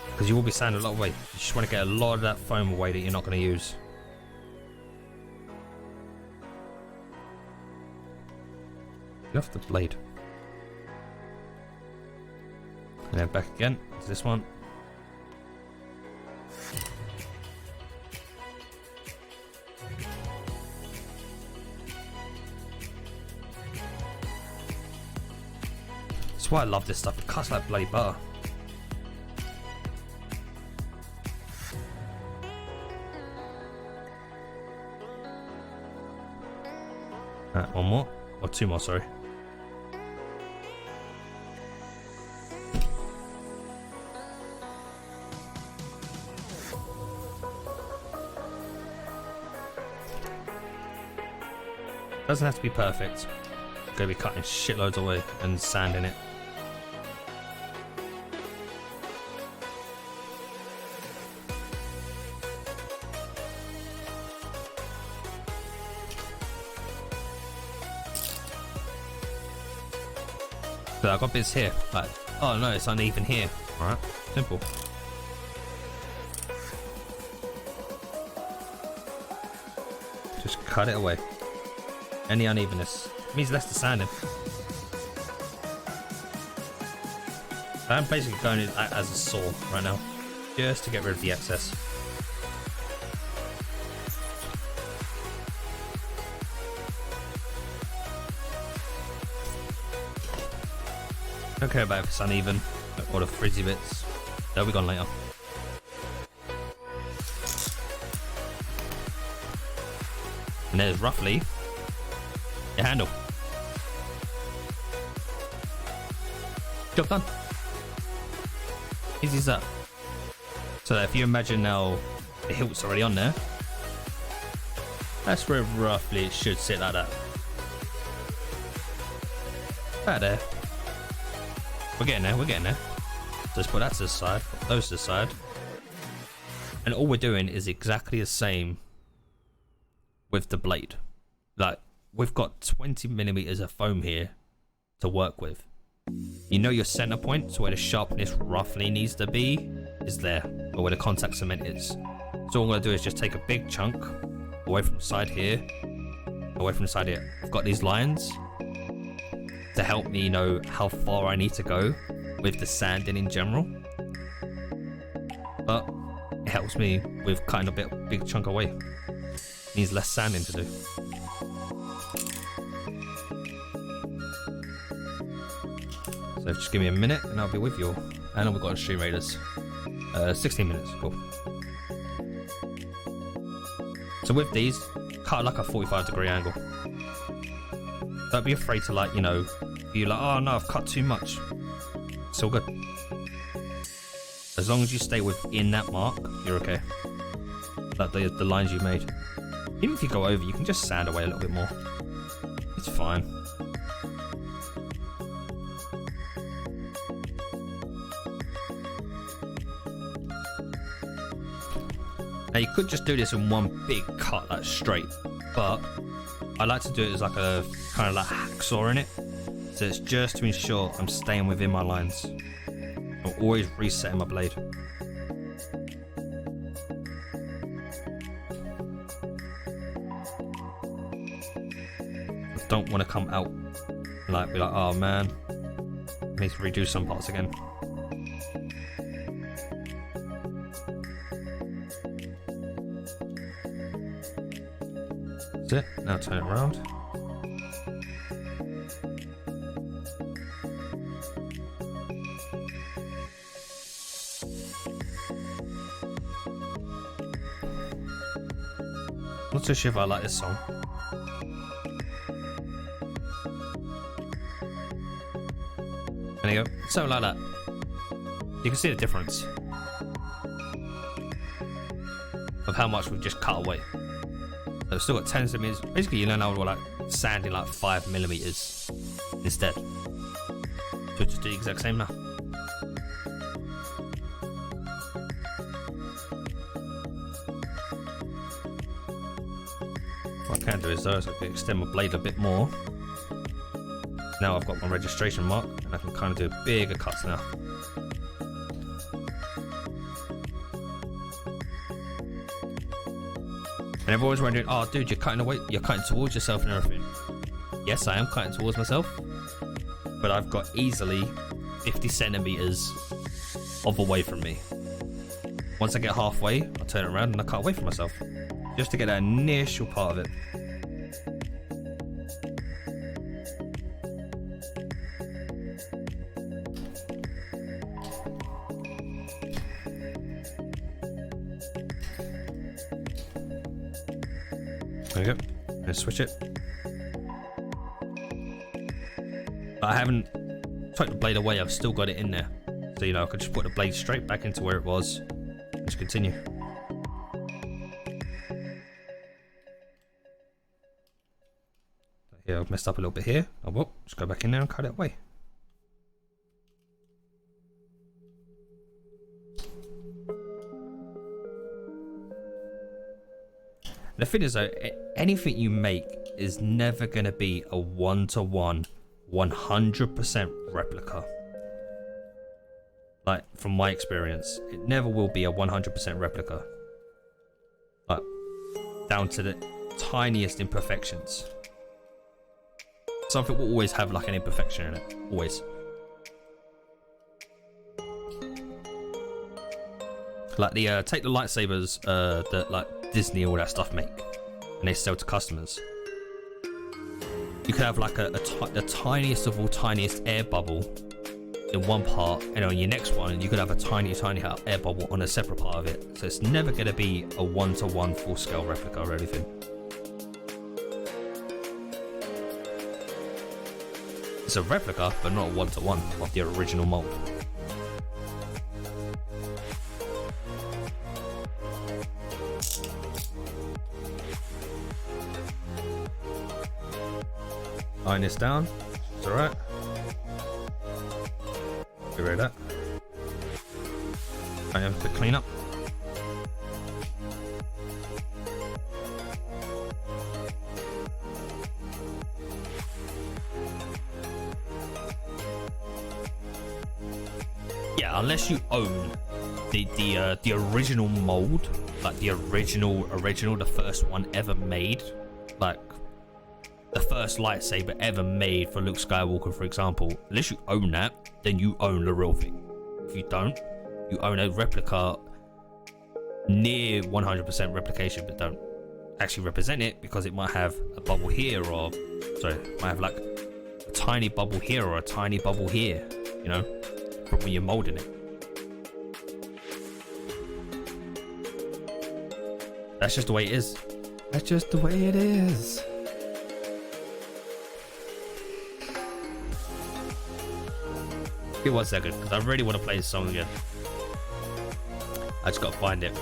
because you will be sanding a lot away. You just want to get a lot of that foam away that you're not going to use. Get off the blade. And then back again to this one. That's why I love this stuff. It cuts like bloody butter. One more. Or two more, sorry. Doesn't have to be perfect. I'm gonna be cutting shitloads away and sanding it. So I got bits here, like, oh no, it's uneven here. Alright, simple. Just cut it away. Any unevenness means less to sanding. So I'm basically going in as a saw right now, just to get rid of the excess. Don't care about if it's uneven or the frizzy bits. They'll be gone later. And there's roughly your handle. Job done. Easy as that. So if you imagine now the hilt's already on there, that's where roughly it should sit like that. About there. We're getting there, we're getting there. Just put that to the side, put those to the side. And all we're doing is exactly the same with the blade. Like, we've got 20 millimeters of foam here to work with. You know your center point, so where the sharpness roughly needs to be, is there, or where the contact cement is. So all I'm gonna do is just take a big chunk away from the side here, away from the side here. I've got these lines to help me know how far I need to go with the sanding in general. But it helps me with cutting a big chunk away. Needs less sanding to do. So just give me a minute and I'll be with you. And then we've got Stream Raiders. 16 minutes, cool. So with these, cut like a 45-degree angle. Don't be afraid to, like, you know, you're like, oh no, I've cut too much. It's all good. As long as you stay within that mark, you're okay. Like the lines you've made. Even if you go over, you can just sand away a little bit more. It's fine. Now you could just do this in one big cut, like straight, but I like to do it as like a kind of like hacksaw in it. So it's just to ensure I'm staying within my lines. I'm always resetting my blade. I don't want to come out like be like, oh man, I need to redo some parts again. That's it. Now turn it around. Not so sure if I like this song. There you go. Something like that. You can see the difference of how much we've just cut away. So we've still got 10 centimeters. Basically, you learn how to like sanding like 5 millimeters instead. So just do the exact same now. What I can do is though, is I can extend my blade a bit more. Now I've got my registration mark and I can kind of do bigger cuts now. And everyone's wondering, oh dude, you're cutting away, you're cutting towards yourself and everything. Yes, I am cutting towards myself, but I've got easily 50 centimeters of away from me. Once I get halfway, I'll turn it around and I cut away from myself, just to get that initial part of it. There you go. Let's switch it. But I haven't took the blade away. I've still got it in there, so you know I could just put the blade straight back into where it was and just continue. Here I've messed up a little bit here. Oh well, just go back in there and cut it away. The thing is though, anything you make is never going to be a one-to-one 100% replica. Like, from my experience, it never will be a 100% replica. Like, down to the tiniest imperfections. Something will always have like an imperfection in it, always. Like the take the lightsabers that like Disney all that stuff make, and they sell to customers. You could have like the tiniest of all tiniest air bubble in one part, and on your next one you could have a tiny air bubble on a separate part of it. So it's never going to be a one-to-one full-scale replica or anything. It's a replica, but not a one-to-one of the original mold. Iron this down. It's alright. Get rid of that. I have a quick clean up. Yeah, unless you own the original mold, like the original, the first one ever made, like the first lightsaber ever made for Luke Skywalker, for example, unless you own that, then you own the real thing. If you don't, you own a replica near 100% replication, but don't actually represent it because it might have a bubble here, or sorry, might have like a tiny bubble here or a tiny bubble here, you know, from when you're molding it. That's just the way it is. That's just the way it is. Give 1 second, because I really want to play this song again. I just gotta find it.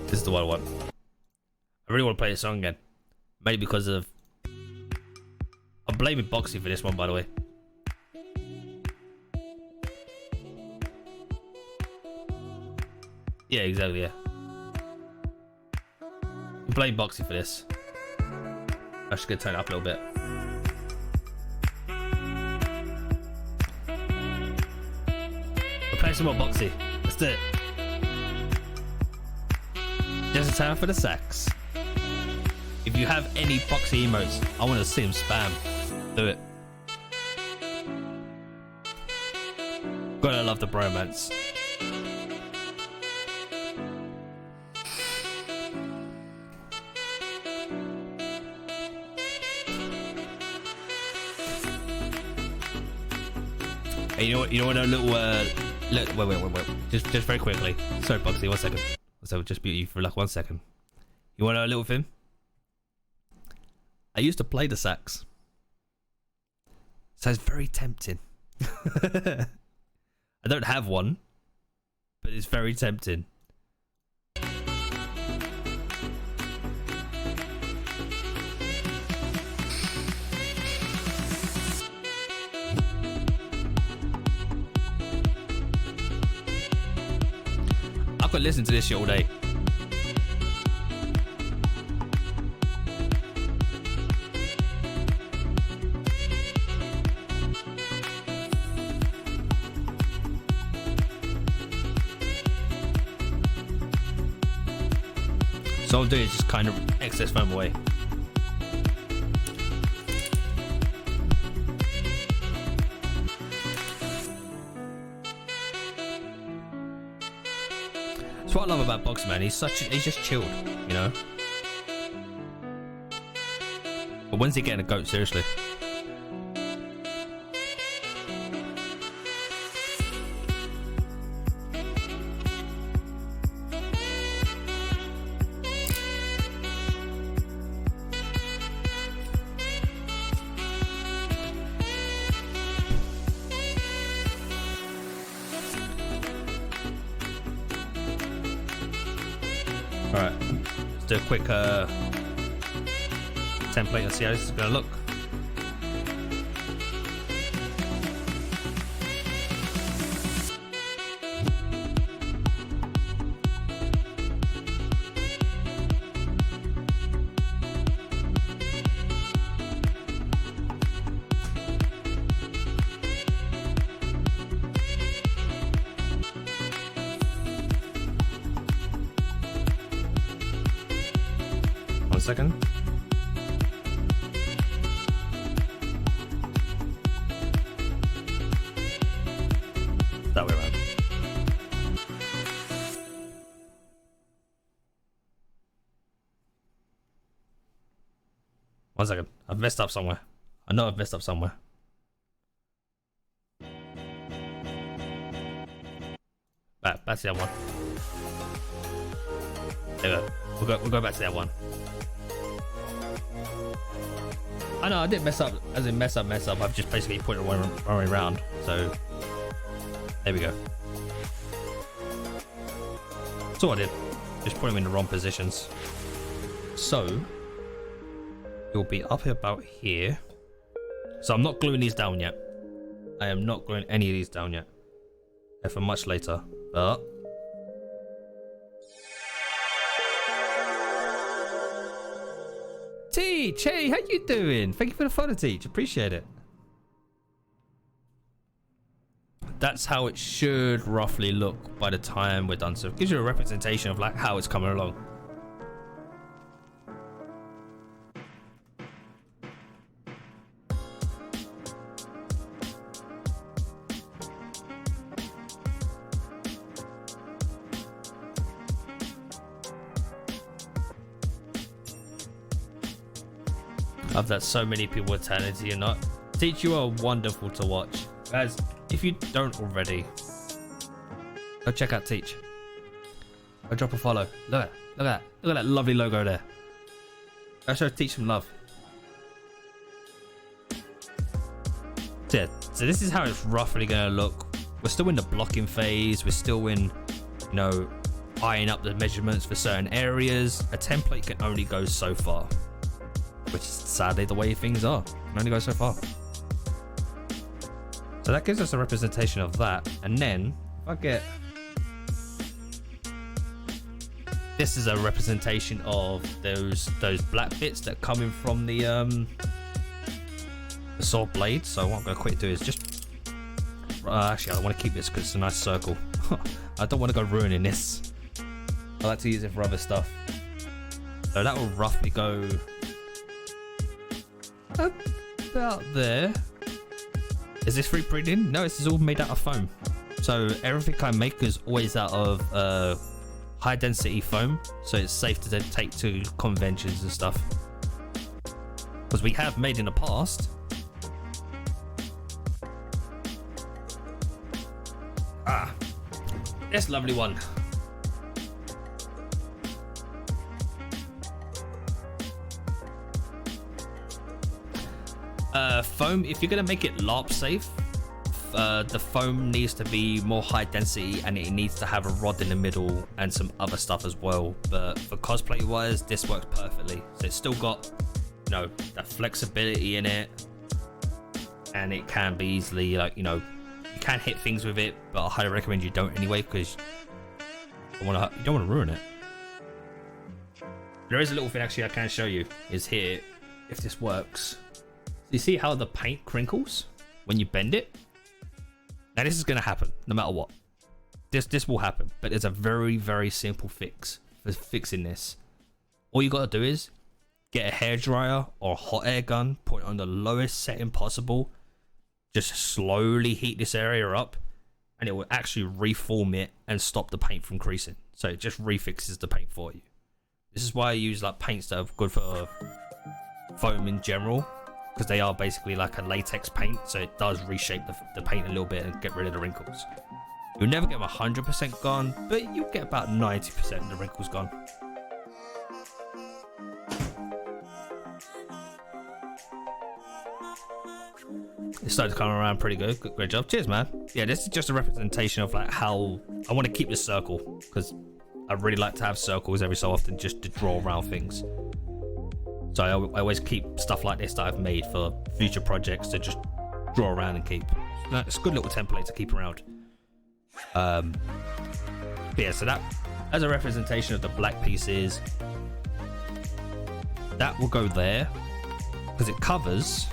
This is the one I want. I really want to play this song again. Maybe because of... I'm blaming Boxy for this one, by the way. Yeah, exactly, yeah. Blame Boxy for this. I'm just gonna turn it up a little bit. We're playing some more Boxy. Let's do it. Just in time for the sax. If you have any Boxy emotes, I want to see them spam. Do it. Gotta love the bromance. Hey, you know what? A little wait. Just very quickly. Sorry, Boxy. 1 second. So just mute you for like 1 second. You want to know a little thing? I used to play the sax, so it's very tempting. I don't have one, but it's very tempting. I could listen to this shit all day. So I'll do is just kind of excess foam away. That's what I love about Box, man. He's just chilled, you know. But when's he getting a goat? Seriously. Alright, let's do a quick template and see how this is going to look. One second. That way around. One second. I've messed up somewhere. I know I've messed up somewhere. Back to that one. There we go. We'll go back to that one. I know I didn't mess up, as in mess up. I've just basically put it one way around. So there we go. That's all I did. Just put them in the wrong positions. So it'll be up about here. So I'm not gluing these down yet. I am not gluing any of these down yet. They're for much later. But Teach, hey, how you doing? Thank you for the photo, Teach. Appreciate it. That's how it should roughly look by the time we're done. So it gives you a representation of like how it's coming along. Love that so many people are telling it to you not. Teach, you are wonderful to watch. Guys, if you don't already, go check out Teach. Go drop a follow. Look at that lovely logo there. Go show Teach some love. So, yeah, so this is how it's roughly gonna look. We're still in the blocking phase. We're still in, you know, eyeing up the measurements for certain areas. A template can only go so far, which is sadly the way things are. Can only go so far. So that gives us a representation of that. And then if I get, this is a representation of those black bits that come in from the sword blade. So what I'm gonna quickly do is just actually I want to keep this because it's a nice circle. I don't want to go ruining this. I like to use it for other stuff. So that will roughly go about there. Is this free printing? No, this is all made out of foam. So everything I make is always out of high density foam, so it's safe to then take to conventions and stuff. Because we have made in the past. This lovely one. Foam, if you're gonna make it LARP safe, the foam needs to be more high density and it needs to have a rod in the middle and some other stuff as well. But for cosplay wise, this works perfectly. So it's still got, you know, that flexibility in it, and it can be easily, like, you know, you can hit things with it, but I highly recommend you don't anyway, because you don't want to ruin it. There is a little thing actually I can show you, is here, if this works. So you see how the paint crinkles when you bend it? Now this is going to happen no matter what. This will happen, but there's a very, very simple fix for fixing this. All you got to do is get a hairdryer or a hot air gun, put it on the lowest setting possible, just slowly heat this area up, and it will actually reform it and stop the paint from creasing. So it just refixes the paint for you. This is why I use like paints that are good for foam in general, because they are basically like a latex paint, so it does reshape the paint a little bit and get rid of the wrinkles. You'll never get them 100% gone, but you'll get about 90% of the wrinkles gone. It started to come around pretty good. Great job. Cheers, man. Yeah, this is just a representation of like how I want to keep this circle, because I really like to have circles every so often just to draw around things. So I always keep stuff like this that I've made for future projects to just draw around and keep. It's a good little template to keep around. But yeah, so that as a representation of the black pieces, that will go there because it covers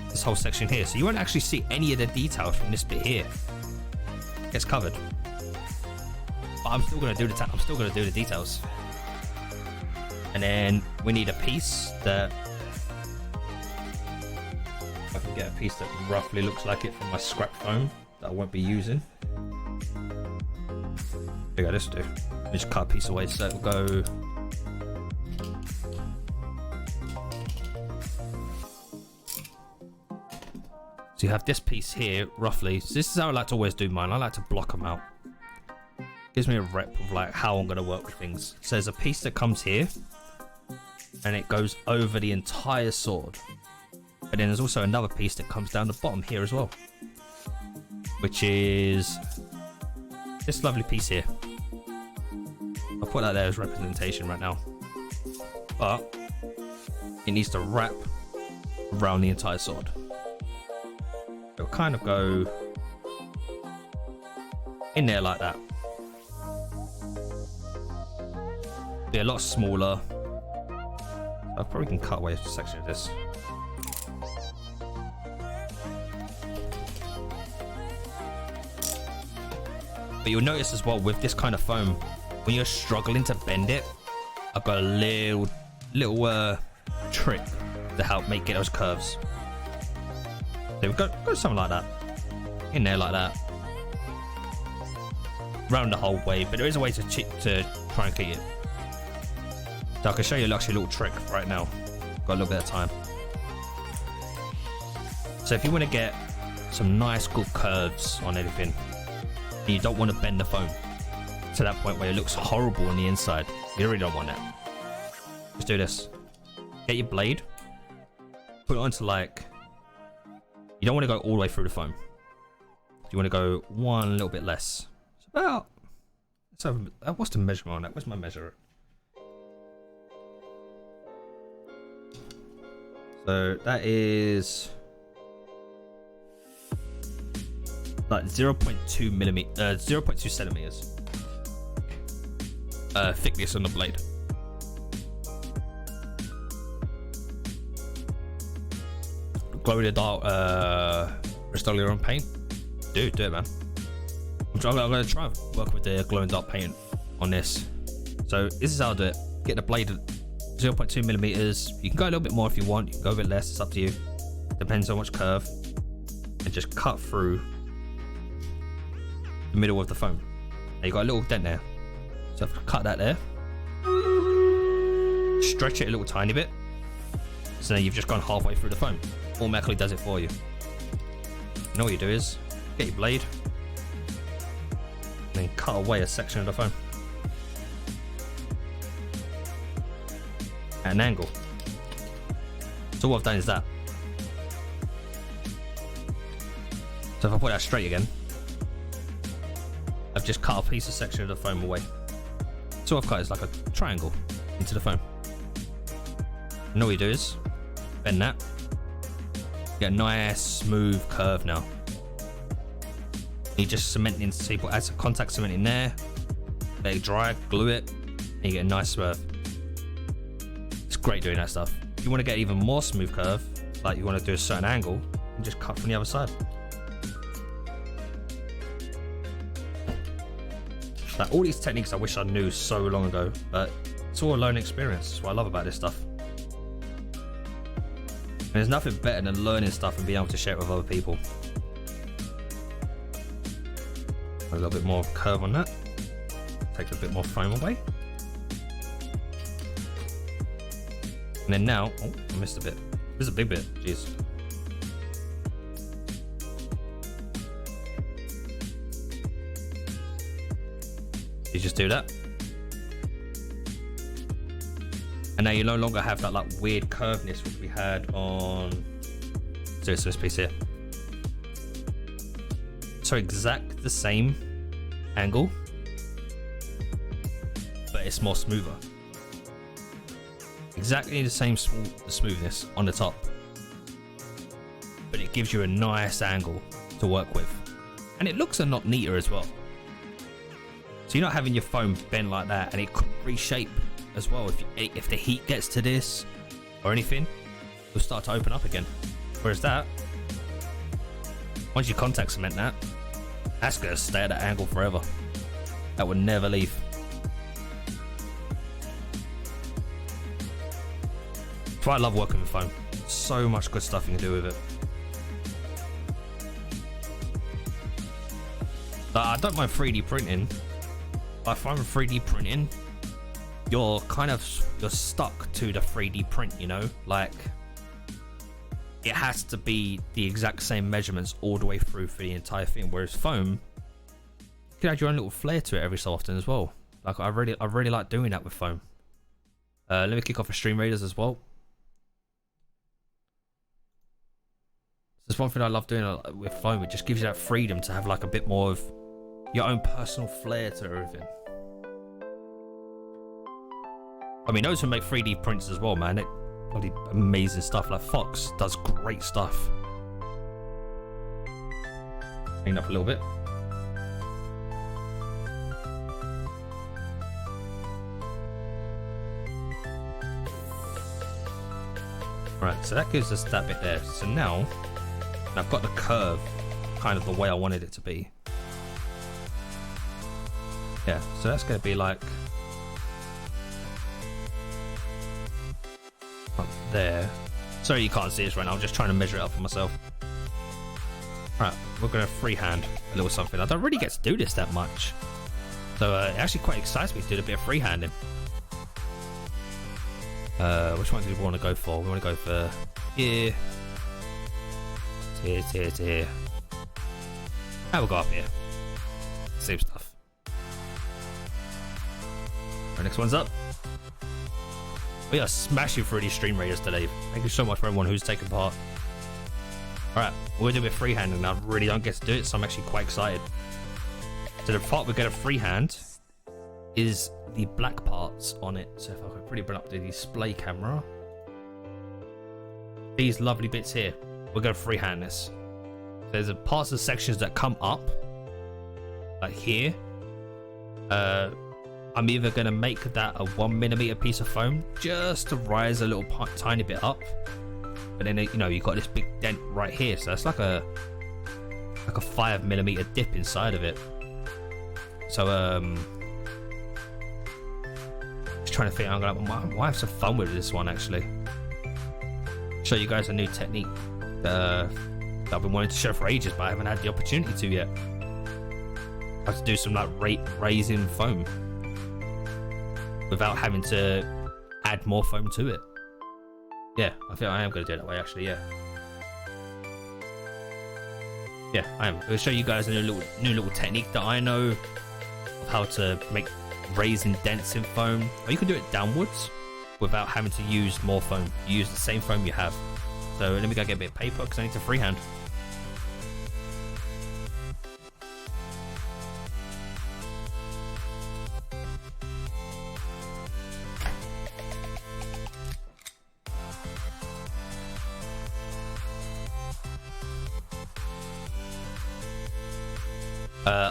this whole section here. So you won't actually see any of the details from this bit here. It gets covered. But I'm still gonna do the details. And then we need a piece that I can get a piece that roughly looks like it from my scrap foam that I won't be using. There you go, this will do. Just cut a piece away so it will go. So you have this piece here roughly. So this is how I like to always do mine. I like to block them out. Gives me a rep of like how I'm gonna work with things. So there's a piece that comes here and it goes over the entire sword. But then there's also another piece that comes down the bottom here as well, which is this lovely piece here. I'll put that there as representation right now, but it needs to wrap around the entire sword. It'll kind of go in there like that. Be a lot smaller. I probably can cut away a section of this. But you'll notice as well with this kind of foam, when you're struggling to bend it, I've got a little trick to help get those curves. So we've got something like that in there like that, round the whole way. But there is a way to try and keep it. So I can show you actually a little trick right now. Got a little bit of time. So if you want to get some nice good curves on anything, and you don't want to bend the foam to that point where it looks horrible on the inside, you really don't want that. Just do this. Get your blade, put it onto like, you don't want to go all the way through the foam. You want to go one little bit less. It's about, so what's the measurement on that? Where's my measure? So that is like 0.2 millimeter, 0.2 centimeters thickness on the blade. Glow in the dark Rust-Oleum paint. Do it, man. I'm gonna try and work with the glow in the dark paint on this. So this is how I do it. Get the blade 0.2 millimeters. You can go a little bit more if you want. You can go a bit less. It's up to you. Depends on much curve. And just cut through the middle of the foam. Now you got a little dent there. So I've cut that there. Stretch it a little tiny bit. So now you've just gone halfway through the foam. Automatically does it for you. And all you do is get your blade and then cut away a section of the foam at an angle. So what I've done is that. So if I put that straight again, I've just cut a piece of section of the foam away. So I've cut is like a triangle into the foam. And all you do is bend that. Get a nice smooth curve now. You just cement it into, so you put add some contact cement in there, let it dry, glue it, and you get a nice swerve. It's great doing that stuff. If you want to get even more smooth curve, like you want to do a certain angle, and just cut from the other side. Like all these techniques I wish I knew so long ago, but it's all a learning experience. That's what I love about this stuff. And there's nothing better than learning stuff and being able to share it with other people. A little bit more curve on that. Take a bit more foam away. And then now, oh, I missed a bit. This is a big bit, jeez. You just do that. And now you no longer have that like weird curvedness which we had on this piece here. So exact the same angle, it's more smoother. Exactly the same smoothness on the top, but it gives you a nice angle to work with, and it looks a lot neater as well. So you're not having your foam bend like that, and it could reshape as well if the heat gets to this or anything. It'll start to open up again. Whereas that, once you contact cement that's gonna stay at that angle forever. That would never leave. That's why I love working with foam. So much good stuff you can do with it. I don't mind 3D printing. I find with 3D printing, you're stuck to the 3D print, you know? Like, it has to be the exact same measurements all the way through for the entire thing. Whereas foam, you can add your own little flair to it every so often as well. Like, I really like doing that with foam. Let me kick off a Stream Raiders as well. There's one thing I love doing with foam. It just gives you that freedom to have like a bit more of your own personal flair to everything. I mean, those who make 3D prints as well, man, bloody amazing stuff. Like Fox does great stuff. Clean up a little bit. Right, so that gives us that bit there. So now I've got the curve kind of the way I wanted it to be. Yeah, so that's going to be like up there. Sorry you can't see this right now, I'm just trying to measure it up for myself. Right, we're going to freehand a little something. I don't really get to do this that much, so it actually quite excites me to do a bit of freehanding. Which one do we want to go for? We want to go for here, to here. We'll go up here. Same stuff. Our next one's up. We are smashing through these Stream Raiders today. Thank you so much for everyone who's taken part. Alright, we're going to do a bit of freehanding now. I really don't get to do it, so I'm actually quite excited. So the part we're going to freehand is the black parts on it. So if I could pretty bring up the display camera. These lovely bits here. We're going to freehand this. There's a parts of sections that come up, like here. I'm either going to make that a 1mm piece of foam just to rise a little tiny bit up, but then you know you've got this big dent right here, so it's like a 5mm dip inside of it. So just trying to think. I'm gonna have some fun with this one actually. Show you guys a new technique that I've been wanting to show for ages, but I haven't had the opportunity to yet. I have to do some like raising foam without having to add more foam to it. Yeah, I think I am going to do it that way actually, yeah. Yeah, I am. I'll show you guys a new little technique that I know of how to make raising dents in foam. Or you can do it downwards without having to use more foam. You use the same foam you have. So let me go get a bit of paper because I need to freehand.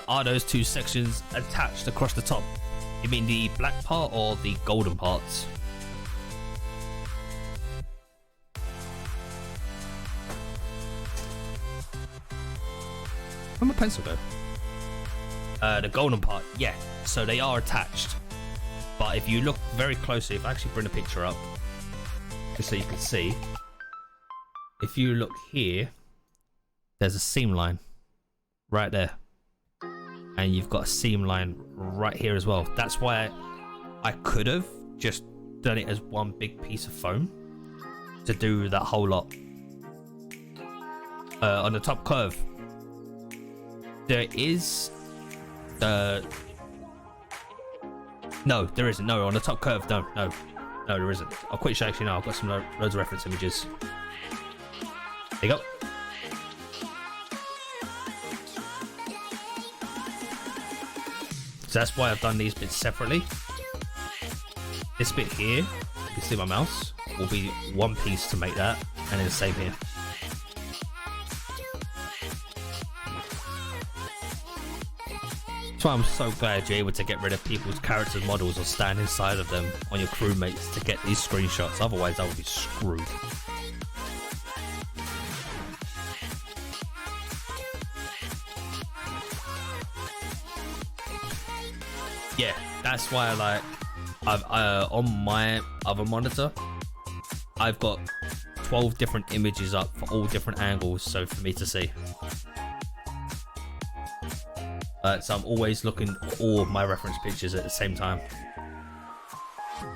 Are those two sections attached across the top? You mean the black part or the golden parts? Where'd my pencil go? The golden part, yeah. So they are attached. But if you look very closely, if I actually bring a picture up, just so you can see. If you look here, there's a seam line right there. And you've got a seam line right here as well. That's why I could have just done it as one big piece of foam to do that whole lot. On the top curve, there is no, there isn't. No, on the top curve, no, there isn't. I'll quick show you now. I've got some loads of reference images. There you go. So that's why I've done these bits separately. This bit here, you can see my mouse, will be one piece to make that, and then the same here. That's why I'm so glad you're able to get rid of people's character models or stand inside of them on your crewmates to get these screenshots. Otherwise, I would be screwed. Yeah, that's why I've on my other monitor, I've got 12 different images up for all different angles, so for me to see. So I'm always looking at all of my reference pictures at the same time,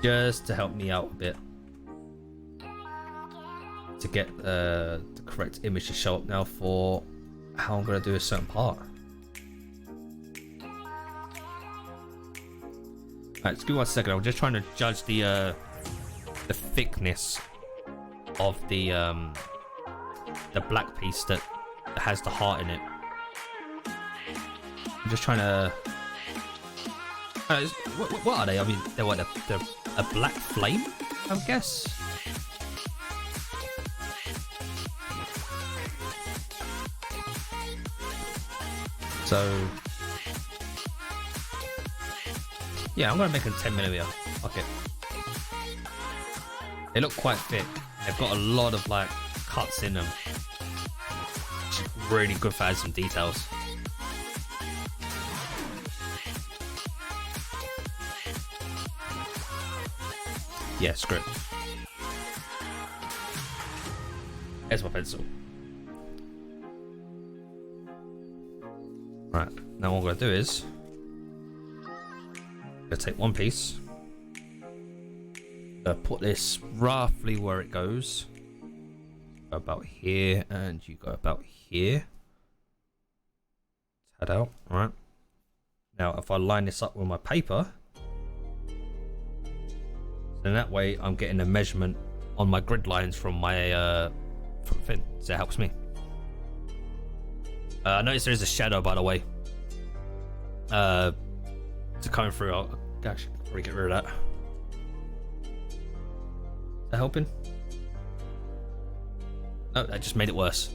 just to help me out a bit to get the correct image to show up now for how I'm going to do a certain part. Alright, just give me 1 second. I'm just trying to judge the thickness of the black piece that has the heart in it. I'm just trying to. What are they? I mean, they're what? They're a black flame, I guess. So. Yeah, I'm gonna make them 10mm. Okay. They look quite thick. They've got a lot of like cuts in them. Which is really good for adding some details. Yeah, script. There's my pencil. Right, now what I'm gonna do is take one piece, put this roughly where it goes, go about here, and you go about here. Head out. All right, now if I line this up with my paper, then that way I'm getting a measurement on my grid lines from my from Finn, so it helps me. I notice there is a shadow, by the way, to coming through. I'll actually probably get rid of that. Is that helping? No, that just made it worse.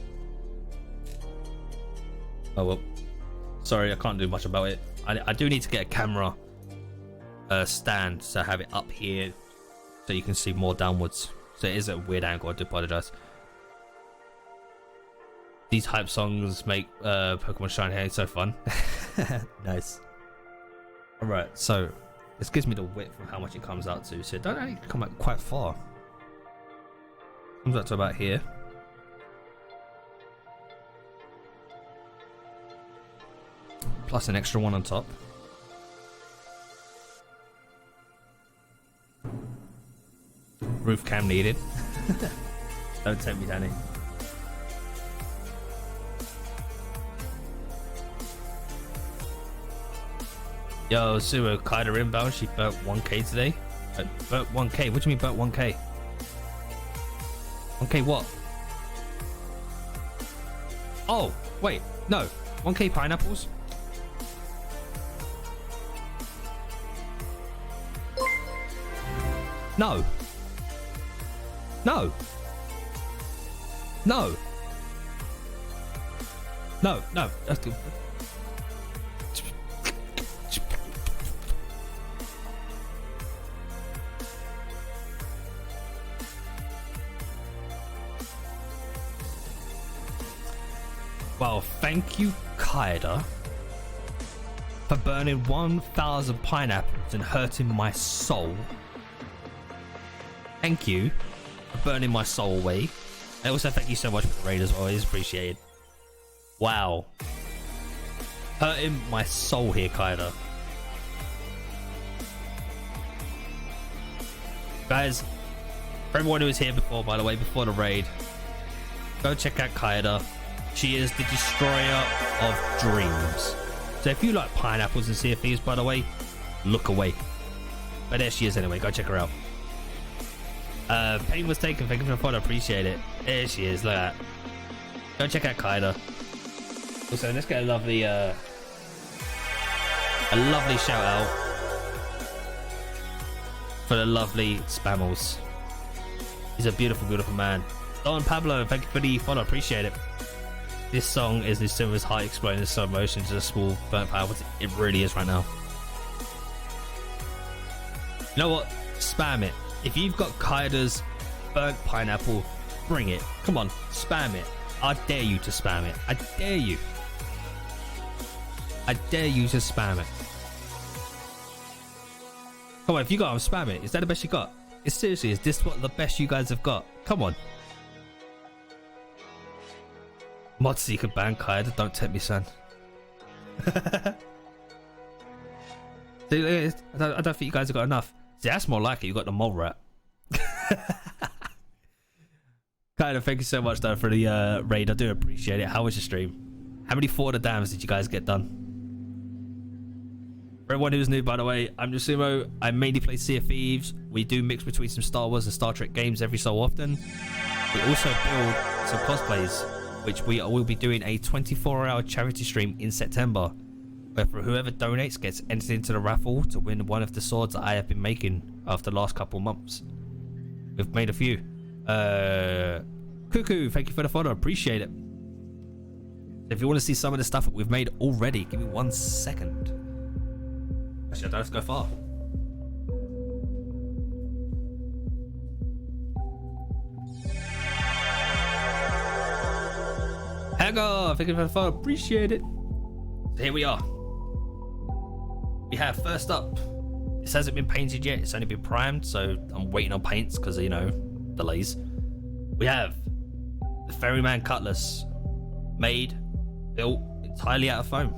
Oh well. Sorry, I can't do much about it. I do need to get a camera stand to have it up here so you can see more downwards. So it is a weird angle, I do apologize. These hype songs make Pokemon Shine Hair so fun. Nice. Alright, so this gives me the width of how much it comes out to. So it don't actually come out quite far. Comes out to about here. Plus an extra one on top. Roof cam needed. Don't tempt me, Danny. Yo, Suo, Kaida inbound. She burnt 1k today. Burnt 1k? What do you mean burnt 1k? 1k what? Oh, wait. No. 1k pineapples? No. No. No. No, no. That's good. Well, thank you, Kaida, for burning 1,000 pineapples and hurting my soul. Thank you for burning my soul away. And also thank you so much for the raid as well. It is appreciated. Wow. Hurting my soul here, Kaida. Guys, for everyone who was here before, by the way, before the raid, go check out Kaida. She is the destroyer of dreams. So if you like pineapples and Sea of Thieves, by the way, look away. But there she is anyway. Go check her out. Pain was taken. Thank you for the follow. Appreciate it. There she is. Look at that. Go check out Kaida. Also, let's get a lovely shout out for the lovely spammels. He's a beautiful, beautiful man. Don Pablo, thank you for the follow. Appreciate it. This song is the simplest heart exploding in slow motion to a small burnt power. It really is right now. You know what? Spam it. If you've got Kaida's burnt pineapple, bring it. Come on, spam it. I dare you to spam it. I dare you. I dare you to spam it. Come on, if you got them, spam it. Is that the best you got? It's seriously, is this what the best you guys have got? Come on. Mod Seeker ban Kaida, don't tempt me, son. I don't think you guys have got enough. See, that's more like it. You got the mole rat. Kaida, thank you so much though for the raid. I do appreciate it. How was your stream? How many Fort of the Dams did you guys get done? For everyone who's new, by the way, I'm Nasumo. I mainly play Sea of Thieves. We do mix between some Star Wars and Star Trek games every so often. We also build some cosplays, which we will be doing a 24-hour charity stream in September, where for whoever donates gets entered into the raffle to win one of the swords that I have been making after the last couple months. We've made a few. Cuckoo, thank you for the follow. Appreciate it. If you want to see some of the stuff that we've made already, give me 1 second. Actually, I don't have to go far. Hang on, thank you for the follow. Appreciate it. So here we are. We have first up. This hasn't been painted yet. It's only been primed, so I'm waiting on paints because of, you know, delays. We have the Ferryman Cutlass, made, built entirely out of foam,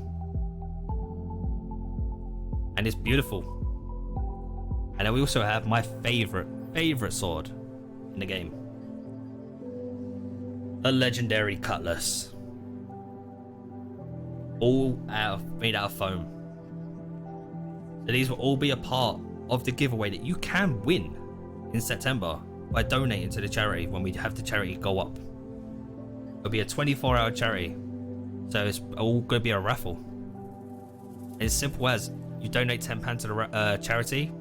and it's beautiful. And then we also have my favorite sword in the game, the legendary Cutlass, all made out of foam. So these will all be a part of the giveaway that you can win in September by donating to the charity when we have the charity go up. It'll be a 24-hour charity, so it's all going to be a raffle. And it's simple as you donate £10 to the charity,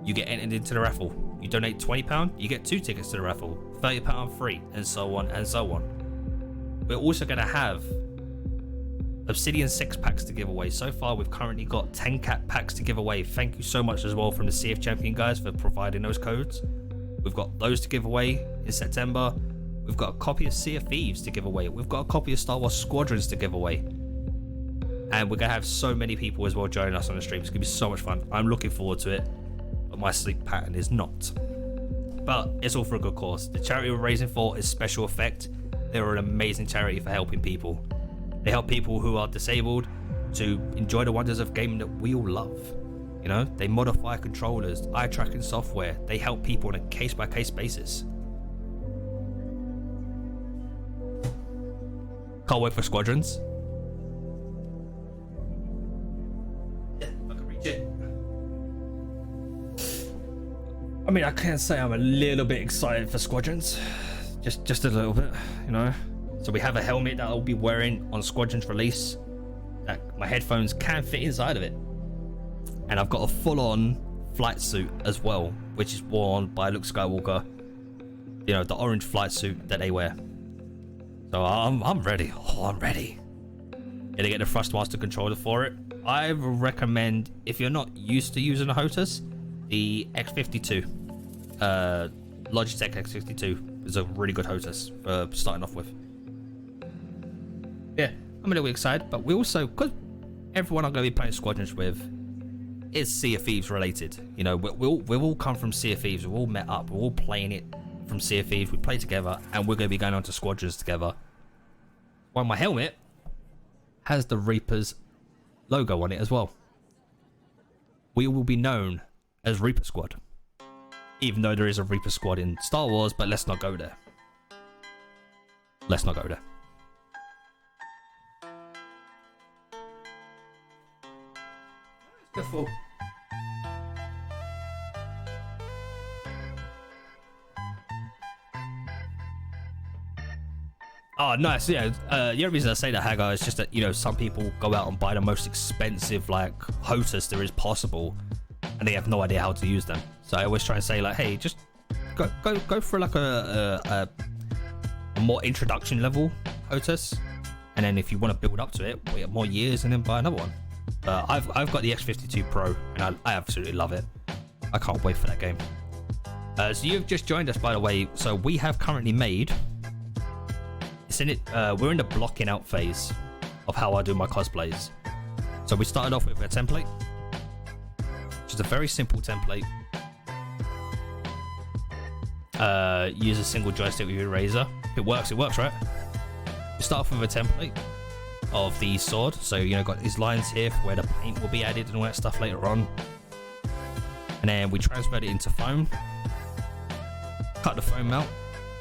you get entered into the raffle. You donate £20, you get 2 tickets to the raffle. £30 free, and so on and so on. We're also going to have Obsidian 6 packs to give away. So far we've currently got 10 cat packs to give away. Thank you so much as well from the Sea of Champion guys for providing those codes. We've got those to give away in September. We've got a copy of Sea of Thieves to give away. We've got a copy of Star Wars Squadrons to give away. And we're going to have so many people as well joining us on the stream. It's going to be so much fun. I'm looking forward to it, but my sleep pattern is not. But it's all for a good cause. The charity we're raising for is Special Effect. They're an amazing charity for helping people. They help people who are disabled to enjoy the wonders of gaming that we all love. You know, they modify controllers, eye tracking software. They help people on a case-by-case basis. Can't wait for Squadrons. Yeah, I can reach it. I mean, I can't say I'm a little bit excited for Squadrons. Just a little bit, you know. So we have a helmet that I'll be wearing on Squadrons release that my headphones can fit inside of it. And I've got a full-on flight suit as well, which is worn by Luke Skywalker. You know, the orange flight suit that they wear. So I'm ready. Oh, I'm ready. Gonna get the Thrustmaster controller for it. I recommend, if you're not used to using a HOTAS, the X52. Logitech X52 is a really good HOTAS for starting off with. Yeah, I'm a little bit excited, but we also, because everyone I'm going to be playing Squadrons with is Sea of Thieves related. You know, we've all come from Sea of Thieves. We've all met up. We're all playing it from Sea of Thieves. We play together, and we're going to be going on to Squadrons together. Well, my helmet has the Reapers logo on it as well. We will be known as Reaper Squad. Even though there is a Reaper Squad in Star Wars, but let's not go there. Let's not go there. Careful. Oh, nice. Yeah. The only reason I say that, Hagar, is just that, you know, some people go out and buy the most expensive, like, HOTAS there is possible, and they have no idea how to use them. So I always try and say like, hey, just go for like a more introduction level HOTAS, and then if you want to build up to it, wait more years and then buy another one. I've got the X52 Pro and I absolutely love it. I can't wait for that game. So you've just joined us, by the way. So we have currently made, we're in the blocking out phase of how I do my cosplays. So we started off with a template, which is a very simple template. Use a single joystick with your eraser. It works, right? We start off with a template of the sword. So, you know, got these lines here for where the paint will be added and all that stuff later on. And then we transferred it into foam. Cut the foam out.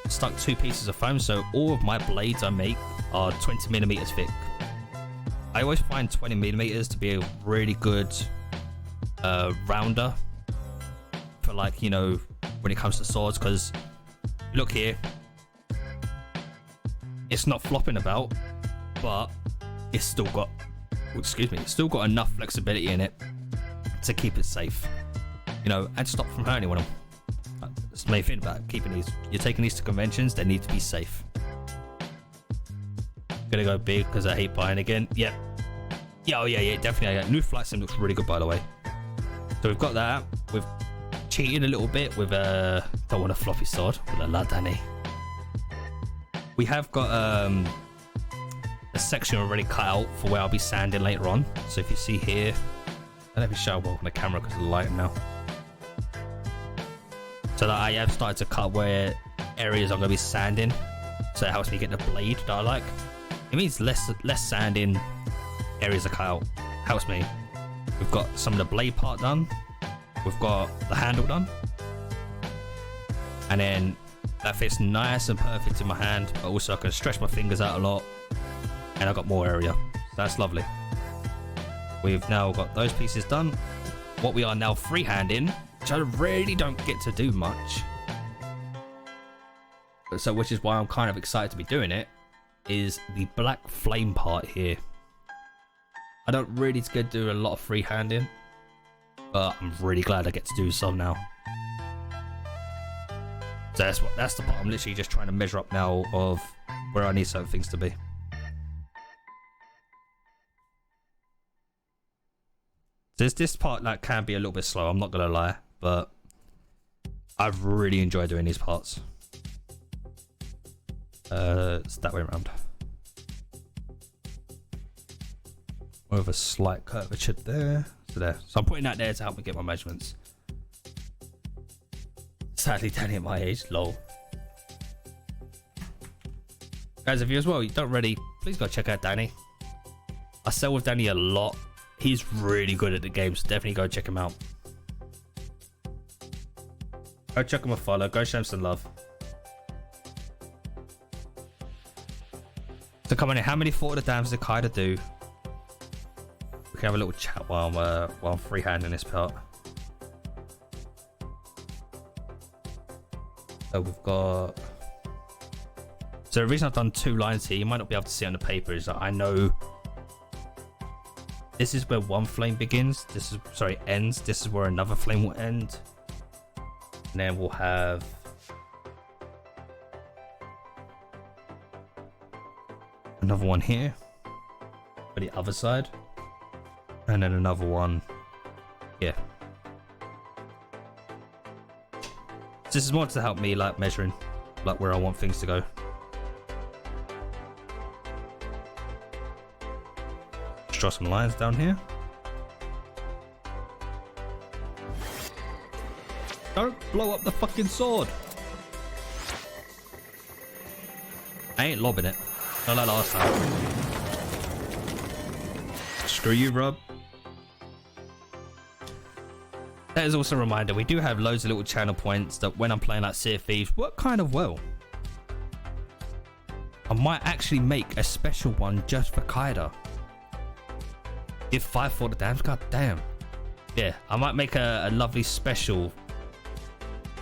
Stuck 2 pieces of foam. So all of my blades I make are 20mm thick. I always find 20mm to be a really good rounder for, like, you know, when it comes to swords, because look here, it's not flopping about, but it's still got, it's still got enough flexibility in it to keep it safe, you know, and stop from hurting anyone. That's the main thing about keeping these. You're taking these to conventions, they need to be safe. Gonna go big because I hate buying again. Yep. Yeah, oh yeah, definitely. New flight sim looks really good, by the way. So we've got that. We've cheated a little bit with don't want a floppy sword with a la Danny. We have got a section already cut out for where I'll be sanding later on. So if you see here, I don't know if you show well on the camera because of the lighting now. So that I have started to cut where areas I'm going to be sanding, so it helps me get the blade that I like. It means less sanding, areas are cut out. Helps me. We've got some of the blade part done. We've got the handle done. And then that fits nice and perfect in my hand, but also I can stretch my fingers out a lot. And I've got more area. So that's lovely. We've now got those pieces done. What we are now freehanding, which I really don't get to do much. So which is why I'm kind of excited to be doing it, is the black flame part here. I don't really get to do a lot of freehanding, but I'm really glad I get to do some now. So that's the part I'm literally just trying to measure up now of where I need certain things to be. This part like can be a little bit slow, I'm not gonna lie, but I've really enjoyed doing these parts. It's that way around. More of a slight curvature there. So I'm putting that there to help me get my measurements. Sadly, Danny at my age, lol. Guys, if you as well, you don't really, please go check out Danny. I sell with Danny a lot. He's really good at the game, so definitely go check him out. Go check him a follow, go show him some love. So come on in, how many Fort of the Dams did Kaida do? We can have a little chat while I'm freehanding this part. So we've got... So the reason I've done 2 lines here, you might not be able to see on the paper, is that I know this is where one flame begins. This is, sorry, ends. This is where another flame will end. And then we'll have another one here for the other side. And then another one here. This is more to help me like measuring like where I want things to go. Just draw some lines down here. Don't blow up the fucking sword. I ain't lobbing it. Not like last time. Screw you, Rob. That is also a reminder, we do have loads of little channel points that when I'm playing like Sea of Thieves work kind of well. I might actually make a special one just for Kaida. Give 5 for the dams, god damn. Yeah, I might make a lovely special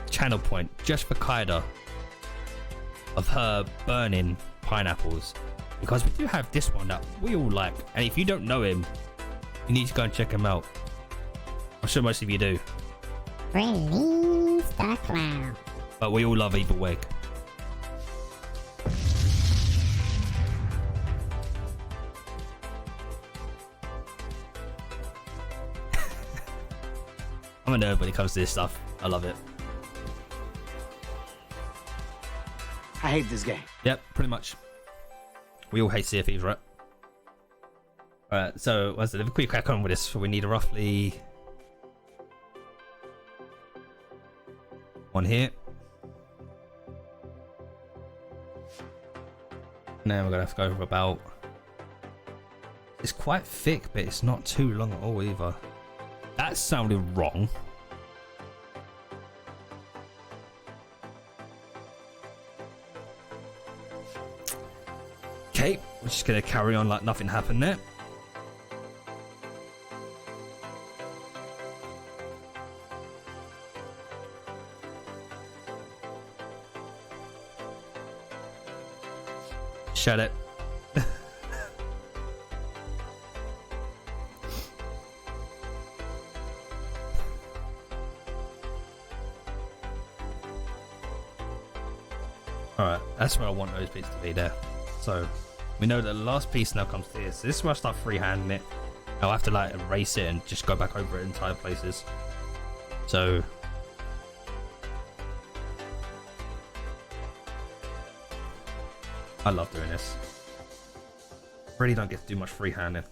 channel point just for Kaida of her burning pineapples. Because we do have this one that we all like. And if you don't know him, you need to go and check him out. I'm sure most of you do. Release the clown. But we all love Evil Wig. I'm a nerd when it comes to this stuff. I love it. I hate this game. Yep, pretty much. We all hate Sea of Thieves, right? Alright, so let's have a quick crack on with this. We need a roughly one here. Now we're gonna have to go over about. It's quite thick, but it's not too long at all either. That sounded wrong. Okay, we're just gonna carry on like nothing happened there. Shut it. Alright, that's where I want those bits to be there. So, we know that the last piece now comes to here. So this is where I start freehanding it. I'll have to like erase it and just go back over it in entire places. So, I love doing this. Really don't get to do much freehanding.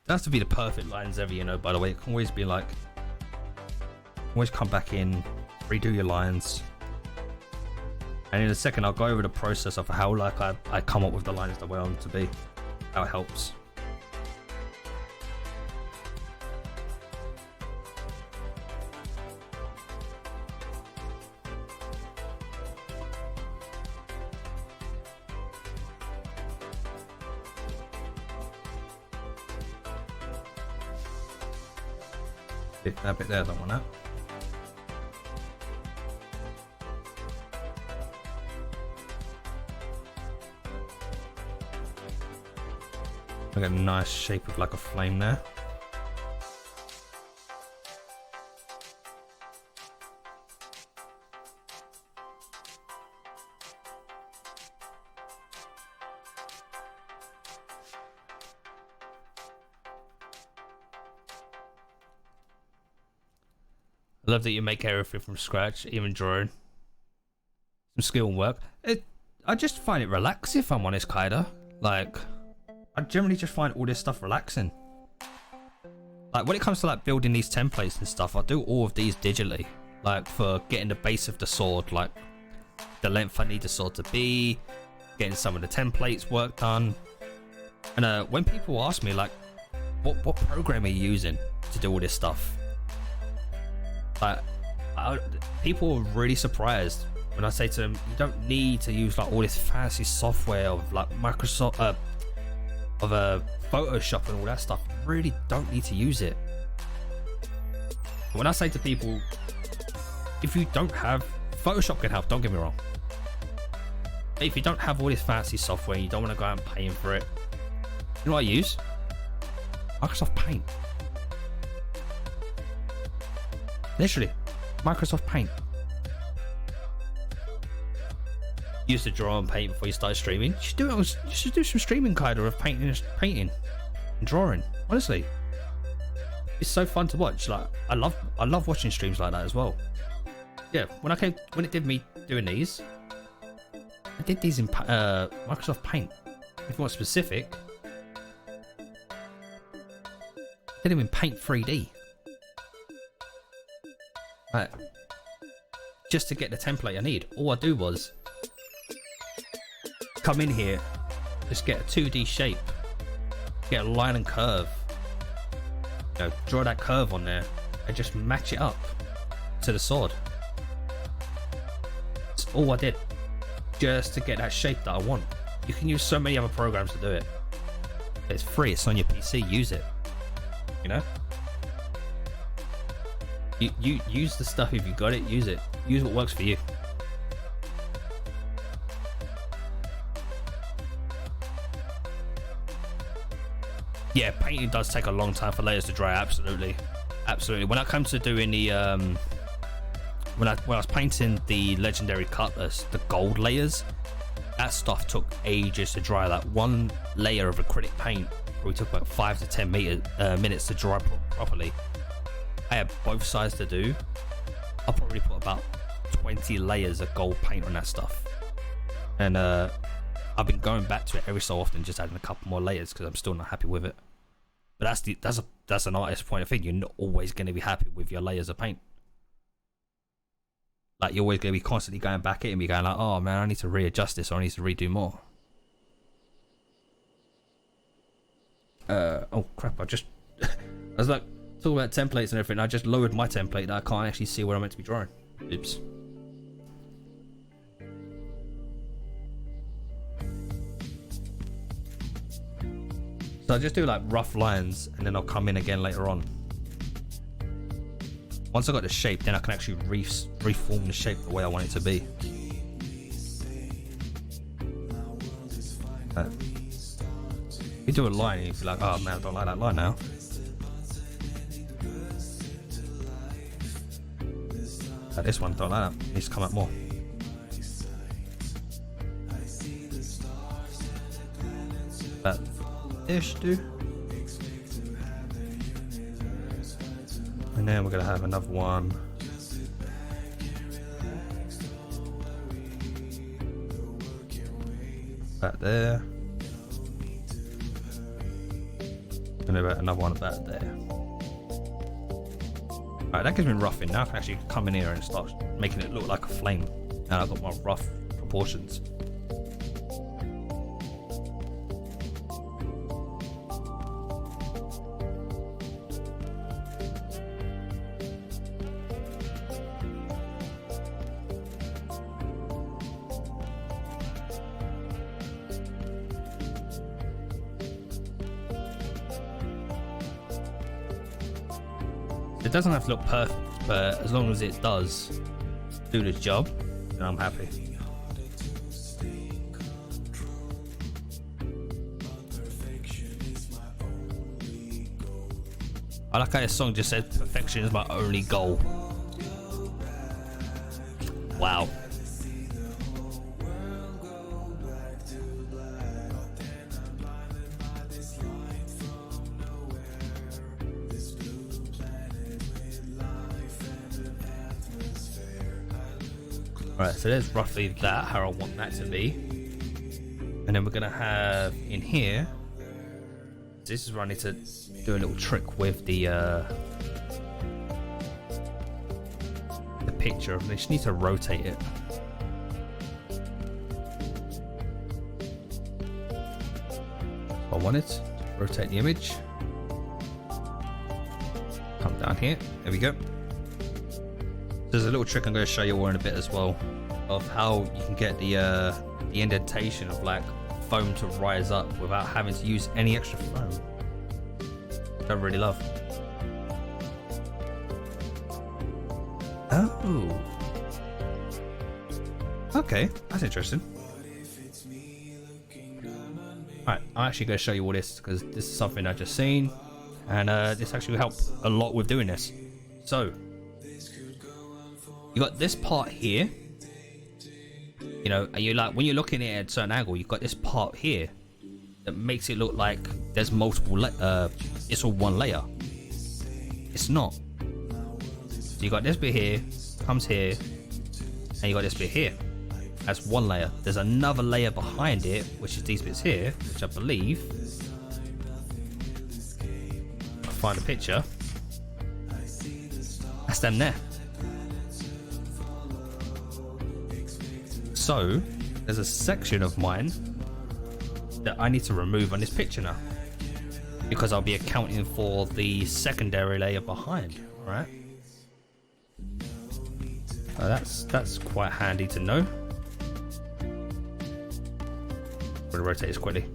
It has to be the perfect lines ever, you know, by the way. It can always be like, always come back in, redo your lines. And in a second, I'll go over the process of how like I come up with the lines the way I want them to be. How it helps. That bit there, I don't want that. I get a nice shape of like a flame there. I love that you make everything from scratch, even drawing. Some skill and work. I just find it relaxing, if I'm honest, kinda. Like, I generally just find all this stuff relaxing. Like, when it comes to like building these templates and stuff, I do all of these digitally. Like, for getting the base of the sword, like the length I need the sword to be, getting some of the templates work done. And when people ask me, like, what program are you using to do all this stuff? Like, people are really surprised when I say to them, you don't need to use like all this fancy software of like Microsoft, of Photoshop and all that stuff. You really don't need to use it. When I say to people, if you don't have Photoshop, can help. Don't get me wrong. If you don't have all this fancy software, you don't want to go out and paying for it. You know what I use? Microsoft Paint. Literally, Microsoft Paint. Used to draw and paint before you started streaming. You should do some streaming kind of painting and drawing. Honestly, it's so fun to watch. Like, I love watching streams like that as well. Yeah, when it did me doing these, I did these in Microsoft Paint. If you want specific, I did them in Paint 3D. Right. Just to get the template I need. All I do was come in here, just get a 2D shape, get a line and curve, you know, draw that curve on there and just match it up to the sword. That's all I did, just to get that shape that I want. You can use so many other programs to do it. It's free, it's on your PC, use it, you know? You use the stuff. If you got it, use it. Use what works for you. Yeah, painting does take a long time for layers to dry. Absolutely, absolutely. When I come to doing the when I was painting the legendary cutlass, the gold layers, that stuff took ages to dry. Like one layer of acrylic paint probably took like 5 to 10 minutes to dry properly. I had both sides to do. I'll probably put about 20 layers of gold paint on that stuff, and I've been going back to it every so often, just adding a couple more layers because I'm still not happy with it. But that's an artist's point of view. You're not always going to be happy with your layers of paint. Like, you're always going to be constantly going back at it and be going like, oh man, I need to readjust this, or I need to redo more. Oh crap, I was like talking about templates and everything. I just lowered my template that I can't actually see where I'm meant to be drawing. Oops. So I just do like rough lines, and then I'll come in again later on. Once I got the shape, then I can actually reform the shape the way I want it to be. You do a line and you feel like, oh man, I don't like that line now. This one, don't like that. It needs to come up more. That ish do. And then we're gonna have another one. Back there. And about another one back there. Alright, that gives me roughing. Now I can actually come in here and start making it look like a flame. Now I've got more rough proportions. It doesn't have to look perfect, but as long as it does do the job, then I'm happy. I like how this song just said perfection is my only goal. Wow. Right, so there's roughly that, how I want that to be. And then we're gonna have in here, this is where I need to do a little trick with the picture. I just need to rotate it. I want it to rotate the image. Come down here, there we go. There's a little trick I'm going to show you all in a bit as well, of how you can get the indentation of like foam to rise up without having to use any extra foam. I really love. Oh, okay, that's interesting. Alright, I'm actually going to show you all this because this is something I've just seen, and this actually will help a lot with doing this. So you got this part here, you know, and you like when you're looking at it at a certain angle, you've got this part here that makes it look like there's multiple it's all one layer. It's not. So you got this bit here, comes here, and you got this bit here. That's one layer. There's another layer behind it, which is these bits here, which I believe, I'll find a picture, that's them there. So there's a section of mine that I need to remove on this picture now, because I'll be accounting for the secondary layer behind. All right, that's quite handy to know. I'm gonna rotate this quickly.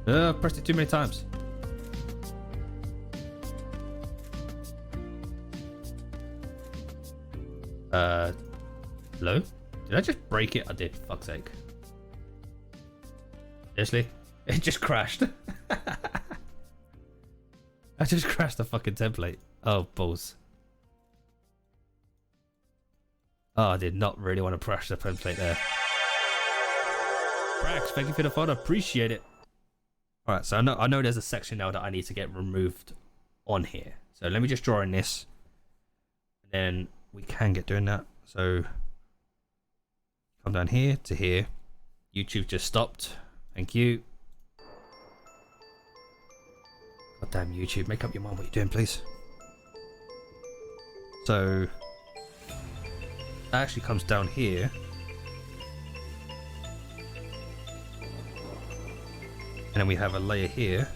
I pressed it too many times. Hello? Did I just break it? I did, fuck's sake. Seriously? It just crashed. I just crashed the fucking template. Oh, balls. Oh, I did not really want to crash the template there. Brax, thank you for the follow. Appreciate it. Alright, so I know there's a section now that I need to get removed on here. So let me just draw in this. And then we can get doing that. So come down here to here. YouTube just stopped. Thank you. God damn YouTube, make up your mind what you're doing, please. So that actually comes down here. And then we have a layer here.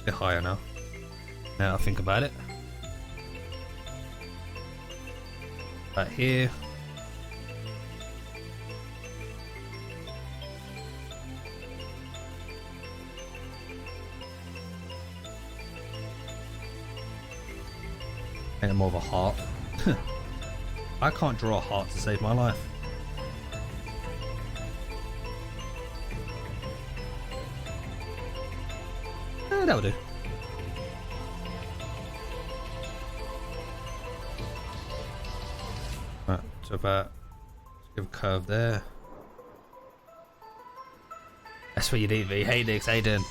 A bit higher now. Now I think about it. Right here. And more of a heart. I can't draw a heart to save my life. That'll do. Right, so about give a curve there. That's what you need, V. Hey Nix, how you doing?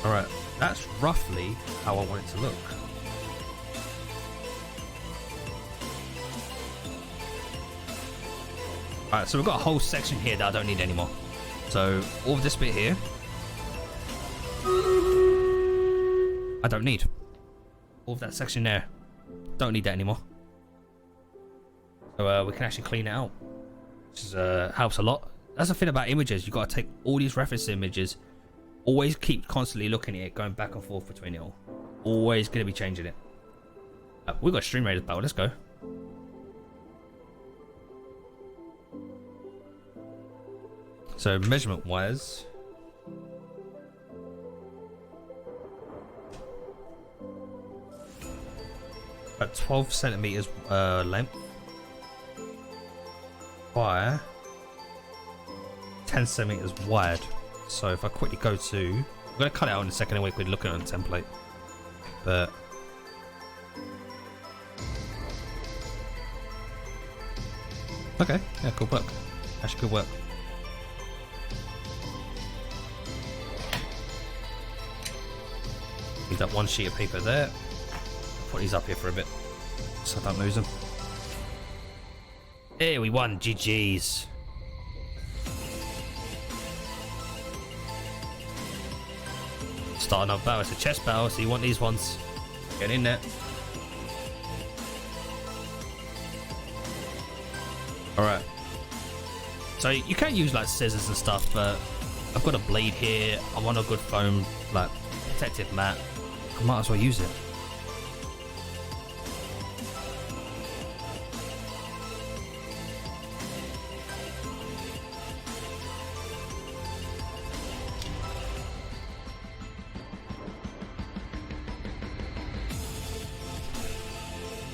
Alright, that's roughly how I want it to look. Alright, so we've got a whole section here that I don't need anymore. So all of this bit here, I don't need. All of that section there, don't need that anymore. So we can actually clean it out, which is, helps a lot. That's the thing about images, you got to take all these reference images. Always keep constantly looking at it, going back and forth between it all. Always going to be changing it. We've got Stream Raiders battle, let's go. So measurement wise, about 12 centimeters length by 10 centimeters wide. So if I quickly go to, I'm going to cut it out in a second and we could look at it on the template. But okay, yeah, cool work. Actually good work. Leave that one sheet of paper there. Put these up here for a bit so I don't lose them. Here we won, GG's. Start another battle. It's a chess battle, so you want these ones. Get in there. Alright. So you can use like scissors and stuff, but I've got a blade here. I want a good foam, like protective mat. I might as well use it.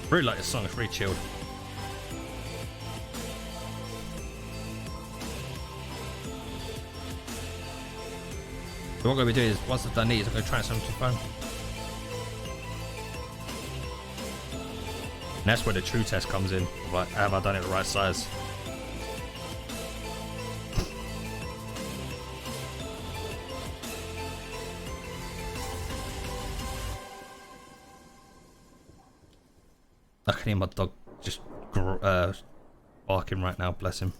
Really like this song, it's really chilled. So what I'm going to be doing is, once I've done these, I'm going to transfer them to phone. And that's where the true test comes in. Like, have I done it the right size? I can hear my dog just barking right now, bless him.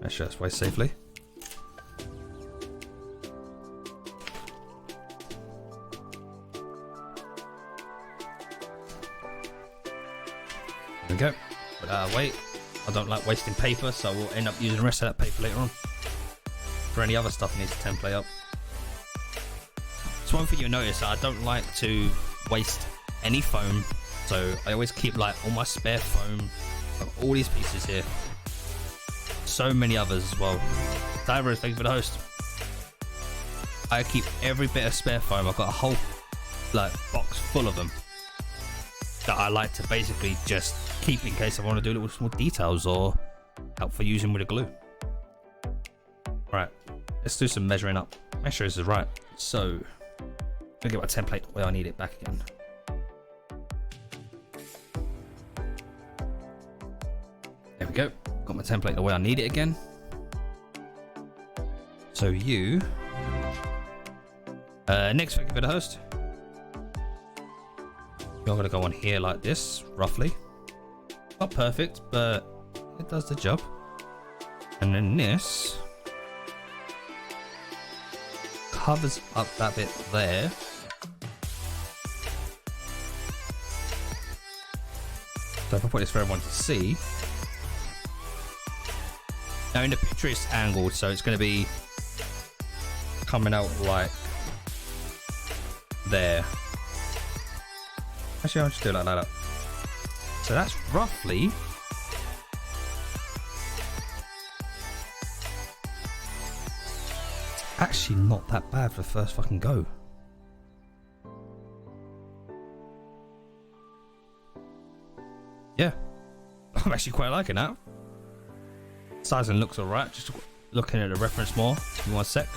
Make sure that's way safely. There we go. Put that away. I don't like wasting paper, so we'll end up using the rest of that paper later on for any other stuff that needs to template up. So one thing you'll notice, I don't like to waste any foam, so I always keep like all my spare foam. I've got all these pieces here, so many others as well. Tyrus, thank you for the host. I keep every bit of spare foam. I've got a whole like box full of them that I like to basically just keep in case I want to do little small details or help for using with a glue. Right, let's do some measuring up. Make sure this is right. So, I'm gonna get my template the way I need it back again. There we go. Got my template the way I need it again. So you, next, thank you for the host. You're gonna go on here like this, roughly. Not perfect, but it does the job. And then this covers up that bit there. So if I put this for everyone to see. Now in the picture it's angled, so it's gonna be coming out like there. Actually, I'll just do it like that. So that's roughly actually not that bad for the first fucking go. Yeah, I'm actually quite liking that. Sizing looks alright. Just looking at the reference more. Give me one sec.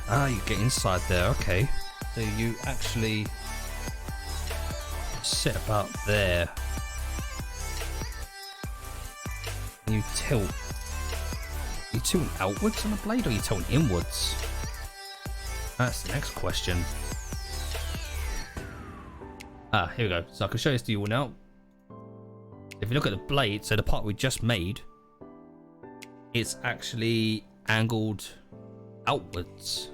Ah, you get inside there, okay. So you actually sit about there. And you tilt. You tilt outwards on the blade or you tilt inwards? That's the next question. Ah, here we go. So I can show this to you all now. If you look at the blade, so the part we just made, it's actually angled outwards.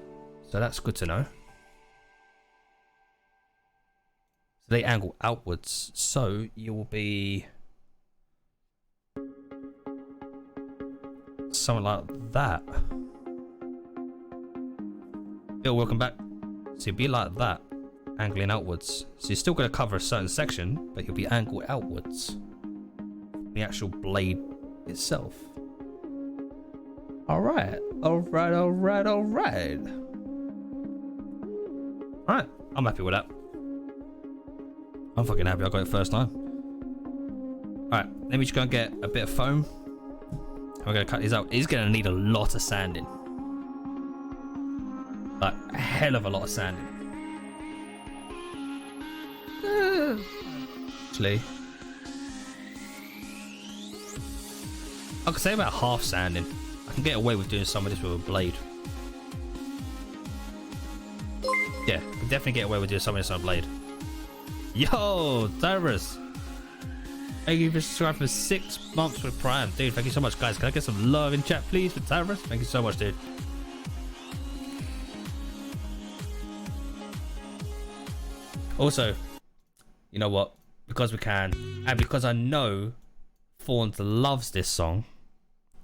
So that's good to know. So they angle outwards, so you will be something like that. Bill, welcome back. So you'll be like that, angling outwards. So you're still going to cover a certain section, but you'll be angled outwards. The actual blade itself. Alright, alright, alright, alright. Alright, I'm happy with that. I'm fucking happy I got it first time. Alright, let me just go and get a bit of foam. I'm gonna cut these out. It's gonna need a lot of sanding. Like, a hell of a lot of sanding. Actually, I could say about half sanding. I can get away with doing some of this with a blade. Yeah, I can definitely get away with doing some of this on a blade. Yo, Tyrus! Thank you for subscribing for 6 months with Prime. Dude, thank you so much, guys. Can I get some love in chat, please, for Tyrus? Thank you so much, dude. Also, you know what? Because we can, and because I know Fawns loves this song,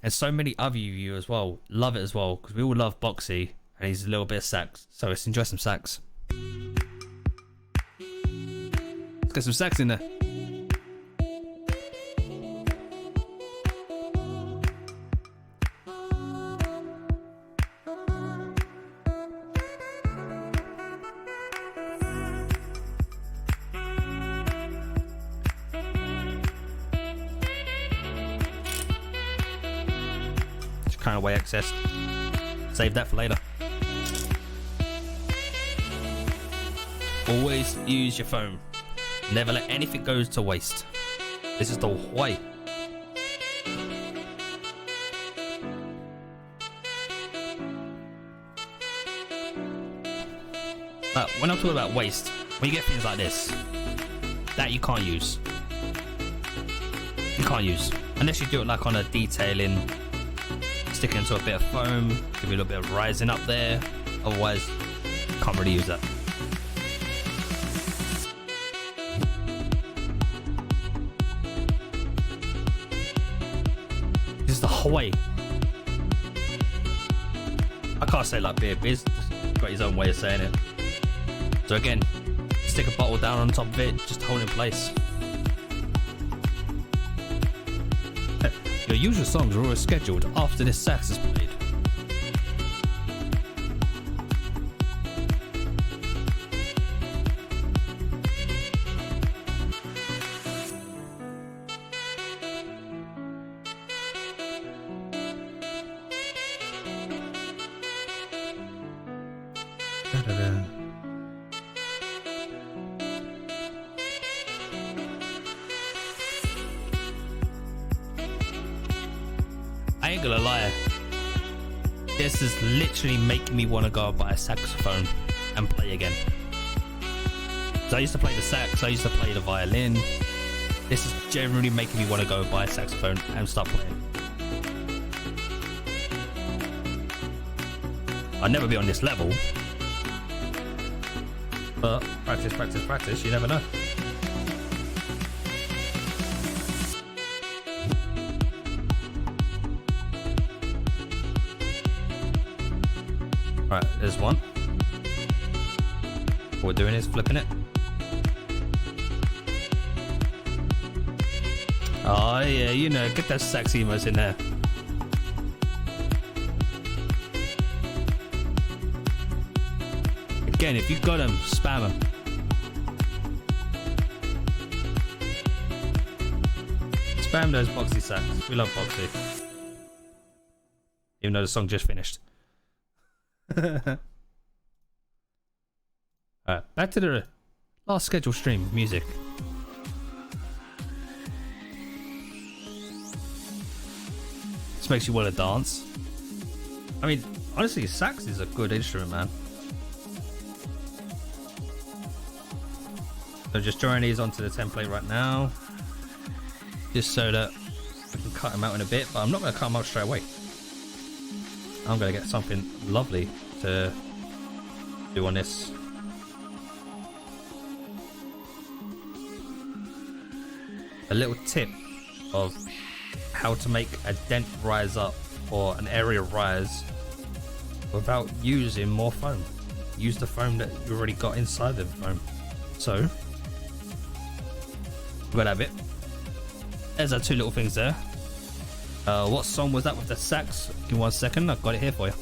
and so many other you as well love it as well, because we all love Boxy, and he's a little bit of sax. So let's enjoy some sax. Let's get some sax in there. Kind of way accessed. Save that for later. Always use your foam. Never let anything go to waste. This is the way. But when I'm talking about waste, when you get things like this, that you can't use. You can't use. Unless you do it like on a detailing, stick it into a bit of foam, give you a little bit of rising up there. Otherwise, can't really use that. Toy. I can't say like beer, Biz got his own way of saying it. So again, stick a bottle down on top of it, just hold it in place. Your usual songs are always scheduled after this sax is played. I ain't gonna lie, this is literally making me want to go buy a saxophone and play again. So I used to play the sax, I used to play the violin. This is generally making me want to go buy a saxophone and start playing. I'll never be on this level, but practice, practice, practice, you never know. Right, there's one. What we're doing is flipping it. Oh yeah, you know, get that sax emos in there. Again, if you got them, spam them. Spam those boxy sax. We love boxy. Even though the song just finished. Alright, back to the last scheduled stream of music. This makes you want to dance. I mean, honestly, sax is a good instrument, man. So just drawing these onto the template right now, just so that I can cut them out in a bit, but I'm not going to cut them out straight away. I'm going to get something lovely to do on this. A little tip of how to make a dent rise up or an area rise without using more foam. Use the foam that you already got inside the foam. So, we'll have it. There's our two little things there. What song was that with the sax? Give me 1 second, I've got it here for you.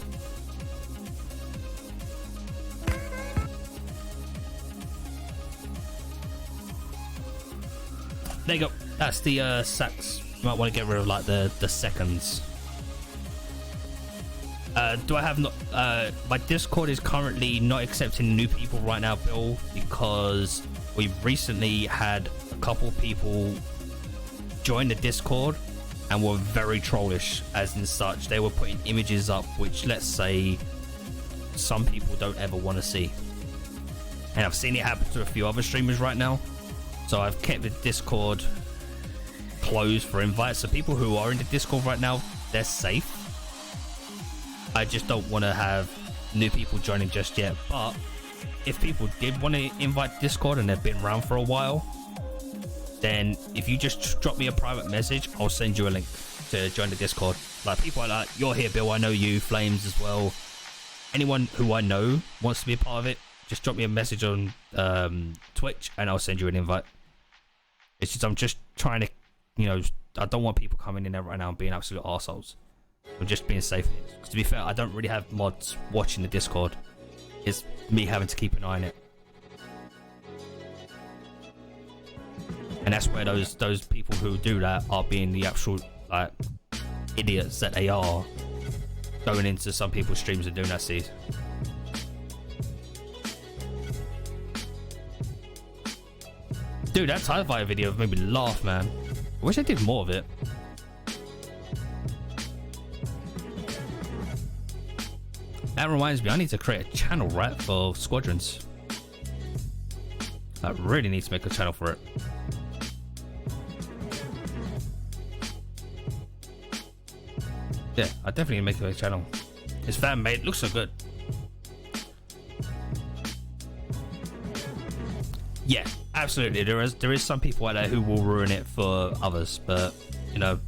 There you go. That's the sax. You might want to get rid of like the seconds. Do I have not? My Discord is currently not accepting new people right now, Bill, because we recently had a couple people join the Discord and were very trollish, as in such. They were putting images up which, let's say, some people don't ever want to see. And I've seen it happen to a few other streamers right now. So I've kept the Discord closed for invites. So people who are in the Discord right now, they're safe. I just don't want to have new people joining just yet. But if people did want to invite Discord and they've been around for a while, then if you just drop me a private message, I'll send you a link to join the Discord. Like people are like, you're here, Bill, I know you, Flames as well. Anyone who I know wants to be a part of it, just drop me a message on Twitch and I'll send you an invite. It's just, I'm just trying to, you know, I don't want people coming in there right now and being absolute arseholes. I'm just being safe. Because to be fair, I don't really have mods watching the Discord. It's me having to keep an eye on it. And that's where those people who do that are being the actual like idiots that they are, going into some people's streams and doing that. See, dude, that TIE Fighter video made me laugh, man. I wish I did more of it. That reminds me, I need to create a channel, right, for Squadrons. I really need to make a channel for it. Yeah, I definitely need to make a channel. It's fan made, it looks so good. Yeah, absolutely. There is some people out there who will ruin it for others, but you know,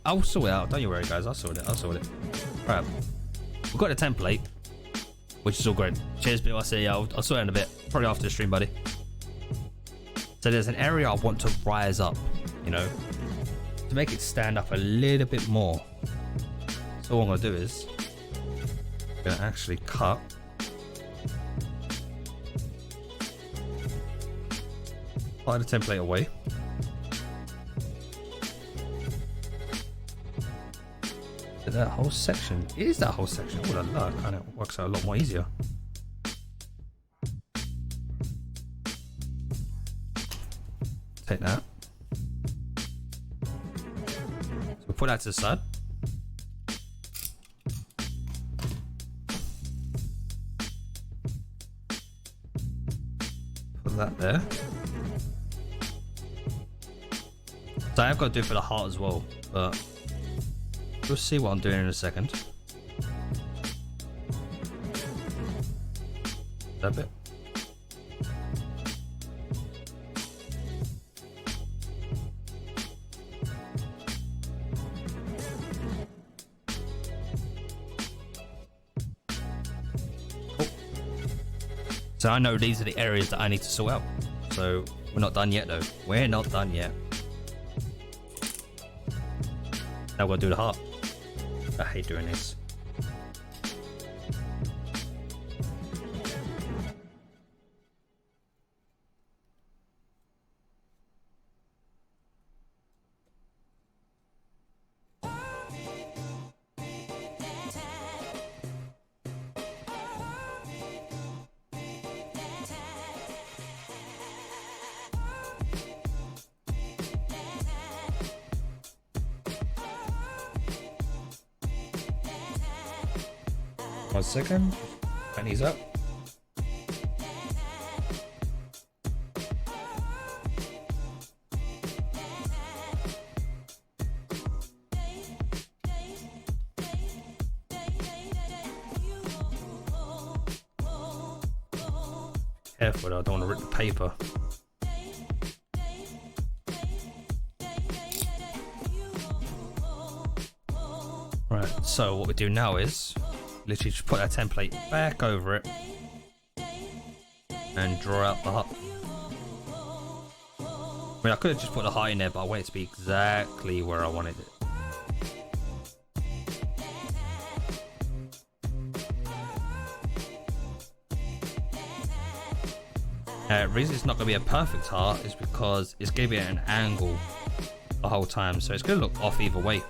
I'll sort it out. Don't you worry, guys. I'll sort it. Right, we've got a template, which is all great. Cheers, Bill. I'll see you. I'll sort it in a bit. Probably after the stream, buddy. So there's an area I want to rise up, you know, to make it stand up a little bit more. So what I'm gonna do is I'm gonna actually cut part of the template away. That whole section is that whole section. Oh la la, kind of works out a lot more easier. Take that. So we'll put that to the side. Put that there. So I've got to do it for the heart as well, but we'll see what I'm doing in a second. That bit. Cool. So I know these are the areas that I need to sort out. So we're not done yet though. We're not done yet. Now we're gonna do the heart. I hate doing this. One second, pennies up. Careful, I don't want to rip the paper. Right, so what we do now is literally just put that template back over it and draw out the heart. I mean, I could have just put the heart in there, but I want it to be exactly where I wanted it. The reason it's not going to be a perfect heart is because it's going to be at an angle the whole time, so it's going to look off either way.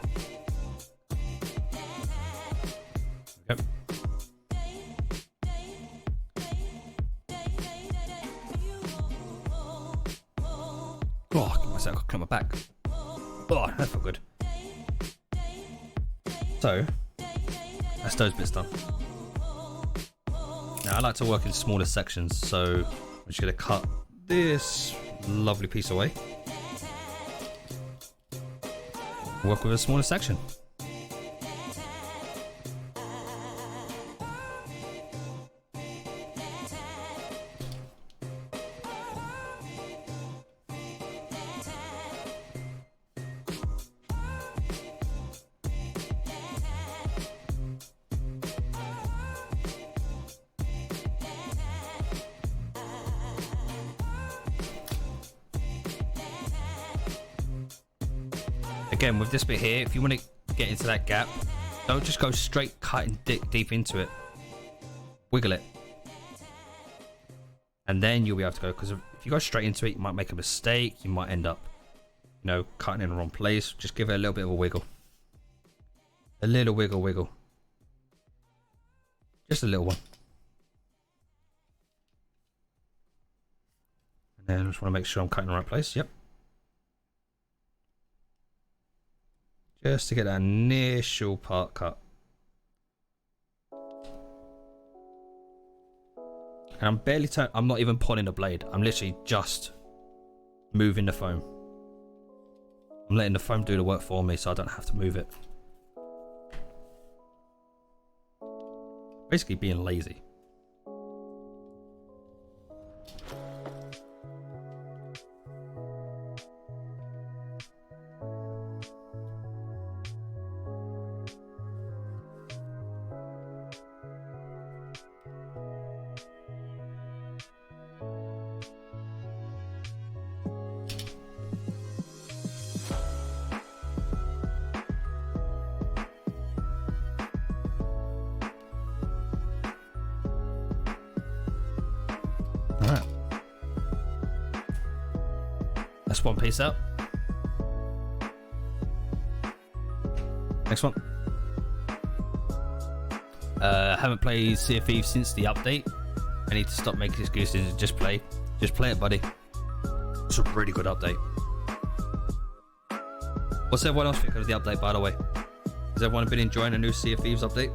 Yep. Oh, I myself got climb my back. Oh, that felt good. So, that's those bits done. Now, I like to work in smaller sections, so I'm just going to cut this lovely piece away. Work with a smaller section. Again, with this bit here, if you want to get into that gap, don't just go straight cutting deep into it. Wiggle it. And then you'll be able to go, because if you go straight into it, you might make a mistake. You might end up, you know, cutting in the wrong place. Just give it a little bit of a wiggle. A little wiggle. Just a little one. And then I just want to make sure I'm cutting in the right place. Yep. Just to get that initial part cut. And I'm barely I'm not even pulling the blade. I'm literally just moving the foam. I'm letting the foam do the work for me so I don't have to move it. Basically being lazy. That's one piece out. Next one. Haven't played Sea of Thieves since the update. I need to stop making excuses and just play. Just play it, buddy. It's a really good update. What's everyone else think of the update, by the way? Has everyone been enjoying the new Sea of Thieves update?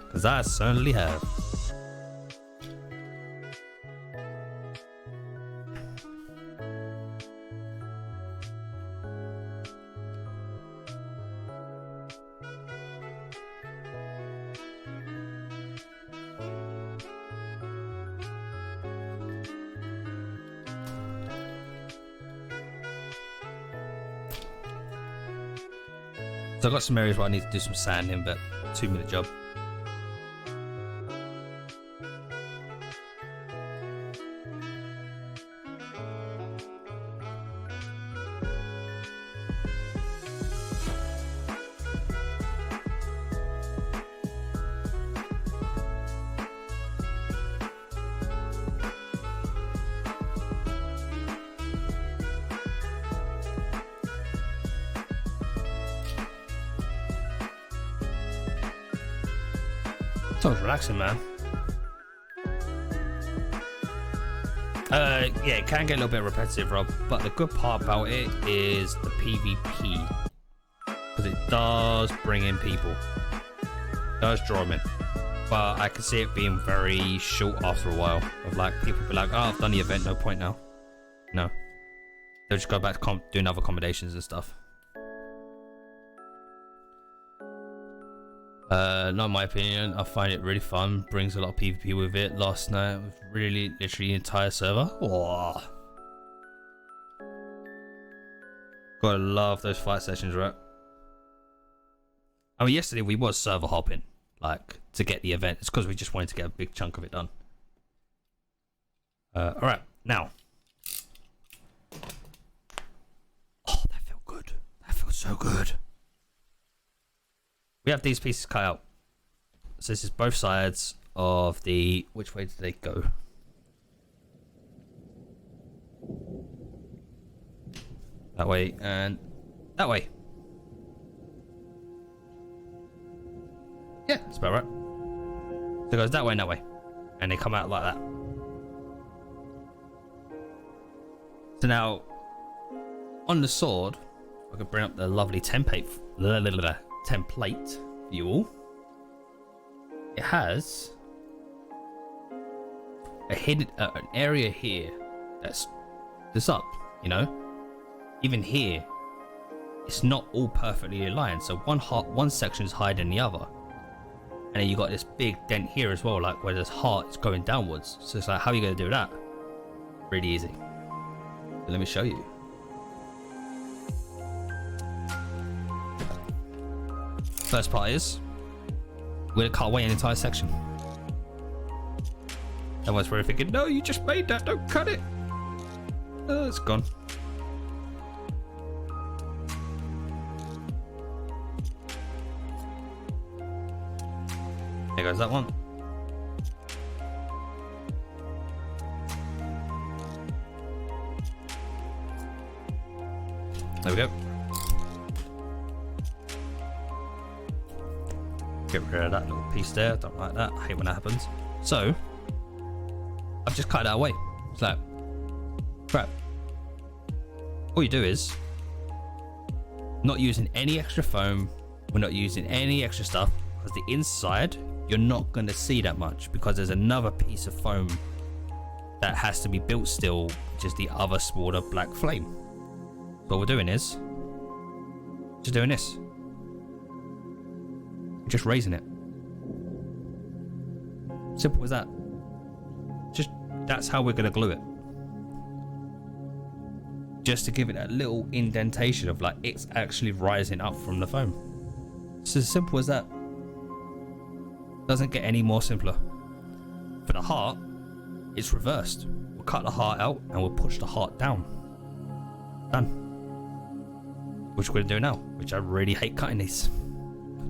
Because I certainly have. So I've got some areas where I need to do some sanding, but 2-minute job. Sounds relaxing, man. Yeah, it can get a little bit repetitive, Rob, but the good part about it is the PvP, because it does bring in people, it does draw them in, but I can see it being very short after a while, of like people be like, oh, I've done the event, no point now. No, they'll just go back to doing other accommodations and stuff. Not in my opinion. I find it really fun. Brings a lot of PvP with it. Last night was really literally the entire server. Whoa. Gotta love those fight sessions, right? I mean, yesterday we was server hopping, like, to get the event. It's because we just wanted to get a big chunk of it done. Alright, now. Oh, that felt good. That felt so good. We have these pieces cut out. So this is both sides of the... Which way do they go? That way and that way. Yeah, that's about right. So it goes that way and that way. And they come out like that. So now, on the sword, I could bring up the lovely template for you all. It has a hidden an area here that's up, you know. Even here, it's not all perfectly aligned. So one section is higher than the other, and then you got this big dent here as well, like where this heart is going downwards. So it's like, how are you going to do that? Really easy. So let me show you. First part is we're gonna cut away an entire section. Everyone's probably thinking, no, you just made that, don't cut it. Oh, it's gone. There goes that one. There we go. Get rid of that little piece there. Don't like that. I hate when that happens. So I've just cut that away. It's like crap. All you do is not using any extra foam. We're not using any extra stuff, because the inside you're not going to see that much, because there's another piece of foam that has to be built still, which is the other smaller black flame. So what we're doing is just doing this. Just raising it. Simple as that. Just, that's how we're gonna glue it. Just to give it that little indentation of like it's actually rising up from the foam. It's as simple as that. Doesn't get any more simpler. For the heart, it's reversed. We'll cut the heart out and we'll push the heart down. Done. Which we're gonna do now, which I really hate cutting these.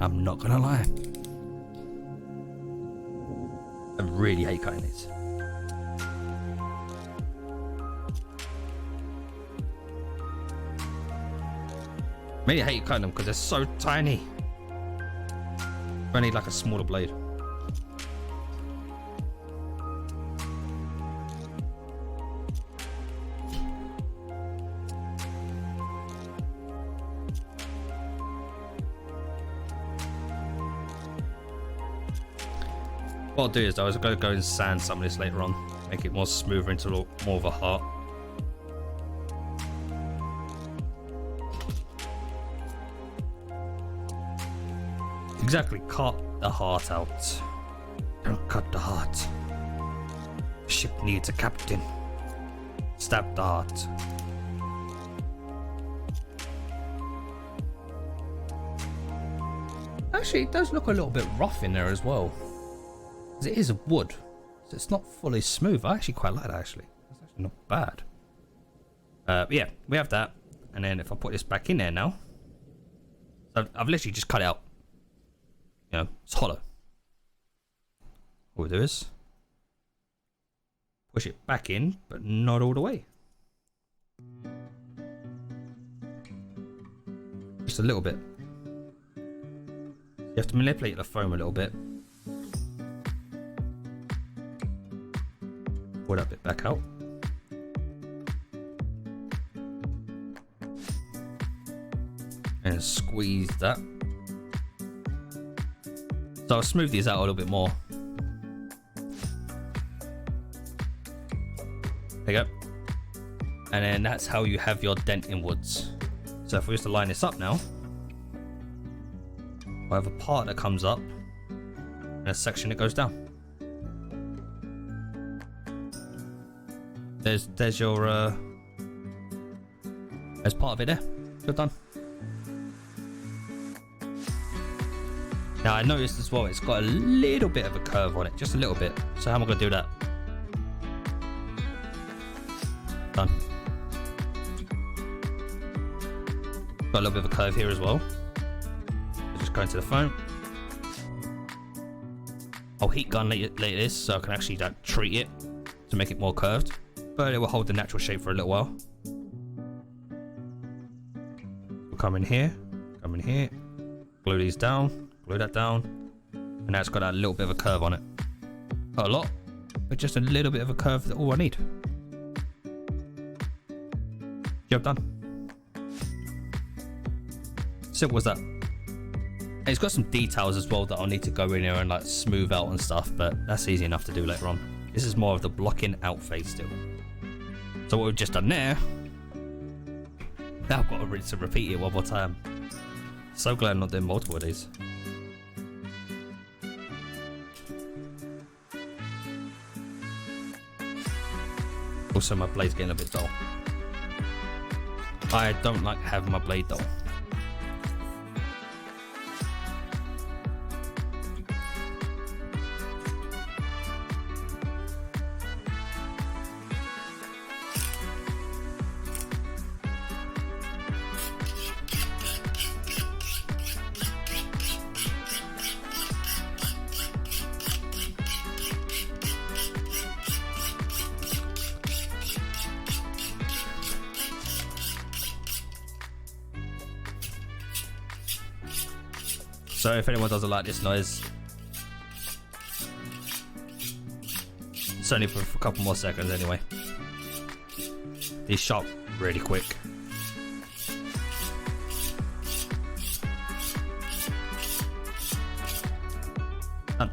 I'm not gonna lie. I really hate cutting these. Maybe I hate cutting them because they're so tiny. I need like a smaller blade. What I'll do is I was going to go and sand some of this later on, make it more smoother into more of a heart. Exactly, cut the heart out. Don't cut the heart. Ship needs a captain. Stab the heart. Actually, it does look a little bit rough in there as well. It is a wood, so it's not fully smooth. I actually quite like that, actually. It's actually not bad. Yeah, we have that. And then if I put this back in there now, so I've literally just cut it out. You know, it's hollow. What we'll do is push it back in, but not all the way. Just a little bit. You have to manipulate the foam a little bit. Pull that bit back out. And squeeze that. So I'll smooth these out a little bit more. There you go. And then that's how you have your dent in woods. So if we was to line this up now, I have a part that comes up and a section that goes down. There's your there's part of it there. Good done. Now I noticed as well it's got a little bit of a curve on it, just a little bit. So how am I going to do that? Done. Got a little bit of a curve here as well. So just go into the foam. I'll heat gun later this so I can actually like, treat it to make it more curved. But it will hold the natural shape for a little while. We'll come in here, glue these down, glue that down, and now it's got that little bit of a curve on it. Not a lot, but just a little bit of a curve that all I need. Job done. Simple as that. And it's got some details as well that I'll need to go in here and like smooth out and stuff, but that's easy enough to do later on. This is more of the blocking out phase still. So what we've just done there, now I've got to rinse and repeat it one more time. So glad I'm not doing multiple of these. Also my blade's getting a bit dull. I don't like having my blade dull. So if anyone doesn't like this noise, it's only for a couple more seconds anyway. These sharp really quick. Done.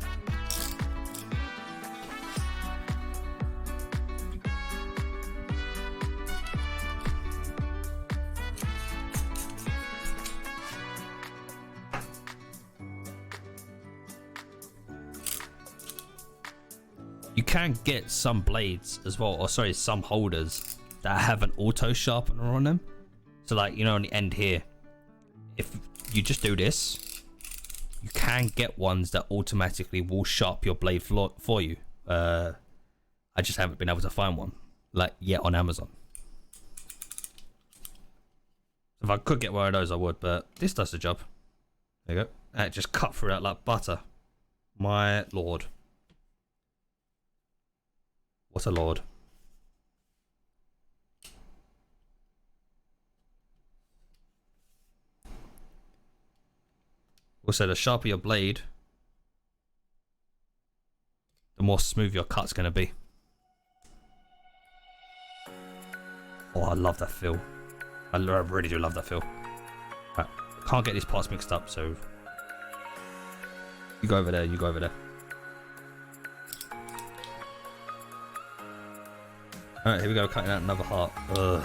You can get some blades as well, or sorry, some holders that have an auto sharpener on them. So like, you know, on the end here, if you just do this, you can get ones that automatically will sharp your blade for you. I just haven't been able to find one like yet on Amazon. If I could get one of those, I would, but this does the job. There you go. And it just cut through that like butter. My lord. What a lord. Also, the sharper your blade, the more smooth your cut's gonna be. Oh, I love that feel. I really do love that feel. Right, can't get these parts mixed up, so you go over there, you go over there. Alright, here we go, cutting out another heart. Ugh.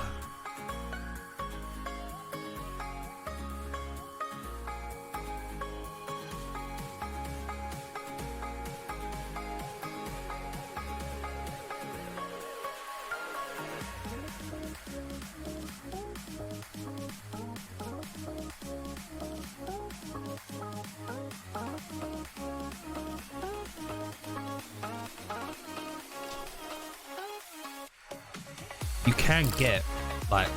You can get like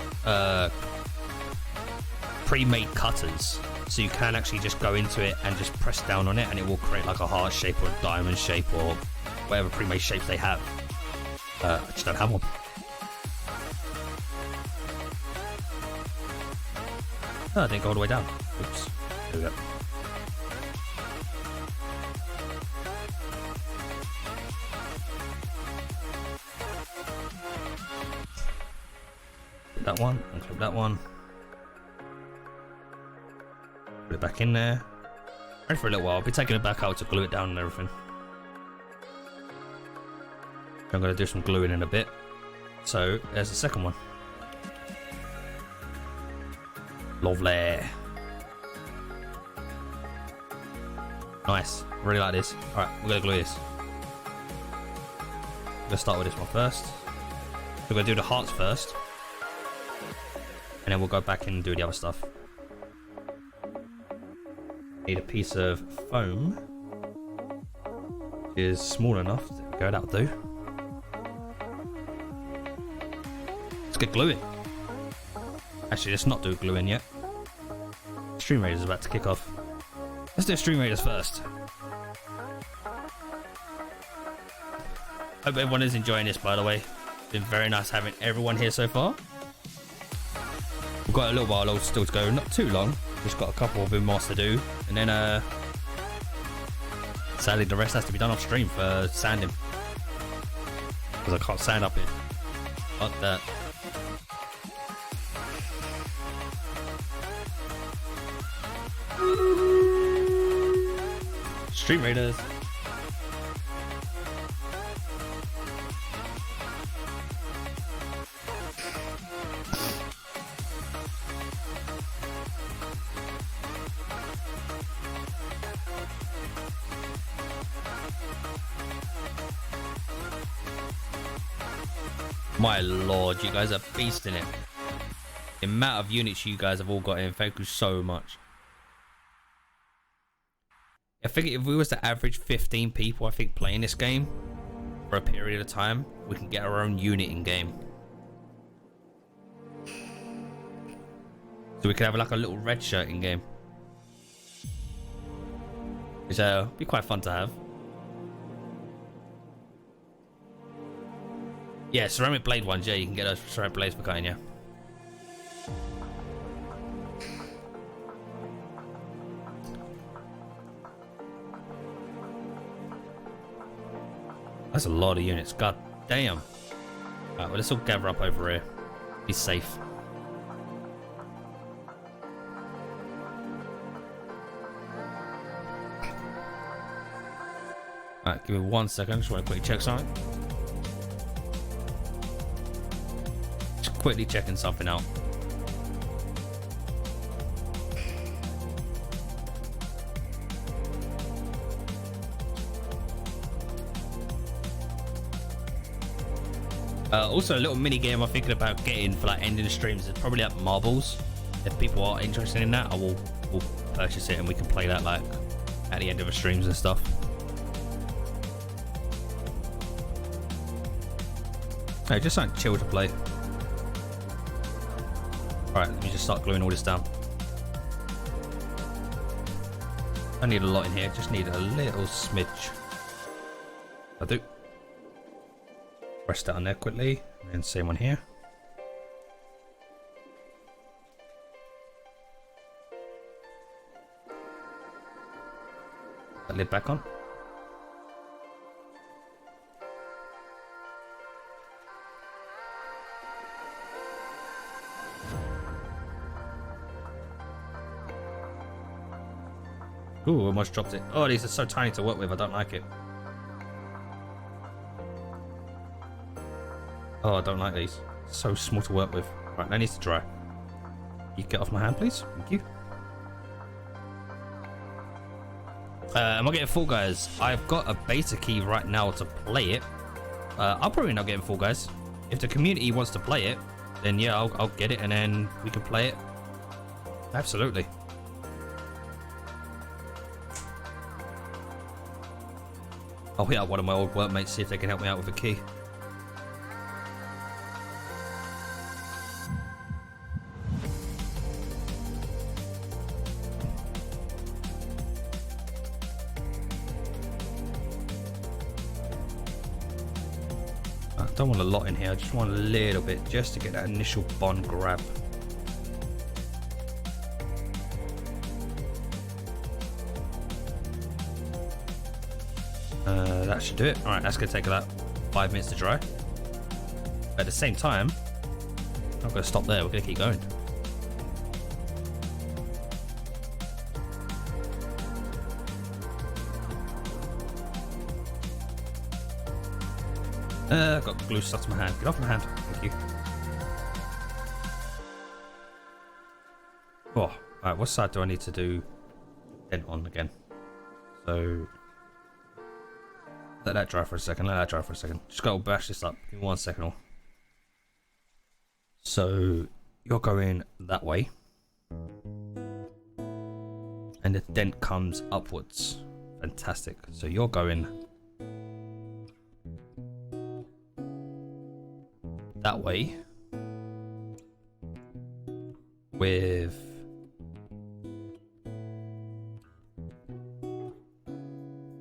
pre-made cutters, so you can actually just go into it and just press down on it and it will create like a heart shape or a diamond shape or whatever pre-made shapes they have. I just don't have one. Oh, I didn't go all the way down. Oops. There we go. That one, unclip that one. Put it back in there. Ready for a little while. I'll be taking it back out to glue it down and everything. I'm going to do some gluing in a bit. So, there's the second one. Lovely. Nice. Really like this. Alright, we're going to glue this. I'm going to start with this one first. We're going to do the hearts first. And then we'll go back and do the other stuff. Need a piece of foam. Which is small enough. There we go, that'll do. Let's get gluing. Actually, let's not do gluing yet. Stream Raiders is about to kick off. Let's do Stream Raiders first. Hope everyone is enjoying this, by the way. It's been very nice having everyone here so far. We've got a little while still to go, not too long. Just got a couple of more to do, and then sadly the rest has to be done off stream for sanding, because I can't sand up here. Like that. Stream Raiders. My lord, you guys are beasting it. The amount of units you guys have all got in, thank you so much. I think if we was to average 15 people, I think playing this game for a period of time, we can get our own unit in game. So we could have like a little red shirt in game. Which would be quite fun to have. Yeah, ceramic blade ones, yeah, you can get those ceramic blades for cutting, yeah. That's a lot of units, god damn. Alright, well, let's all gather up over here. Be safe. Alright, give me 1 second, just want to quickly check something. Just quickly checking something out. Also, a little mini game I'm thinking about getting for like ending the streams is probably like marbles. If people are interested in that, we'll purchase it and we can play that like at the end of the streams and stuff. No, just something chill to play. Alright, let me just start gluing all this down. I need a lot in here, just need a little smidge. I do. Press that on there quickly, and same one here. that lid back on. Ooh, almost dropped it. Oh, these are so tiny to work with. I don't like it. Oh, I don't like these. So small to work with. Right, that needs to dry. You get off my hand, please. Thank you. Am I getting Fall Guys? I've got a beta key right now to play it. I'll probably not get Fall Guys. If the community wants to play it, then yeah, I'll get it and then we can play it. Absolutely. I'll hit up one of my old workmates, see if they can help me out with a key. I don't want a lot in here, I just want a little bit just to get that initial bond grab. That should do it. Alright, that's going to take about 5 minutes to dry. At the same time, I'm not going to stop there, we're going to keep going. I've got glue stuck to my hand. Get off my hand. Thank you. Oh, alright, what side do I need to do dent on again? So let that dry for a second, let that dry for a second. Just gotta bash this up. Give me 1 second. So you're going that way. And the dent comes upwards. Fantastic. So you're going that way with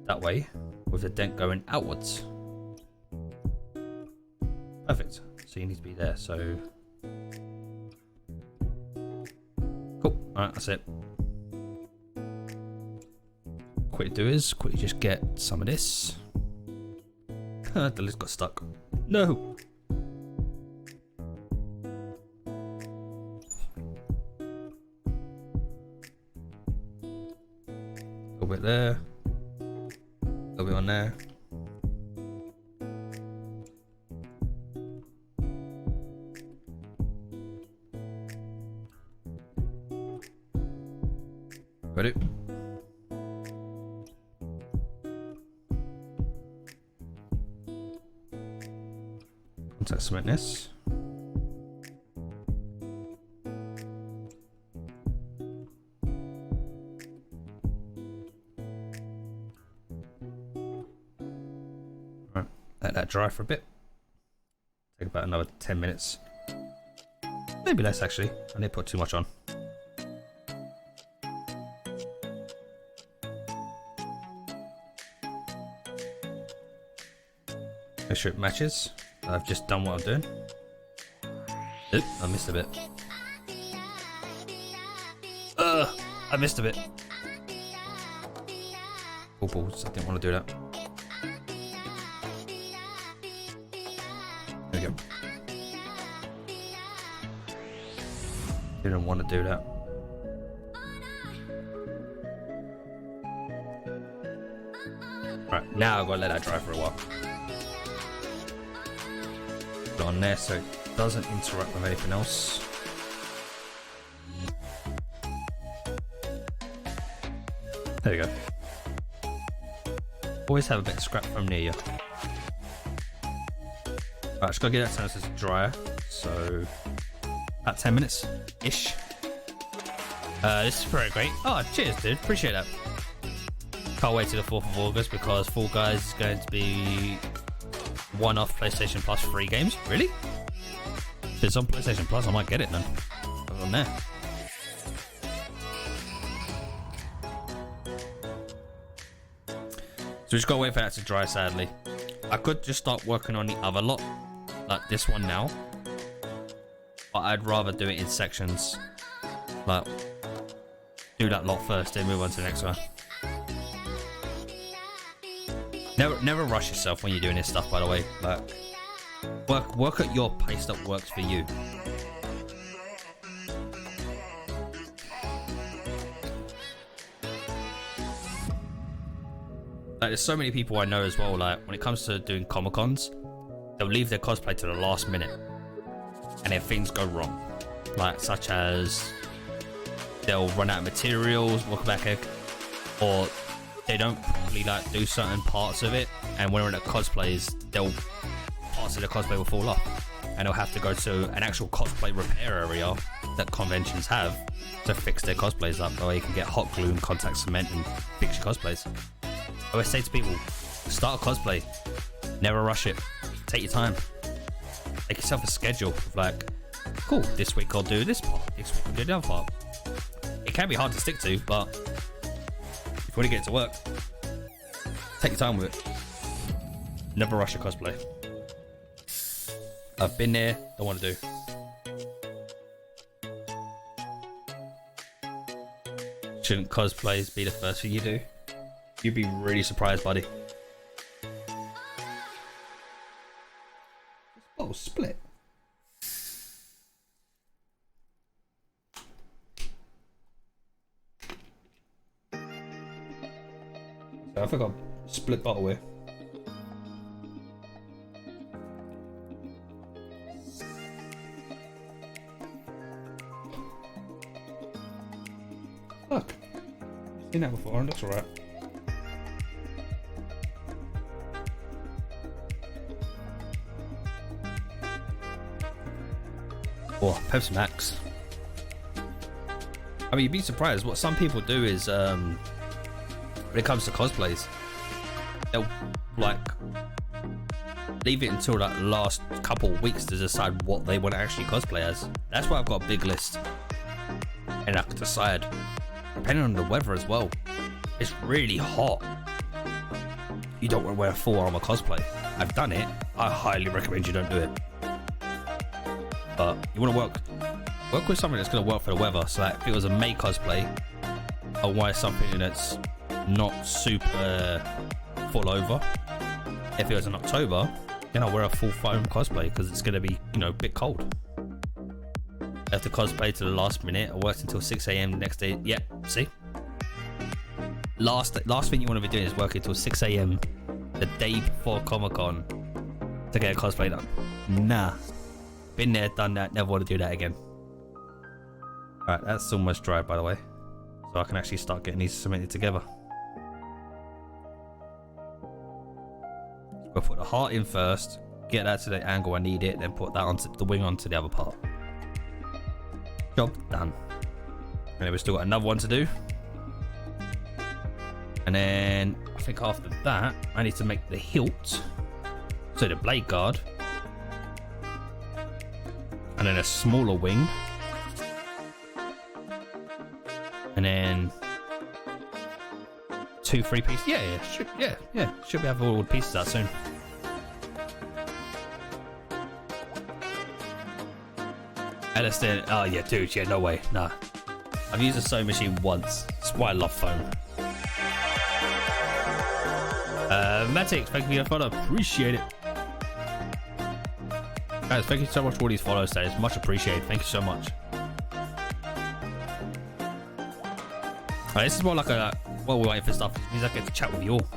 that way with the dent going outwards. Perfect. So you need to be there. So cool. Alright, that's it. Quickly do is quickly just get some of this. The lid's got stuck. No. A little bit there. A little bit on there. Ready? Contact cement this. Right, let that dry for a bit. Take about another 10 minutes. Maybe less actually. I didn't put too much on. Make sure it matches. I've just done what I'm doing. Oop, I missed a bit. I missed a bit. Oh balls, I didn't want to do that. There we go. Didn't want to do that. Right, now I've got to let that dry for a while. Put it on there so it doesn't interrupt with anything else. There you go. Always have a bit of scrap from near you. Right, just gotta get that to dryer. So about 10 minutes ish. This is pretty great. Oh, cheers, dude. Appreciate that. Can't wait to the 4th of August because Fall Guys is going to be one-off PlayStation Plus free games. Really? If it's on PlayStation Plus, I might get it then. Put it on there. So we just gotta wait for that to dry, sadly. I could just start working on the other lot, like this one now. But I'd rather do it in sections. Like, do that lot first, then move on to the next one. Never rush yourself when you're doing this stuff, by the way. Like, work at your pace that works for you. Like, there's so many people I know as well, like, when it comes to doing Comic Cons, they'll leave their cosplay to the last minute. And then things go wrong. Like, such as they'll run out of materials, walk back, or they don't properly, like, do certain parts of it. And when we're at cosplays, parts of the cosplay will fall off. And they'll have to go to an actual cosplay repair area that conventions have to fix their cosplays up. That way you can get hot glue and contact cement and fix your cosplays. I always say to people, start a cosplay, never rush it, take your time, make yourself a schedule of like, cool, this week I'll do this part, this week I'll do the other part. It can be hard to stick to, but if you want to get it to work, take your time with it. Never rush your cosplay. I've been there, don't want to do. Shouldn't cosplays be the first thing you do? You'd be really surprised, buddy. Oh, split. So I think I'll split bottle here. Look, seen that before, and it looks alright. Oh, Pepsi Max. I mean, you'd be surprised. What some people do is, when it comes to cosplays, they'll like leave it until like last couple of weeks to decide what they want to actually cosplay as. That's why I've got a big list, and I can decide depending on the weather as well. It's really hot. You don't want to wear a full armor cosplay. I've done it. I highly recommend you don't do it. But you want to work with something that's going to work for the weather. So like if it was a May cosplay, I'll wear something that's not super full over. If it was in October, then I'll wear a full foam cosplay because it's going to be, you know, a bit cold. I have to cosplay to the last minute. I worked until 6 AM the next day. Yeah, see? Last thing you want to be doing is working until 6 AM the day before Comic-Con to get a cosplay done. Nah. Been there, done that, never want to do that again. Alright, that's almost dry, by the way. So I can actually start getting these cemented together. We'll put the heart in first, get that to the angle I need it, then put that onto the wing onto the other part. Job done. And then we've still got another one to do. And then I think after that, I need to make the hilt. So the blade guard. And then a smaller wing. And then 2-3 pieces. Yeah. Should be having all the pieces out soon. Alistair, oh yeah, dude, yeah, no way, nah. I've used a sewing machine once. That's why I love foam. Matic, thank you for your follow. Appreciate it. Guys, thank you so much for all these follows today. It's much appreciated. Thank you so much. Alright, this is more like a while we're waiting for stuff. It means I get to chat with you all.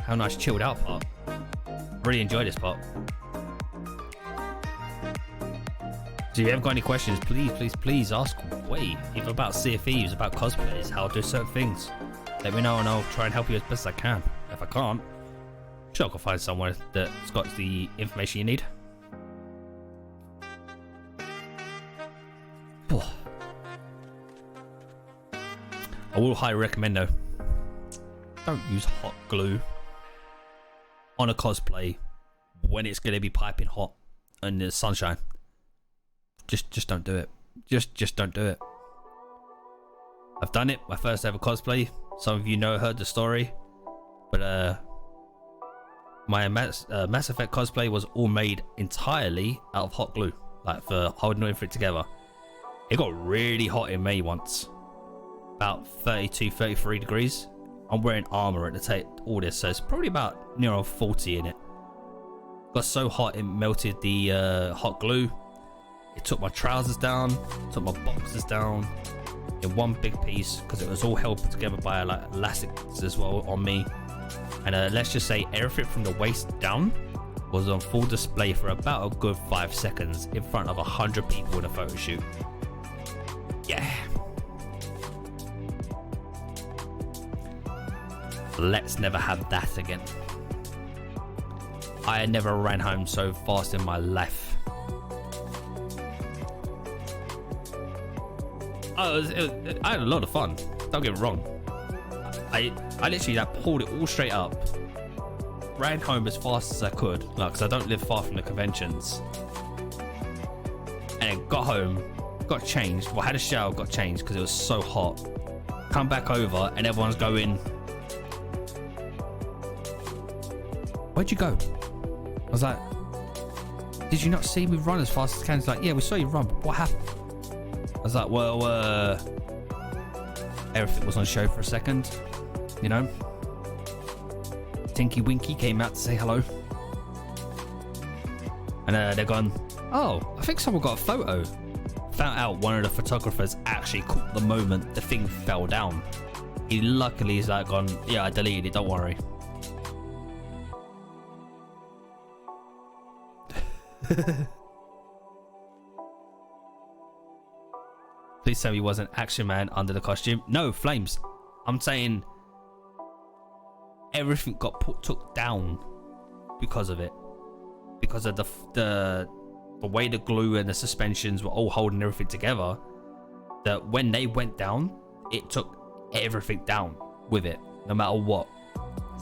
How nice chilled out part. Really enjoy this part. So if you have got any questions, please ask away. Either about Sea of Thieves, about cosplays, how to do certain things. Let me know and I'll try and help you as best as I can. If I can't, sure I can find somewhere that's got the information you need. I will highly recommend though, don't use hot glue on a cosplay when it's going to be piping hot and there's sunshine. Just don't do it. Just don't do it. I've done it, my first ever cosplay. Some of you heard the story, but my Mass Effect cosplay was all made entirely out of hot glue, like for holding it together. It got really hot in May once, about 32, 33 degrees, I'm wearing armor at the tape, all this, so it's probably about near on 40 in it. Got so hot it melted the hot glue. It took my trousers down, took my boxers down in one big piece because it was all held together by like elastics as well on me. And let's just say everything from the waist down was on full display for about a good 5 seconds in front of 100 people in a photo shoot. Yeah. Let's never have that again. I never ran home so fast in my life. I had a lot of fun. Don't get me wrong. I literally like pulled it all straight up, ran home as fast as I could, like, because I don't live far from the conventions, and got home, got changed. Well, had a shower, got changed because it was so hot. Come back over, and everyone's going, "Where'd you go?" I was like, "Did you not see me run as fast as I can?" It's like, "Yeah, we saw you run, but what happened?" I was like, "Well, everything was on show for a second, you know. Tinky Winky came out to say hello, and they're gone, oh, I think someone got a photo." Found out one of the photographers actually caught the moment the thing fell down. He luckily is like gone, "Yeah, I deleted it, don't worry." Please tell me he wasn't Action Man under the costume. No, Flames. I'm saying everything got took down because of it. Because of the way the glue and the suspensions were all holding everything together. That when they went down, it took everything down with it, no matter what.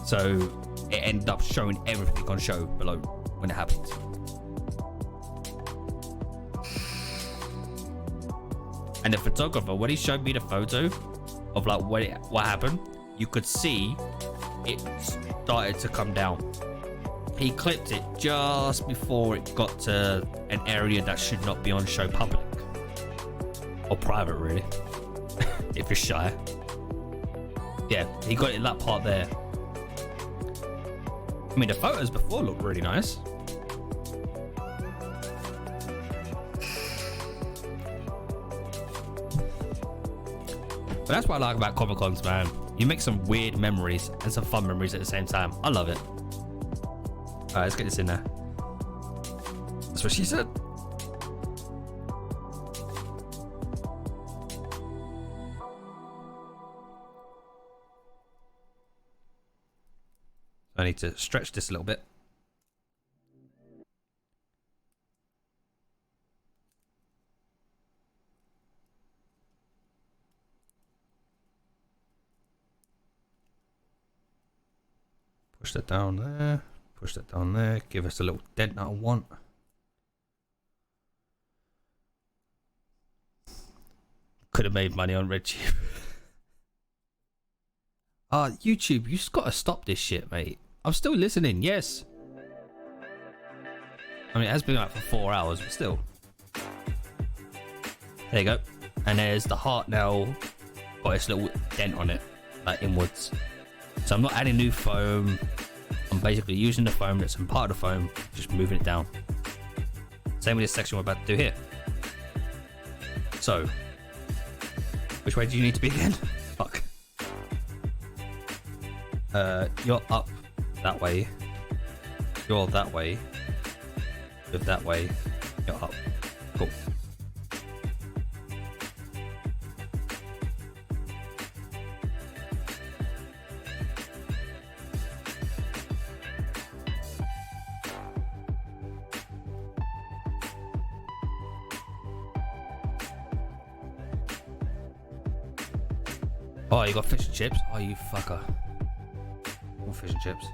So it ended up showing everything on show below when it happened. And the photographer, when he showed me the photo of like what happened, you could see it started to come down. He clipped it just before it got to an area that should not be on show public. Or private, really. If you're shy. Yeah, he got it in that part there. I mean, the photos before looked really nice. But that's what I like about Comic Cons, man. You make some weird memories and some fun memories at the same time. I love it. Alright, let's get this in there. That's what she said. I need to stretch this a little bit. Push that down there. Push that down there. Give us a little dent that I want. Could have made money on RedTube. YouTube, you just gotta stop this shit, mate. I'm still listening, yes. I mean, it has been like for 4 hours, but still. There you go. And there's the heart now. Got this little dent on it, like inwards. So I'm not adding new foam. I'm basically using the foam that's in part of the foam, just moving it down. Same with this section we're about to do here. So, which way do you need to be again? Fuck. You're up that way. You're that way. You're that way. You're up. Cool. Oh, you got fish and chips? Oh, you fucker. More fish and chips.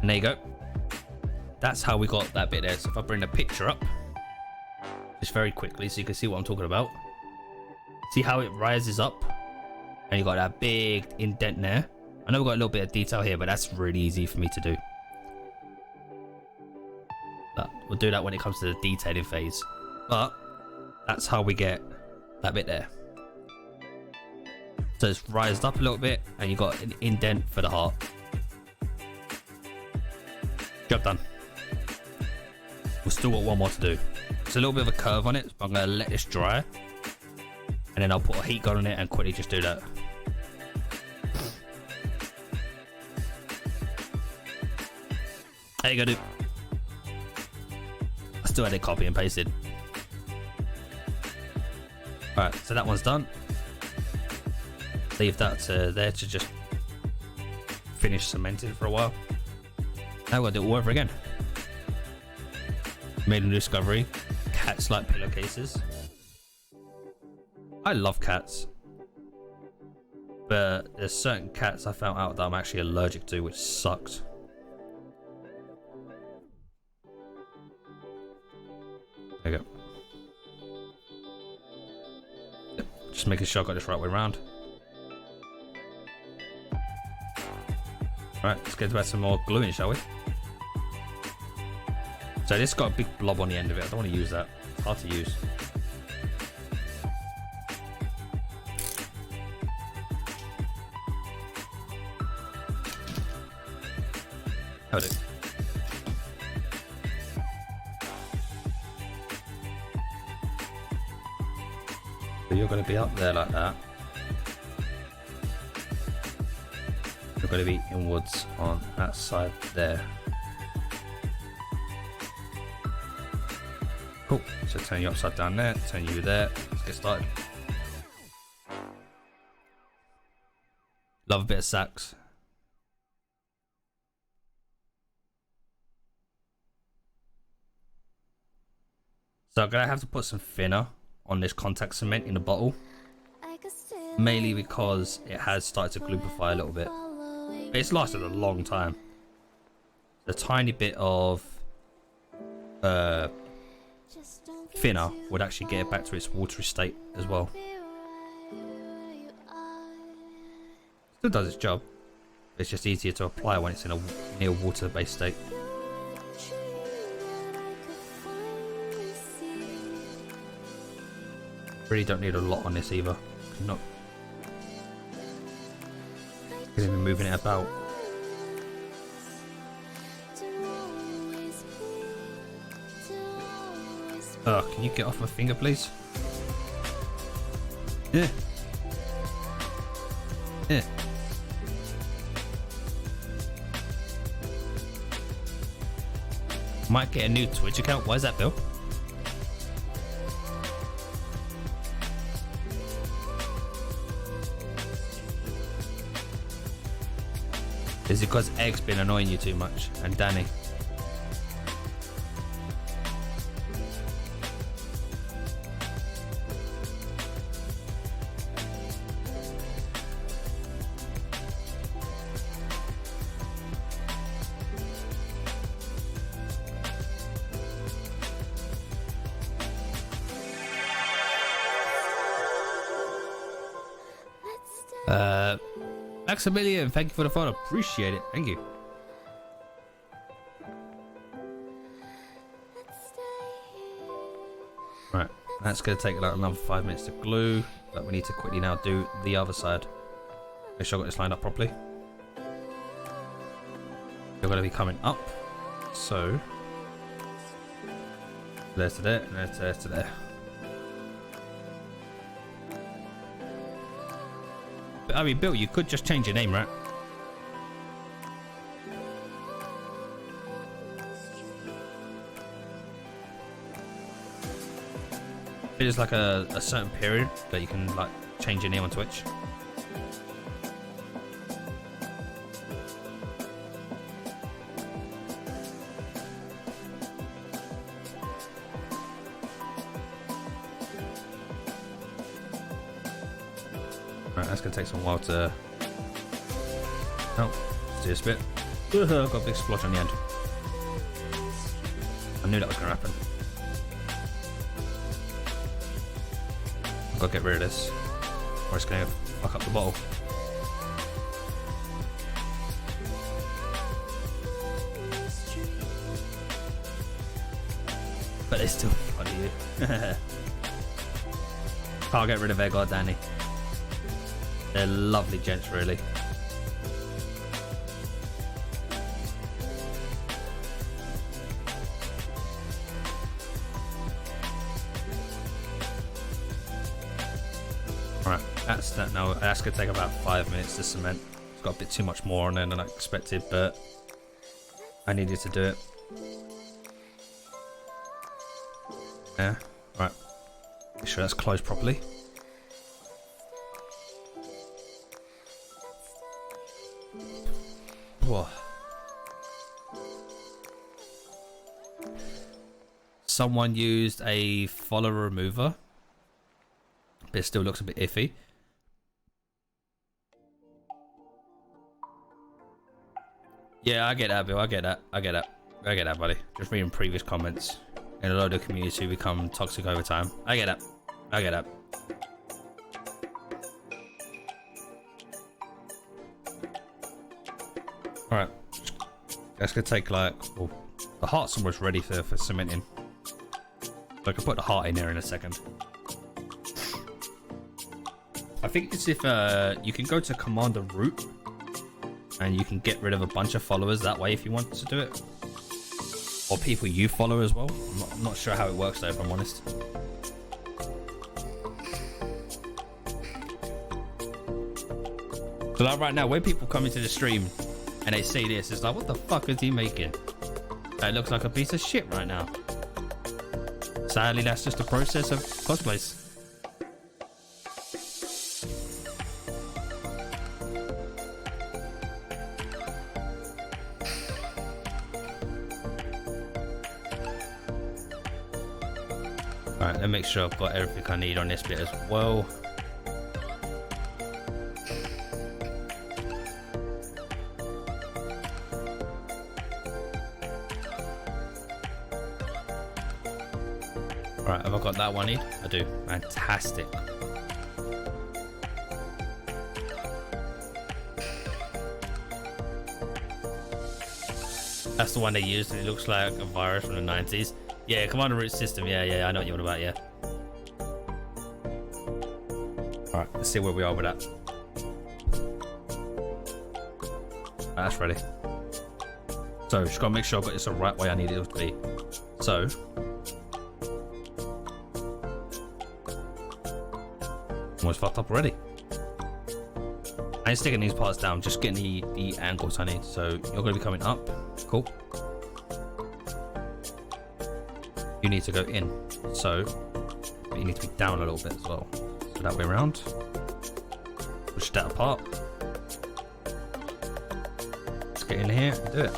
And there you go. That's how we got that bit there. So if I bring the picture up, just very quickly so you can see what I'm talking about. See how it rises up? And you got that big indent there. I know we've got a little bit of detail here, but that's really easy for me to do. But we'll do that when it comes to the detailing phase. But that's how we get that bit there. So it's rised up a little bit, and you got an indent for the heart. Job done. We've still got one more to do. It's a little bit of a curve on it, but I'm gonna let this dry, and then I'll put a heat gun on it and quickly just do that. There you go, dude. I still had it copy and pasted. Alright, so that one's done. Leave that there to just finish cementing for a while. Now we'll do it all over again. Made a new discovery. Cats like pillowcases. I love cats. But there's certain cats I found out that I'm actually allergic to, which sucks. There you go. Yep. Just making sure I got this right way around. Alright, let's get to add some more glue in, shall we? So this got a big blob on the end of it. I don't want to use that. It's hard to use. Hold it. So you're going to be up there like that. You're going to be inwards on that side there. Cool. So turn you upside down there, turn you there. Let's get started. Love a bit of sax. So I'm going to have to put some thinner on this contact cement in the bottle. Mainly because it has started to glupify a little bit. But it's lasted a long time. A tiny bit of thinner would actually get it back to its watery state as well. Still does its job. It's just easier to apply when it's in a near water-based state. Really don't need a lot on this either. Not gonna be moving it about. Oh, can you get off my finger, please? Yeah. Yeah. Might get a new Twitch account. Why is that, Bill? Is it because Egg's been annoying you too much? And Danny? Maximilian, thank you for the follow. Appreciate it. Thank you. Right, that's going to take like another 5 minutes to glue, but we need to quickly now do the other side. Make sure I got this lined up properly. You're going to be coming up, so there to there, and there to there. I mean, Bill, you could just change your name, right? There's like a certain period that you can like change your name on Twitch. That's gonna take some while to. Oh, let's do this bit. Got a big splotch on the end. I knew that was gonna happen. I've got to get rid of this, or it's gonna fuck up the bottle. But it's still funny, you. Can't get rid of Egg or Danny. They're lovely gents, really. Alright, that's that now. That's gonna take about 5 minutes to cement. It's got a bit too much more on there than I expected, but I needed to do it. Yeah, right. Make sure that's closed properly. Whoa. Someone used a follower remover, but it still looks a bit iffy. Yeah, I get that, Bill. I get that. I get that, buddy. Just reading previous comments. In a load of community who become toxic over time. I get that. I get that. Alright. That's gonna take like... Oh, the heart's almost ready for cementing. So I can put the heart in there in a second. I think it's if you can go to Commander Root and you can get rid of a bunch of followers that way if you want to do it. Or people you follow as well. I'm not sure how it works though, if I'm honest. So like right now, when people come into the stream and they see this, it's like, what the fuck is he making? That looks like a piece of shit right now. Sadly, that's just the process of cosplays. Alright, let me make sure I've got everything I need on this bit as well. Alright, have I got that one I need? I do. Fantastic. That's the one they used. It looks like a virus from the 90s. Yeah, Commander Root system. Yeah, I know what you're on about, yeah. Alright, let's see where we are with that. Right, that's ready. So, just gotta make sure I've got this the right way I need it to be. So, almost fucked up already. I ain't sticking these parts down, just getting the angles I need. So, you're gonna be coming up. Cool. You need to go in, so but you need to be down a little bit as well. So that way around. Push that apart. Let's get in here and do it.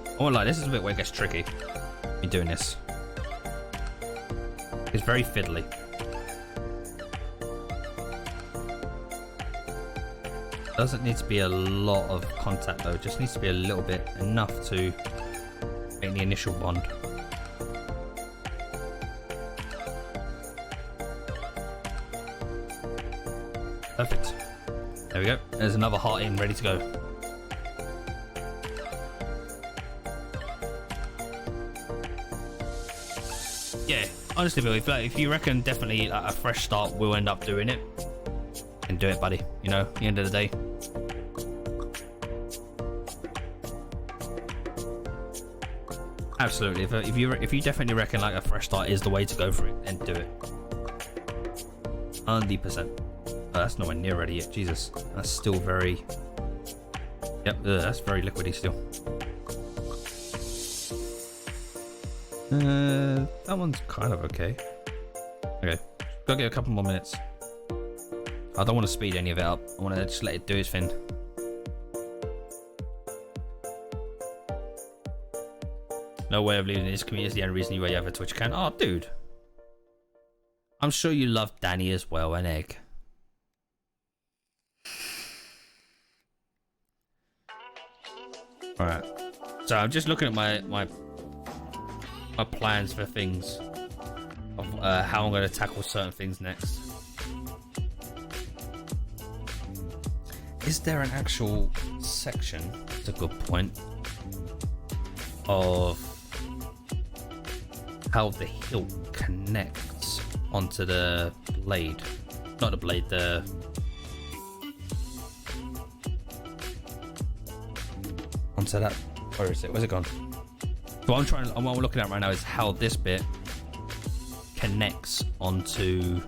I won't lie, this is a bit where it gets tricky. Me doing this. It's very fiddly. Doesn't need to be a lot of contact though, just needs to be a little bit, enough to make the initial bond. Perfect. There we go. There's another heart in, ready to go. Yeah, honestly, Bill, if you reckon definitely like, a fresh start will end up doing it, then do it, buddy. You know, at the end of the day. Absolutely. If you definitely reckon like a fresh start is the way to go for it, then do it. 100%. Oh, that's nowhere near ready yet. Jesus, that's still very. Yep, that's very liquidy still. That one's kind of okay. Okay, gotta get a couple more minutes. I don't want to speed any of it up. I want to just let it do its thing. No way of leaving this community is the only reason you have a Twitch account. Oh, dude. I'm sure you love Danny as well, and Egg. Alright. So I'm just looking at my plans for things. Of how I'm going to tackle certain things next. Is there an actual section, that's a good point, of how the hilt connects onto the blade. Not the blade, the... onto that. Where is it? Where's it gone? So what I'm looking at right now is how this bit connects onto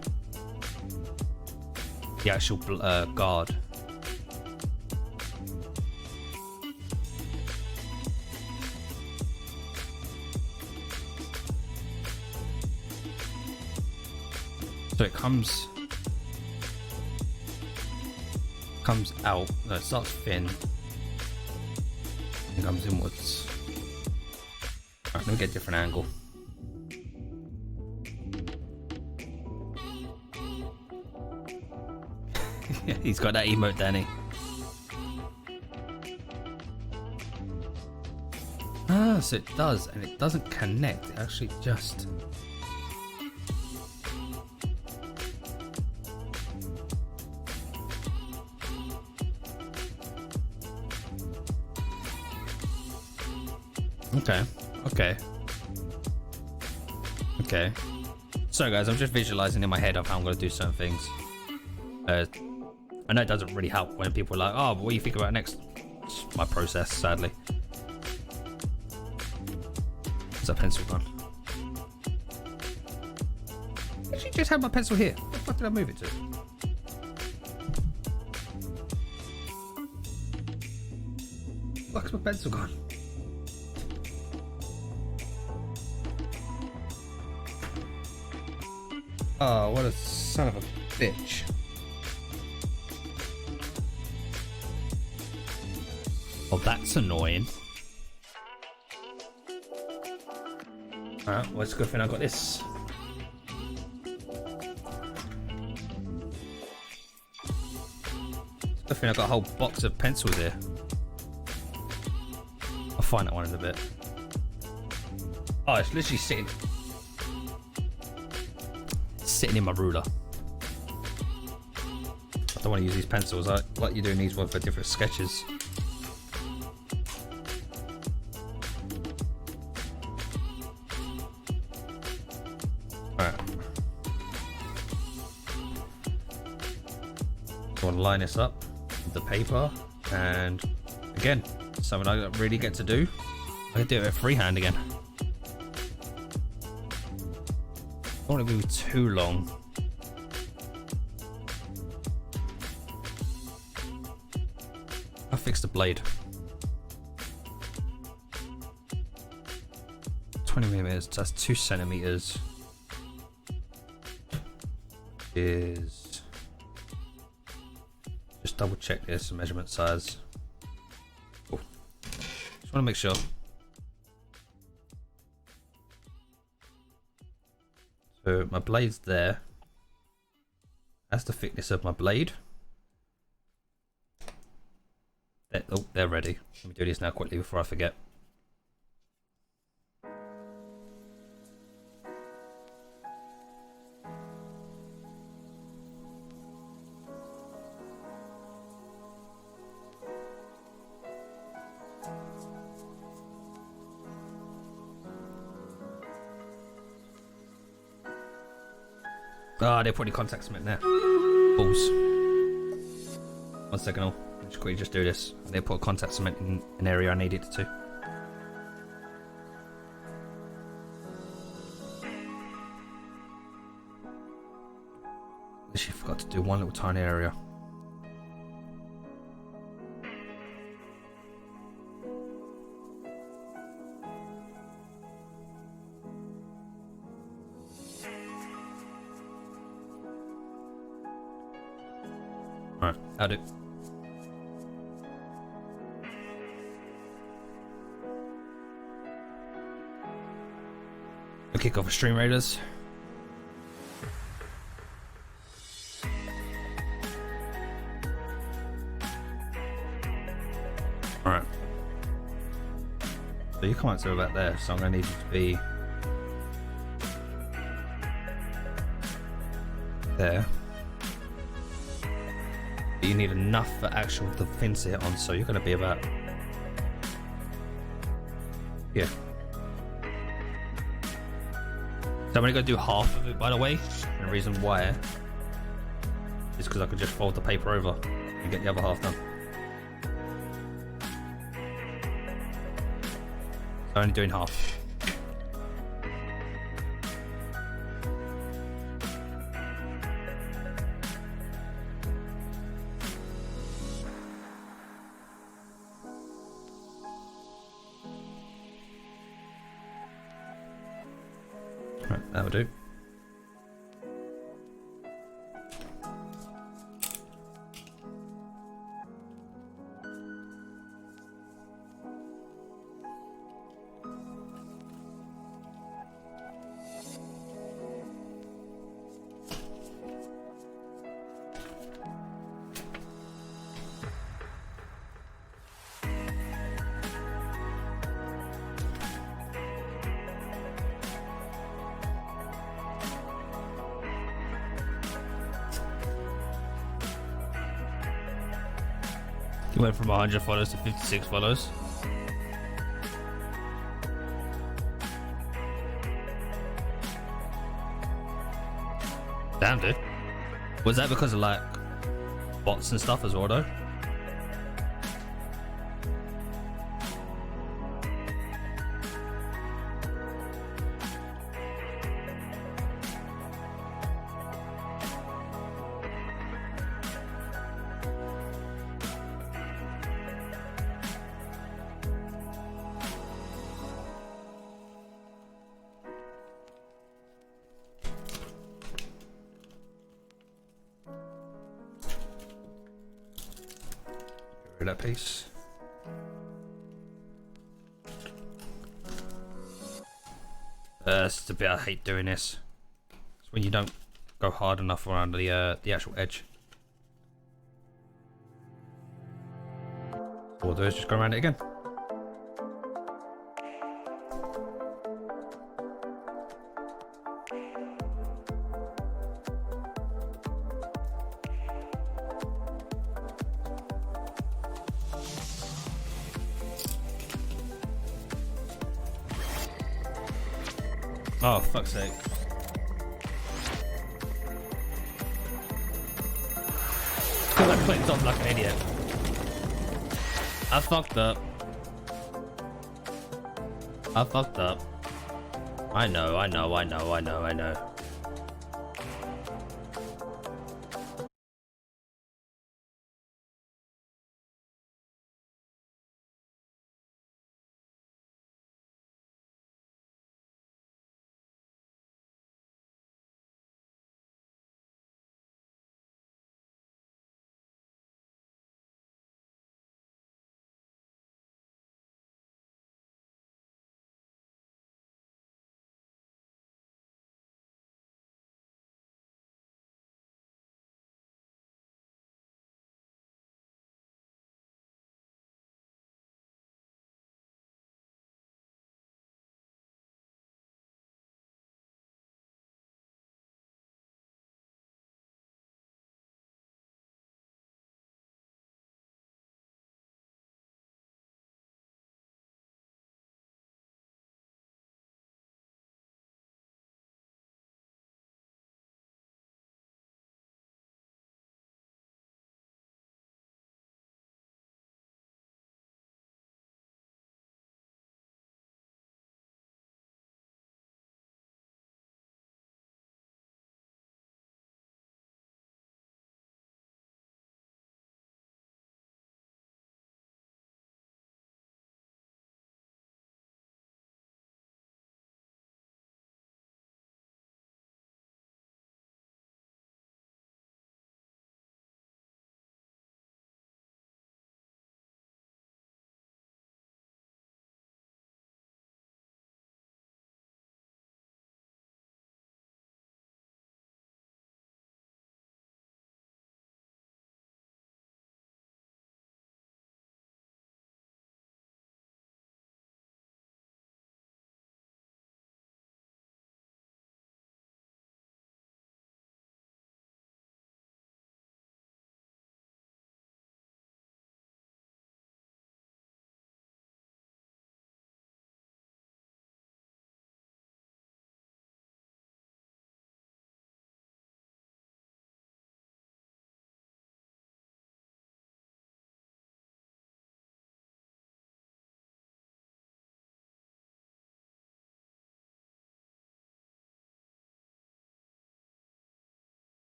the actual guard. So it comes out. No, it starts thin. It comes inwards. Alright, let me get a different angle. He's got that emote, Danny. Ah, so it does, and it doesn't connect. It actually just... Okay. So guys, I'm just visualizing in my head of how I'm going to do certain things. I know it doesn't really help when people are like, oh, but what do you think about next? It's my process, sadly. Is that pencil gone? I actually just had my pencil here. Where the fuck did I move it to? Where's my pencil gone? Oh, what a son of a bitch. Oh, that's annoying. Alright, well, it's a good thing I got this. It's a good thing I got a whole box of pencils here. I'll find that one in a bit. Oh, it's literally sitting in my ruler. I don't want to use these pencils. I like you doing these ones for different sketches. Alright. So I want to line this up with the paper, and again, something I don't really get to do. I can do it with freehand again. I don't want it to be too long. I'll fix the blade. 20mm, that's 2 centimeters. Is just double check this measurement size. Oh. Just want to make sure. So my blade's there. That's the thickness of my blade. Oh, they're ready. Let me do this now quickly before I forget. Ah, they're putting contact cement there. Balls. 1 second, I'll just quickly just do this. They put contact cement in an area I needed it to. Literally forgot to do one little tiny area. Alright, I'll do. We'll kick off a Stream Raiders. Alright. So you can't see about there, so I'm going to need you to be there. But you need enough for actual the fins to hit on, so you're going to be about here. So I'm only going to do half of it, by the way. And the reason why is because I could just fold the paper over and get the other half done. So only doing half. Right, that'll do. You went from 100 follows to 56 follows. Damn, dude. Was that because of like bots and stuff as well, though? That piece. This is the bit I hate doing this. It's when you don't go hard enough around the actual edge. All I'll do is just go around it again. Oh, fuck's sake. Because I clicked off like an idiot. I fucked up. I fucked up. I know.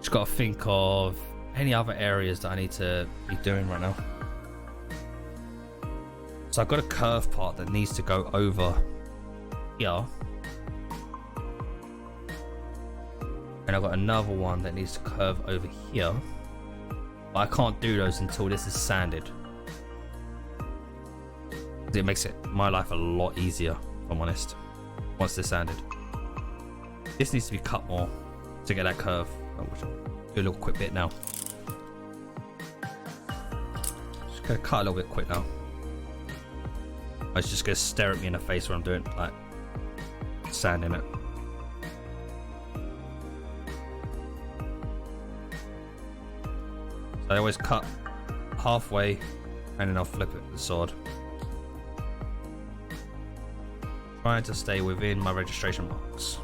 Just gotta think of any other areas that I need to be doing right now. So I've got a curve part that needs to go over here. And I've got another one that needs to curve over here. But I can't do those until this is sanded. It makes my life a lot easier, if I'm honest, once they're sanded. This needs to be cut more to get that curve. Which I'll do a little quick bit now. Just gonna cut a little bit quick now. It's just gonna stare at me in the face when I'm doing like sanding it. So I always cut halfway and then I'll flip it with the sword. Trying to stay within my registration marks.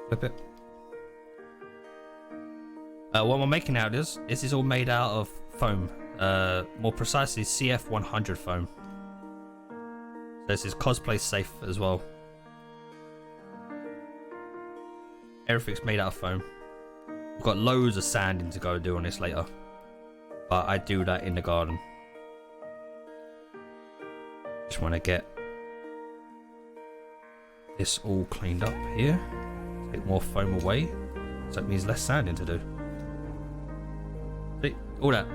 Flip it. What we're making out is this is all made out of foam. More precisely, CF100 foam. This is cosplay safe as well. Everything's made out of foam. We've got loads of sanding to go do on this later, but I do that in the garden. Just want to get this all cleaned up here. Take more foam away, so that means less sanding to do. See, all that.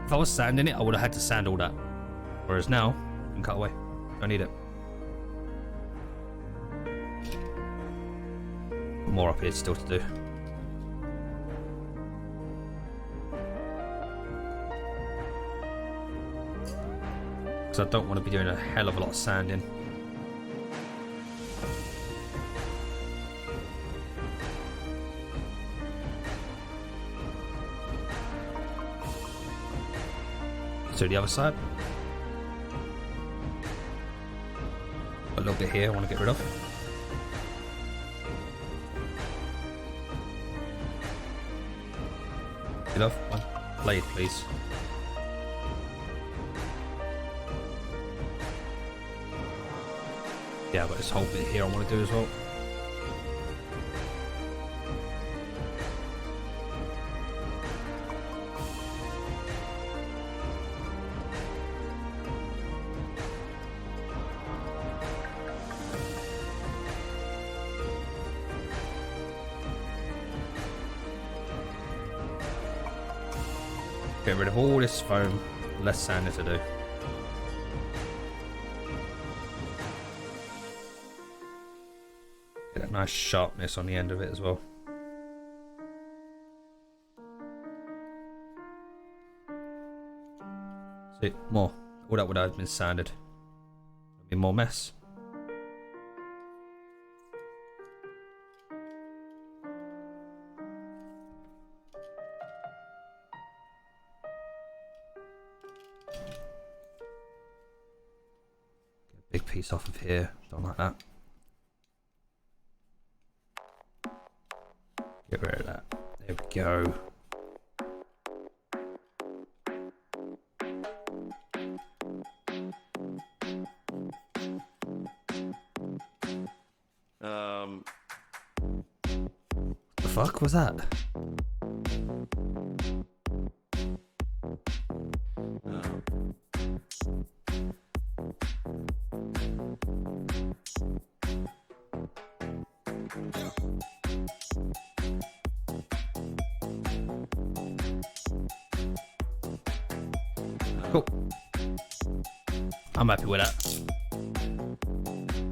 If I was sanding it, I would have had to sand all that. Whereas now, I can cut away. Don't need it. More up here still to do. Because I don't want to be doing a hell of a lot of sanding. So the other side. A little bit here I want to get rid of. Get off one blade, please. Yeah, but this whole bit here I want to do as well. Get rid of all this foam, less sanding to do. Get that nice sharpness on the end of it as well. See, more. All that would have been sanded. There'll be more mess. Big piece off of here, don't like that. Get rid of that. There we go. The fuck was that? Cool. I'm happy with that.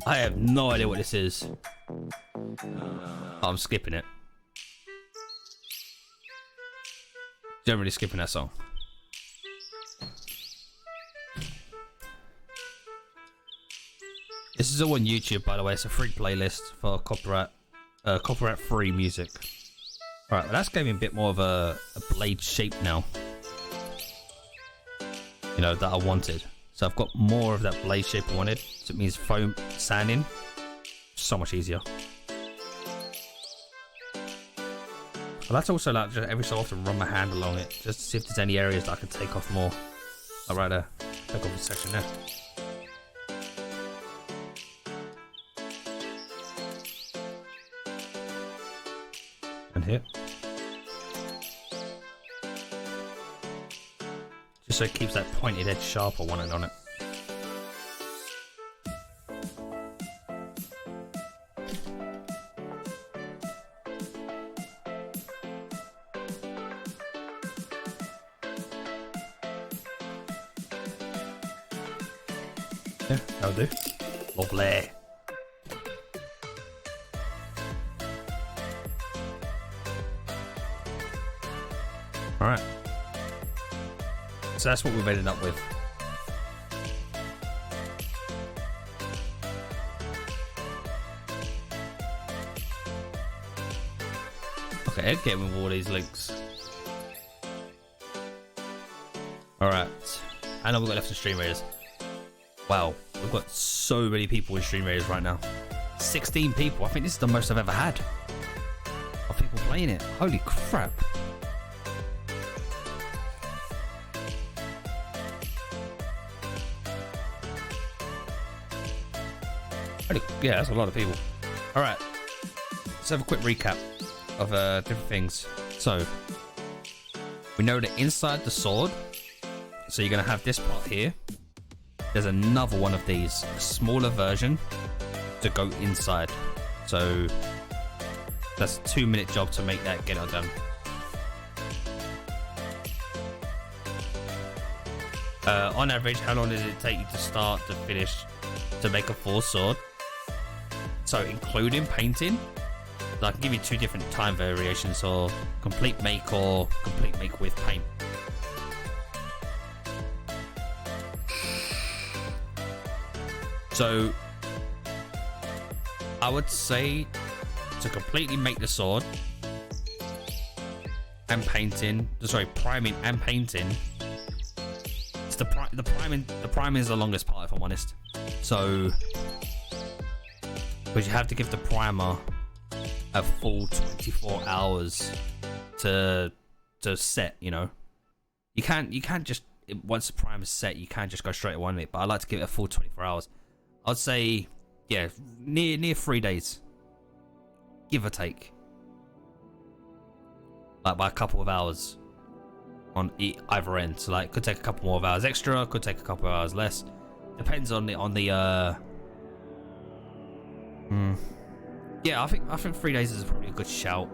I have no idea what this is. I'm skipping it. Generally skipping that song. This is all on YouTube, by the way. It's a free playlist for copyright free music. Alright, well that's giving me a bit more of a blade shape now. You know, that I wanted. So I've got more of that blade shape I wanted. So it means foam sanding. So much easier. But that's also like just every so often run my hand along it just to see if there's any areas that I can take off more. All right, take off a section there. And here. Just so it keeps that pointed edge sharp I want it on it. Yeah, that'll do. Lovely. Alright. So that's what we've ended up with. Okay, I'd get with all these links. Alright. I know we've got left in Stream Raiders. Wow, we've got so many people in Stream Raiders right now. 16 people. I think this is the most I've ever had of people playing it. Holy crap. Yeah, that's a lot of people. Alright, let's have a quick recap of different things. So, we know that inside the sword, so you're going to have this part here. There's another one of these, a smaller version, to go inside. So, that's a 2-minute job to make that, get it done. On average, how long does it take you to start to finish to make a full sword? So including painting, so I can give you 2 different time variations, or complete make or complete make with paint. So I would say to completely make the sword and painting, sorry, priming and painting, it's the priming is the longest part, if I'm honest. So because you have to give the primer a full 24 hours to set, you know. You can't just, once the primer's set, you can't just go straight on it, but I like to give it a full 24 hours. I'd say, yeah, near 3 days, give or take, like by a couple of hours on either end. So like, could take a couple more of hours extra, could take a couple of hours less, depends on the yeah, I think 3 days is probably a good shout.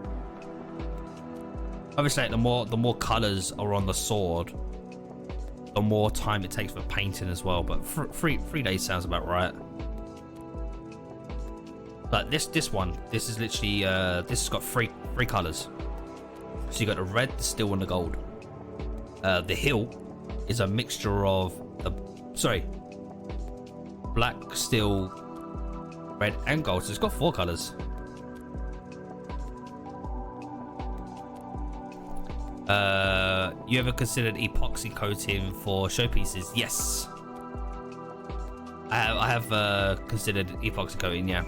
Obviously, like, the more colors are on the sword, the more time it takes for painting as well. But 3 days sounds about right. But this is literally this has got three colors. So you got the red, the steel, and the gold. The hill is a mixture of black, steel, red, and gold. So it's got 4 colors. You ever considered epoxy coating for showpieces? Yes, I have considered epoxy coating. Yeah,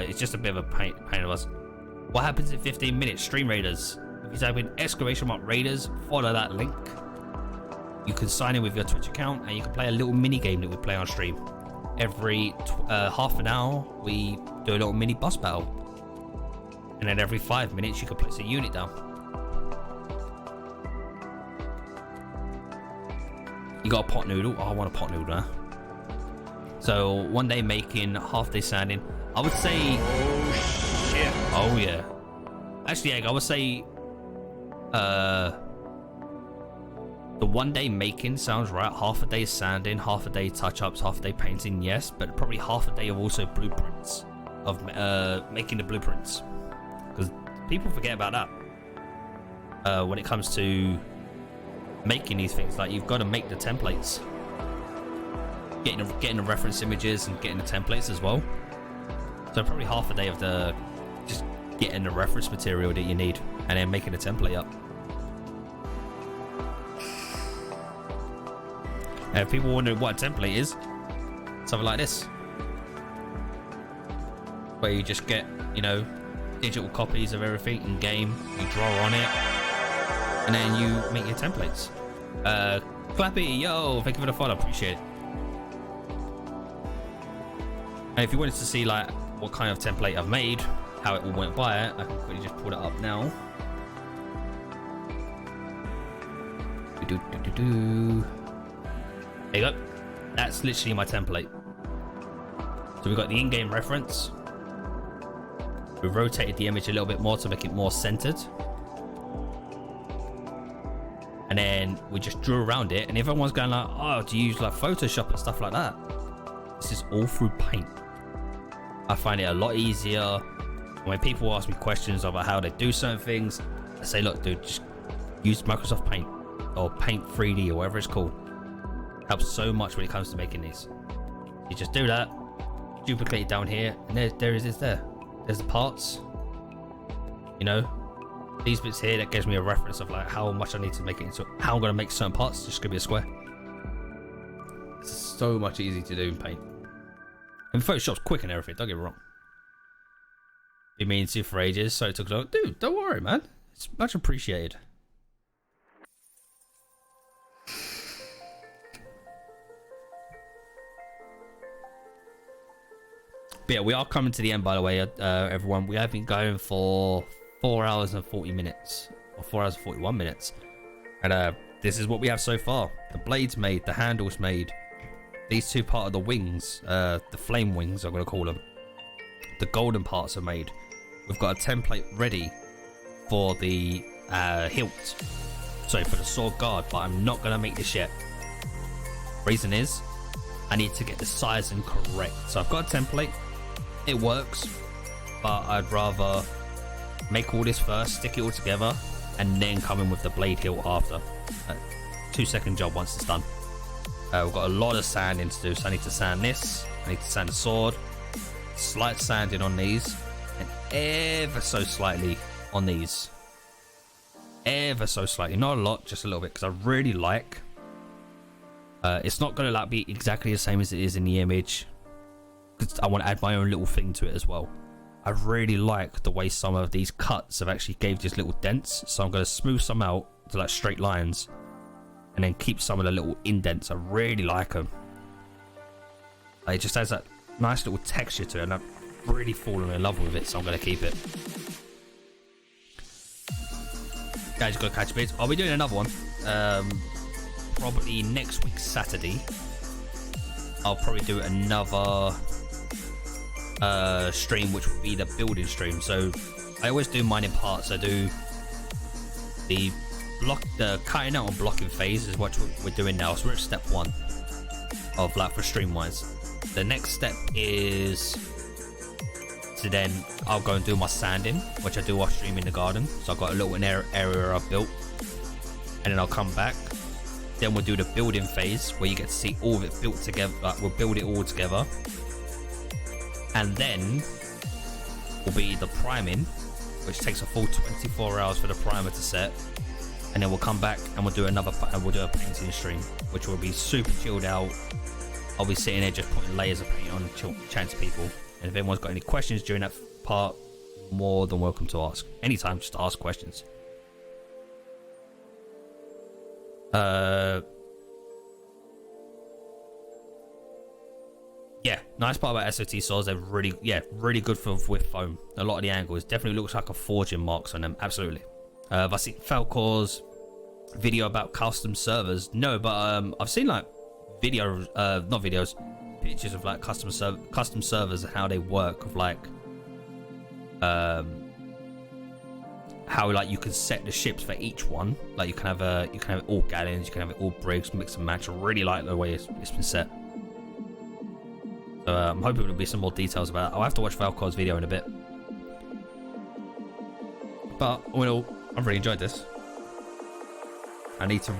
it's just a bit of a pain in the ass. What happens in 15 minutes? Stream Raiders. If you type in !Raiders, follow that link. You can sign in with your Twitch account and you can play a little mini game that we play on stream. Every half an hour, we do a little mini boss battle, and then every 5 minutes, you can place a unit down. You got a pot noodle. Oh, I want a pot noodle now. So 1 day making, half day sanding. I would say. Oh shit. Oh yeah. Actually, I would say. The 1 day making sounds right. Half a day sanding, half a day touch-ups, half a day painting, yes. But probably half a day of also blueprints, of making the blueprints. Because people forget about that. When it comes to making these things, like, you've got to make the templates. Getting the reference images and getting the templates as well. So probably half a day of just getting the reference material that you need and then making a template up. And if people wonder what a template is, something like this, where you just get, you know, digital copies of everything in game. You draw on it, and then you make your templates. Clappy, yo, thank you for the follow, appreciate it. And if you wanted to see like what kind of template I've made, how it all went by it, I can quickly just pull it up now. There you go. That's literally my template. So we've got the in-game reference. We rotated the image a little bit more to make it more centered. And then we just drew around it. And everyone's going like, oh, do you use like Photoshop and stuff like that? This is all through Paint. I find it a lot easier. When people ask me questions about how they do certain things, I say, look, dude, just use Microsoft Paint or Paint 3D or whatever it's called. Helps so much when it comes to making these. You just do that, duplicate it down here, and there it is there. There's the parts. You know, these bits here, that gives me a reference of like how much I need to make it into, how I'm going to make certain parts. Just gonna be a square. It's so much easy to do in Paint. And Photoshop's quick and everything, don't get me wrong. Been meaning to for ages, so it took long. Dude, don't worry, man. It's much appreciated. But yeah, we are coming to the end, by the way, everyone. We have been going for 4 hours and 40 minutes. Or 4 hours and 41 minutes. And this is what we have so far. The blade's made, the handle's made. These two part of the wings, the flame wings, I'm going to call them. The golden parts are made. We've got a template ready for the hilt. Sorry, for the sword guard, but I'm not going to make this yet. Reason is, I need to get the sizing correct. So I've got a template. It works, but I'd rather make all this first, stick it all together, and then come in with the blade hilt after. 2-second job once it's done. We've got a lot of sanding to do, so I need to sand this. I need to sand the sword. Slight sanding on these, and ever so slightly on these. Ever so slightly, not a lot, just a little bit, because I really like. It's not going to like be exactly the same as it is in the image, because I want to add my own little thing to it as well. I really like the way some of these cuts have actually gave just little dents, so I'm going to smooth some out to like straight lines, and then keep some of the little indents. I really like them. It just has that nice little texture to it, and I've really fallen in love with it, so I'm going to keep it. Guys, you got to catch bits. I'll be doing another one. Probably next week, Saturday. I'll probably do another stream, which will be the building stream. So I always do mine in parts. I do the cutting out and blocking phase is what we're doing now. So we're at step 1 of like for stream wise. The next step is to then I'll go and do my sanding, which I do off stream in the garden. So I've got a little area I've built, and then I'll come back. Then we'll do the building phase where you get to see all of it built together. Like we'll build it all together, and then will be the priming, which takes a full 24 hours for the primer to set. And then we'll come back and we'll do a painting stream, which will be super chilled out. I'll be sitting there just putting layers of paint on, chatting to people. And if anyone's got any questions during that part, more than welcome to ask. Anytime, just ask questions. Yeah, nice part about SOT swords, they're really good with foam. A lot of the angles definitely looks like a forging marks on them. Absolutely. Have I seen Falcor's video about custom servers? No, but I've seen like pictures of like custom servers and how they work, of like how like you can set the ships for each one. Like you can have it all galleons, you can have it all brigs, mix and match. I really like the way it's been set. So I'm hoping there'll be some more details about it. I'll have to watch Falcor's video in a bit. But all in all, I've really enjoyed this. I need to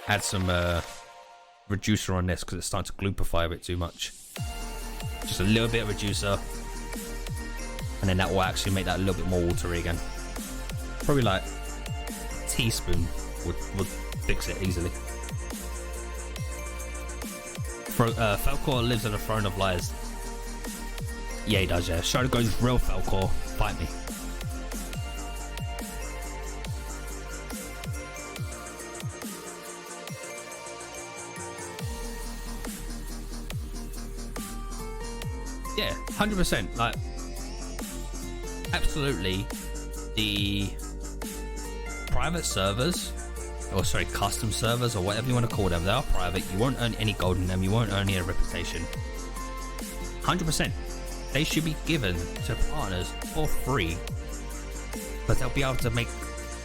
add some reducer on this because it's starting to gloopify a bit too much. Just a little bit of reducer, and then that will actually make that a little bit more watery again. Probably like a teaspoon would fix it easily. Falcor lives on the throne of liars. Yeah, he does, yeah. Show goes real Falcor, fight me. Yeah, 100%. Like, absolutely, the private servers, or sorry, custom servers, or whatever you want to call them, they are private. You won't earn any gold in them. You won't earn any reputation. 100%. They should be given to partners for free, but they'll be able to make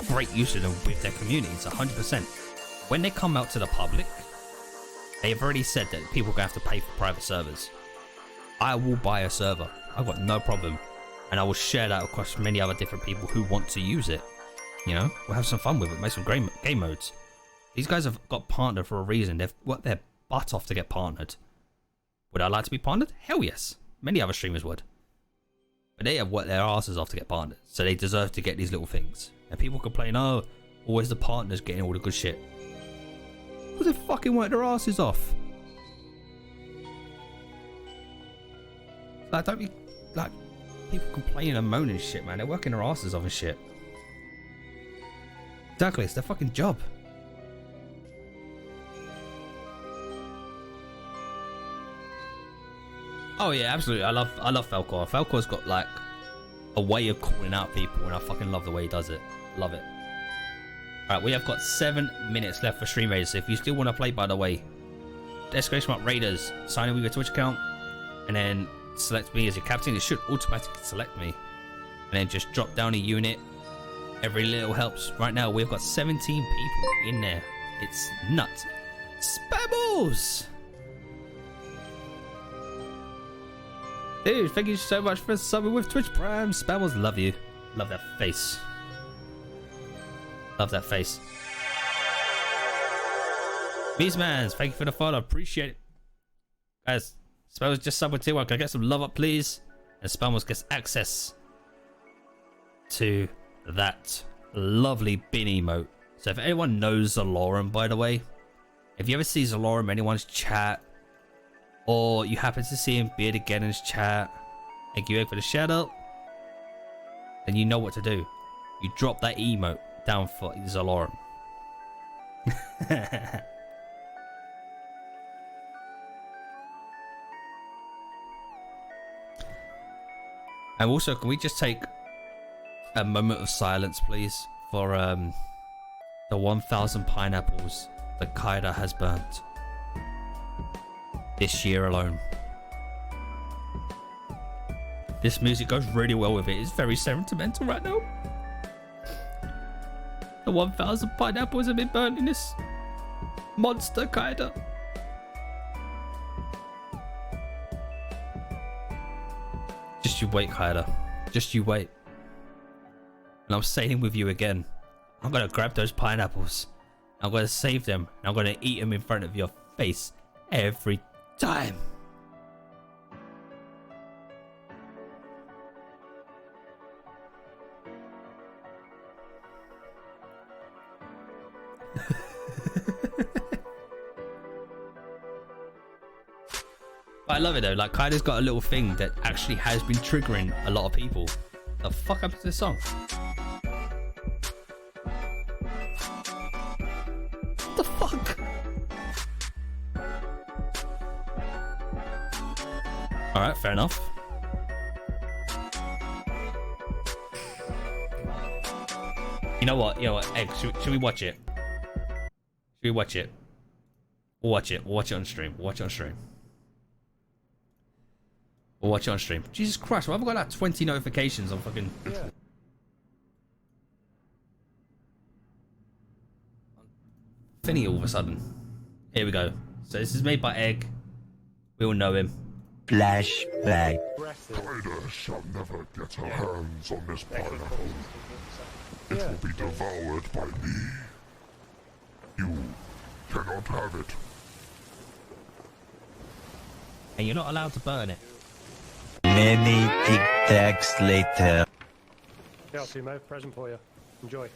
great use of them with their communities. 100%. When they come out to the public, they've already said that people are going to have to pay for private servers. I will buy a server. I've got no problem. And I will share that across many other different people who want to use it. You know, we'll have some fun with it, make some great game modes. These guys have got partnered for a reason. They've worked their butt off to get partnered. Would I like to be partnered? Hell yes. Many other streamers would. But they have worked their asses off to get partnered. So they deserve to get these little things. And people complain, oh, always the partners getting all the good shit. Because they fucking worked their asses off. Like, don't be, like, people complaining and moaning shit, man. They're working their asses off and shit. Exactly, it's their fucking job. Oh yeah, absolutely. I love Falcor. Falcor's got like a way of calling out people, and I fucking love the way he does it. Love it. Alright, we have got 7 minutes left for stream raiders. So if you still want to play, by the way, exclamation mark raiders, sign in with your Twitch account, and then select me as your captain. It should automatically select me, and then just drop down a unit. Every little helps. Right now we've got 17 people in there. It's nuts. Spabbles! Dude, thank you so much for subbing with Twitch Prime. Spabbles, love you. Love that face. Love that face. Beastmans, thank you for the follow. Appreciate it. Guys, Spabbles just subbed with Tier 1. Can I get some love up, please? And Spabbles gets access to that lovely bin emote. So if anyone knows Zaloran, by the way, if you ever see Zaloran in anyone's chat, or you happen to see him beard again in his chat, thank you for the shout out, then you know what to do. You drop that emote down for Zaloran. And also, can we just take a moment of silence, please, for the 1,000 pineapples that Kaida has burnt this year alone. This music goes really well with it. It's very sentimental right now. The 1,000 pineapples have been burnt in this monster, Kaida. Just you wait, Kaida. Just you wait. And I'm sailing with you again. I'm gonna grab those pineapples. I'm gonna save them. And I'm gonna eat them in front of your face every time. I love it though. Like, Kaida's got a little thing that actually has been triggering a lot of people. The fuck happened to this song? What the fuck? Alright, fair enough. You know what? Egg, should we watch it? Should we watch it? We'll watch it. We'll watch it on stream. We'll watch it on stream. We'll watch it on stream. Jesus Christ, why have I got like 20 notifications on fucking... Yeah. Finny all of a sudden. Here we go. So this is made by Egg. We all know him. Flashback. Kaida shall never get her hands on this pineapple. It will be devoured by me. You cannot have it. And you're not allowed to burn it. Many Tic Tacs later. Yeah, Timo, present for you. Enjoy.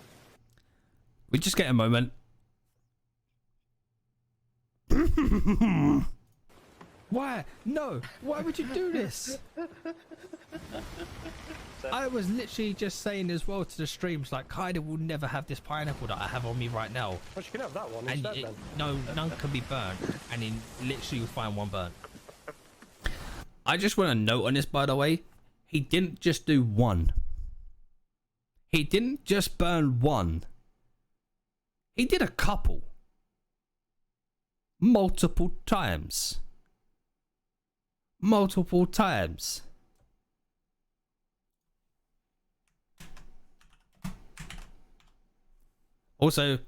We just get a moment. Why? No. Why would you do this? I was literally just saying as well to the streams, like, Kaida will never have this pineapple that I have on me right now. Well, you can have that one And instead, then. no, none can be burnt. And then literally you'll find one burnt. I just want to note on this, by the way, he didn't just do one. He didn't just burn one. He did a couple. Multiple times. Multiple times. Also,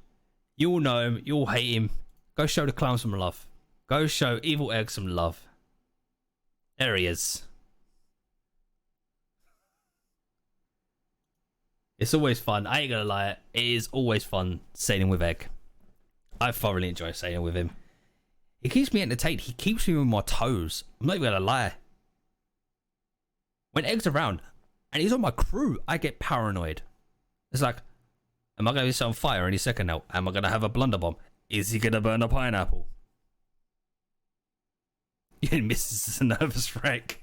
you all know him, you all hate him. Go show the clown some love. Go show Evil Egg some love. There he is. It's always fun. I ain't gonna lie. It is always fun sailing with Egg. I thoroughly enjoy sailing with him. He keeps me entertained. He keeps me on my toes. I'm not even gonna lie. When Egg's around and he's on my crew, I get paranoid. It's like, am I gonna be set on fire any second now? Am I gonna have a blunderbomb? Is he gonna burn a pineapple? You misses a nervous wreck.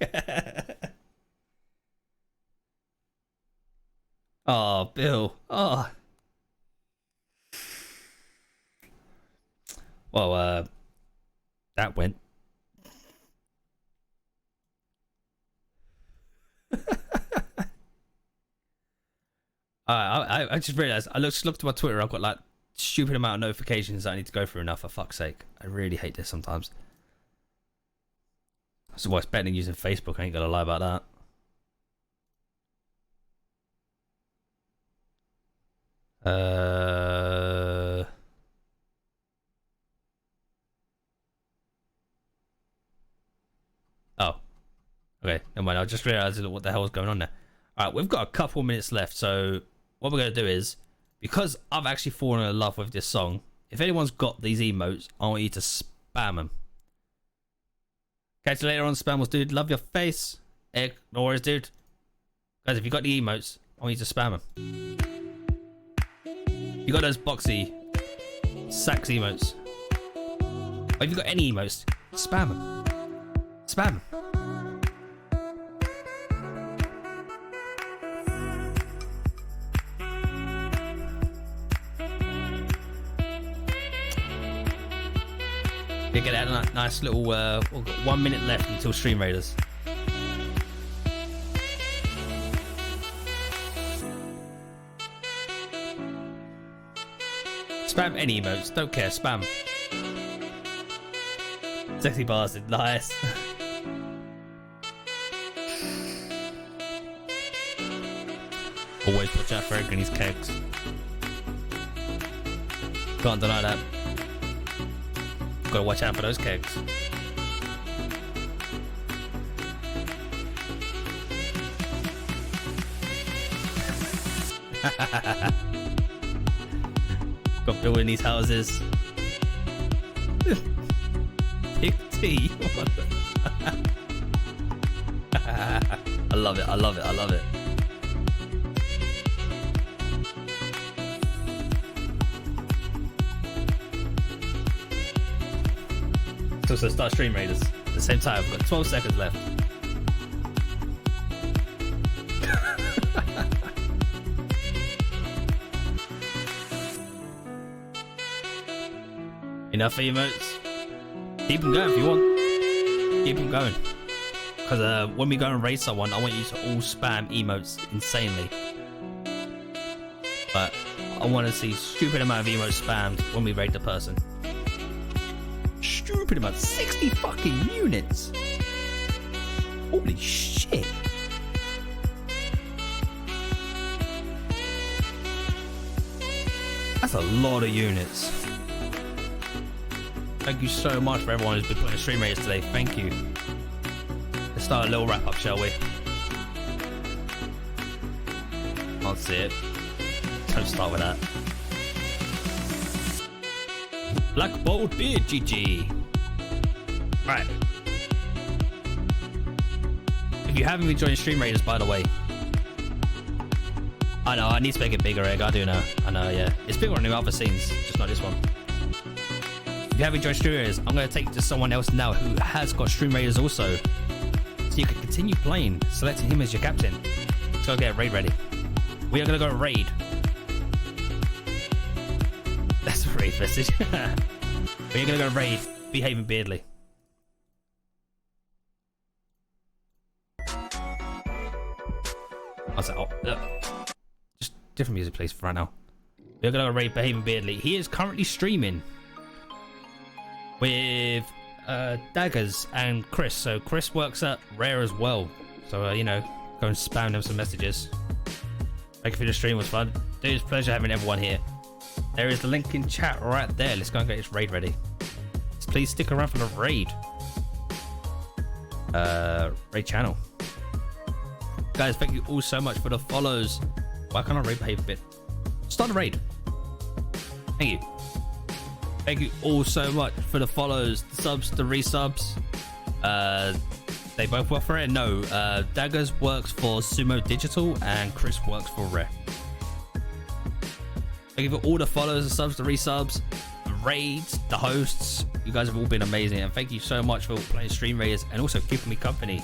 Oh, Bill. Oh. Well, that went. I just realized I looked at my Twitter. I've got like stupid amount of notifications that I need to go through now. For fuck's sake, I really hate this sometimes. So it's better than using Facebook. I ain't gonna lie about that. Oh. Okay, never mind. I just realized what the hell was going on there. Alright, we've got a couple minutes left, so what we're going to do is, because I've actually fallen in love with this song, if anyone's got these emotes, I want you to spam them. Catch you later on, Spammers, dude. Love your face. Egg, no worries, dude. Guys, if you got the emotes, I want you to spam them. You got those boxy sax emotes. Or if you got any emotes, spam them. Spam them. You get that nice little, we've got 1 minute left until Stream Raiders. Spam any emotes, don't care, spam. Sexy bastard, nice. Always watch out for Egg and his kegs. Can't deny that. Gotta watch out for those kegs. Got building these houses. Big T. I love it, I love it, I love it. So start Stream Raiders at the same time. I've got 12 seconds left. Enough emotes. Keep them going if you want. Keep them going. Because when we go and raid someone, I want you to all spam emotes insanely. But I want to see stupid amount of emotes spammed when we raid the person. Stupid amount. 60 fucking units. Holy shit. That's a lot of units. Thank you so much for everyone who's been putting Stream Raiders today. Thank you. Let's start a little wrap up, shall we? Can't see it. Don't start with that. Black Bold Beard GG. Right. If you haven't been joining Stream Raiders, by the way, I know, I need to make it bigger, Egg. I do know. I know, yeah. It's bigger on the other scenes, just not this one. If you haven't joined Stream Raiders, I'm going to take you to someone else now who has got Stream Raiders also. So you can continue playing, selecting him as your captain. Let's go get a raid ready. We are going to go raid. That's a raid message. We are going to go raid Behaving Beardly. was like, oh, just different music, please, for right now. We're gonna raid Behaving Beardly. He is currently streaming with Daggers and Chris. So Chris works at Rare as well. So you know, go and spam them some messages. Thank you for the stream, was fun. Dude, it's a pleasure having everyone here. There is the link in chat right there. Let's go and get this raid ready. Just please stick around for the raid. Raid channel. Guys, thank you all so much for the follows. Why can't I raid behave a bit? Start the raid. Thank you. Thank you all so much for the follows, the subs, the resubs. They both work for it. No, Daggers works for Sumo Digital and Chris works for Rare. Thank you for all the follows, the subs, the resubs, the raids, the hosts. You guys have all been amazing, and thank you so much for playing Stream Raiders and also keeping me company.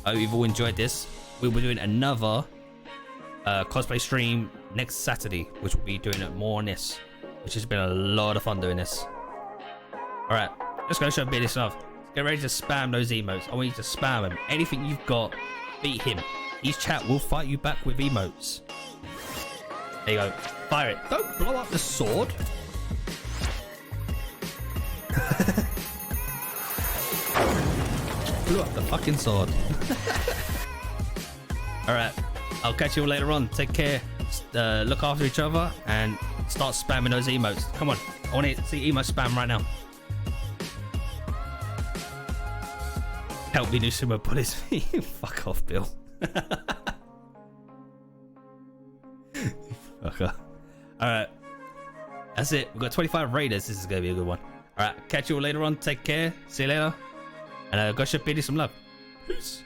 I hope you've all enjoyed this. We'll be doing another cosplay stream next Saturday, which will be doing it more on this, which has been a lot of fun doing this. All right, let's go show a bit of stuff. Get ready to spam those emotes. I want you to spam them. Anything you've got, beat him. His chat will fight you back with emotes. There you go. Fire it. Don't blow up the sword. Blew up the fucking sword. Alright. I'll catch you all later on. Take care. Look after each other and start spamming those emotes. Come on. I want to see emote spam right now. Help me do sumo bullies. Fuck off, Bill. Fucker. Alright. That's it. We've got 25 raiders. This is going to be a good one. Alright. Catch you all later on. Take care. See you later. And go show Biddy some love. Peace.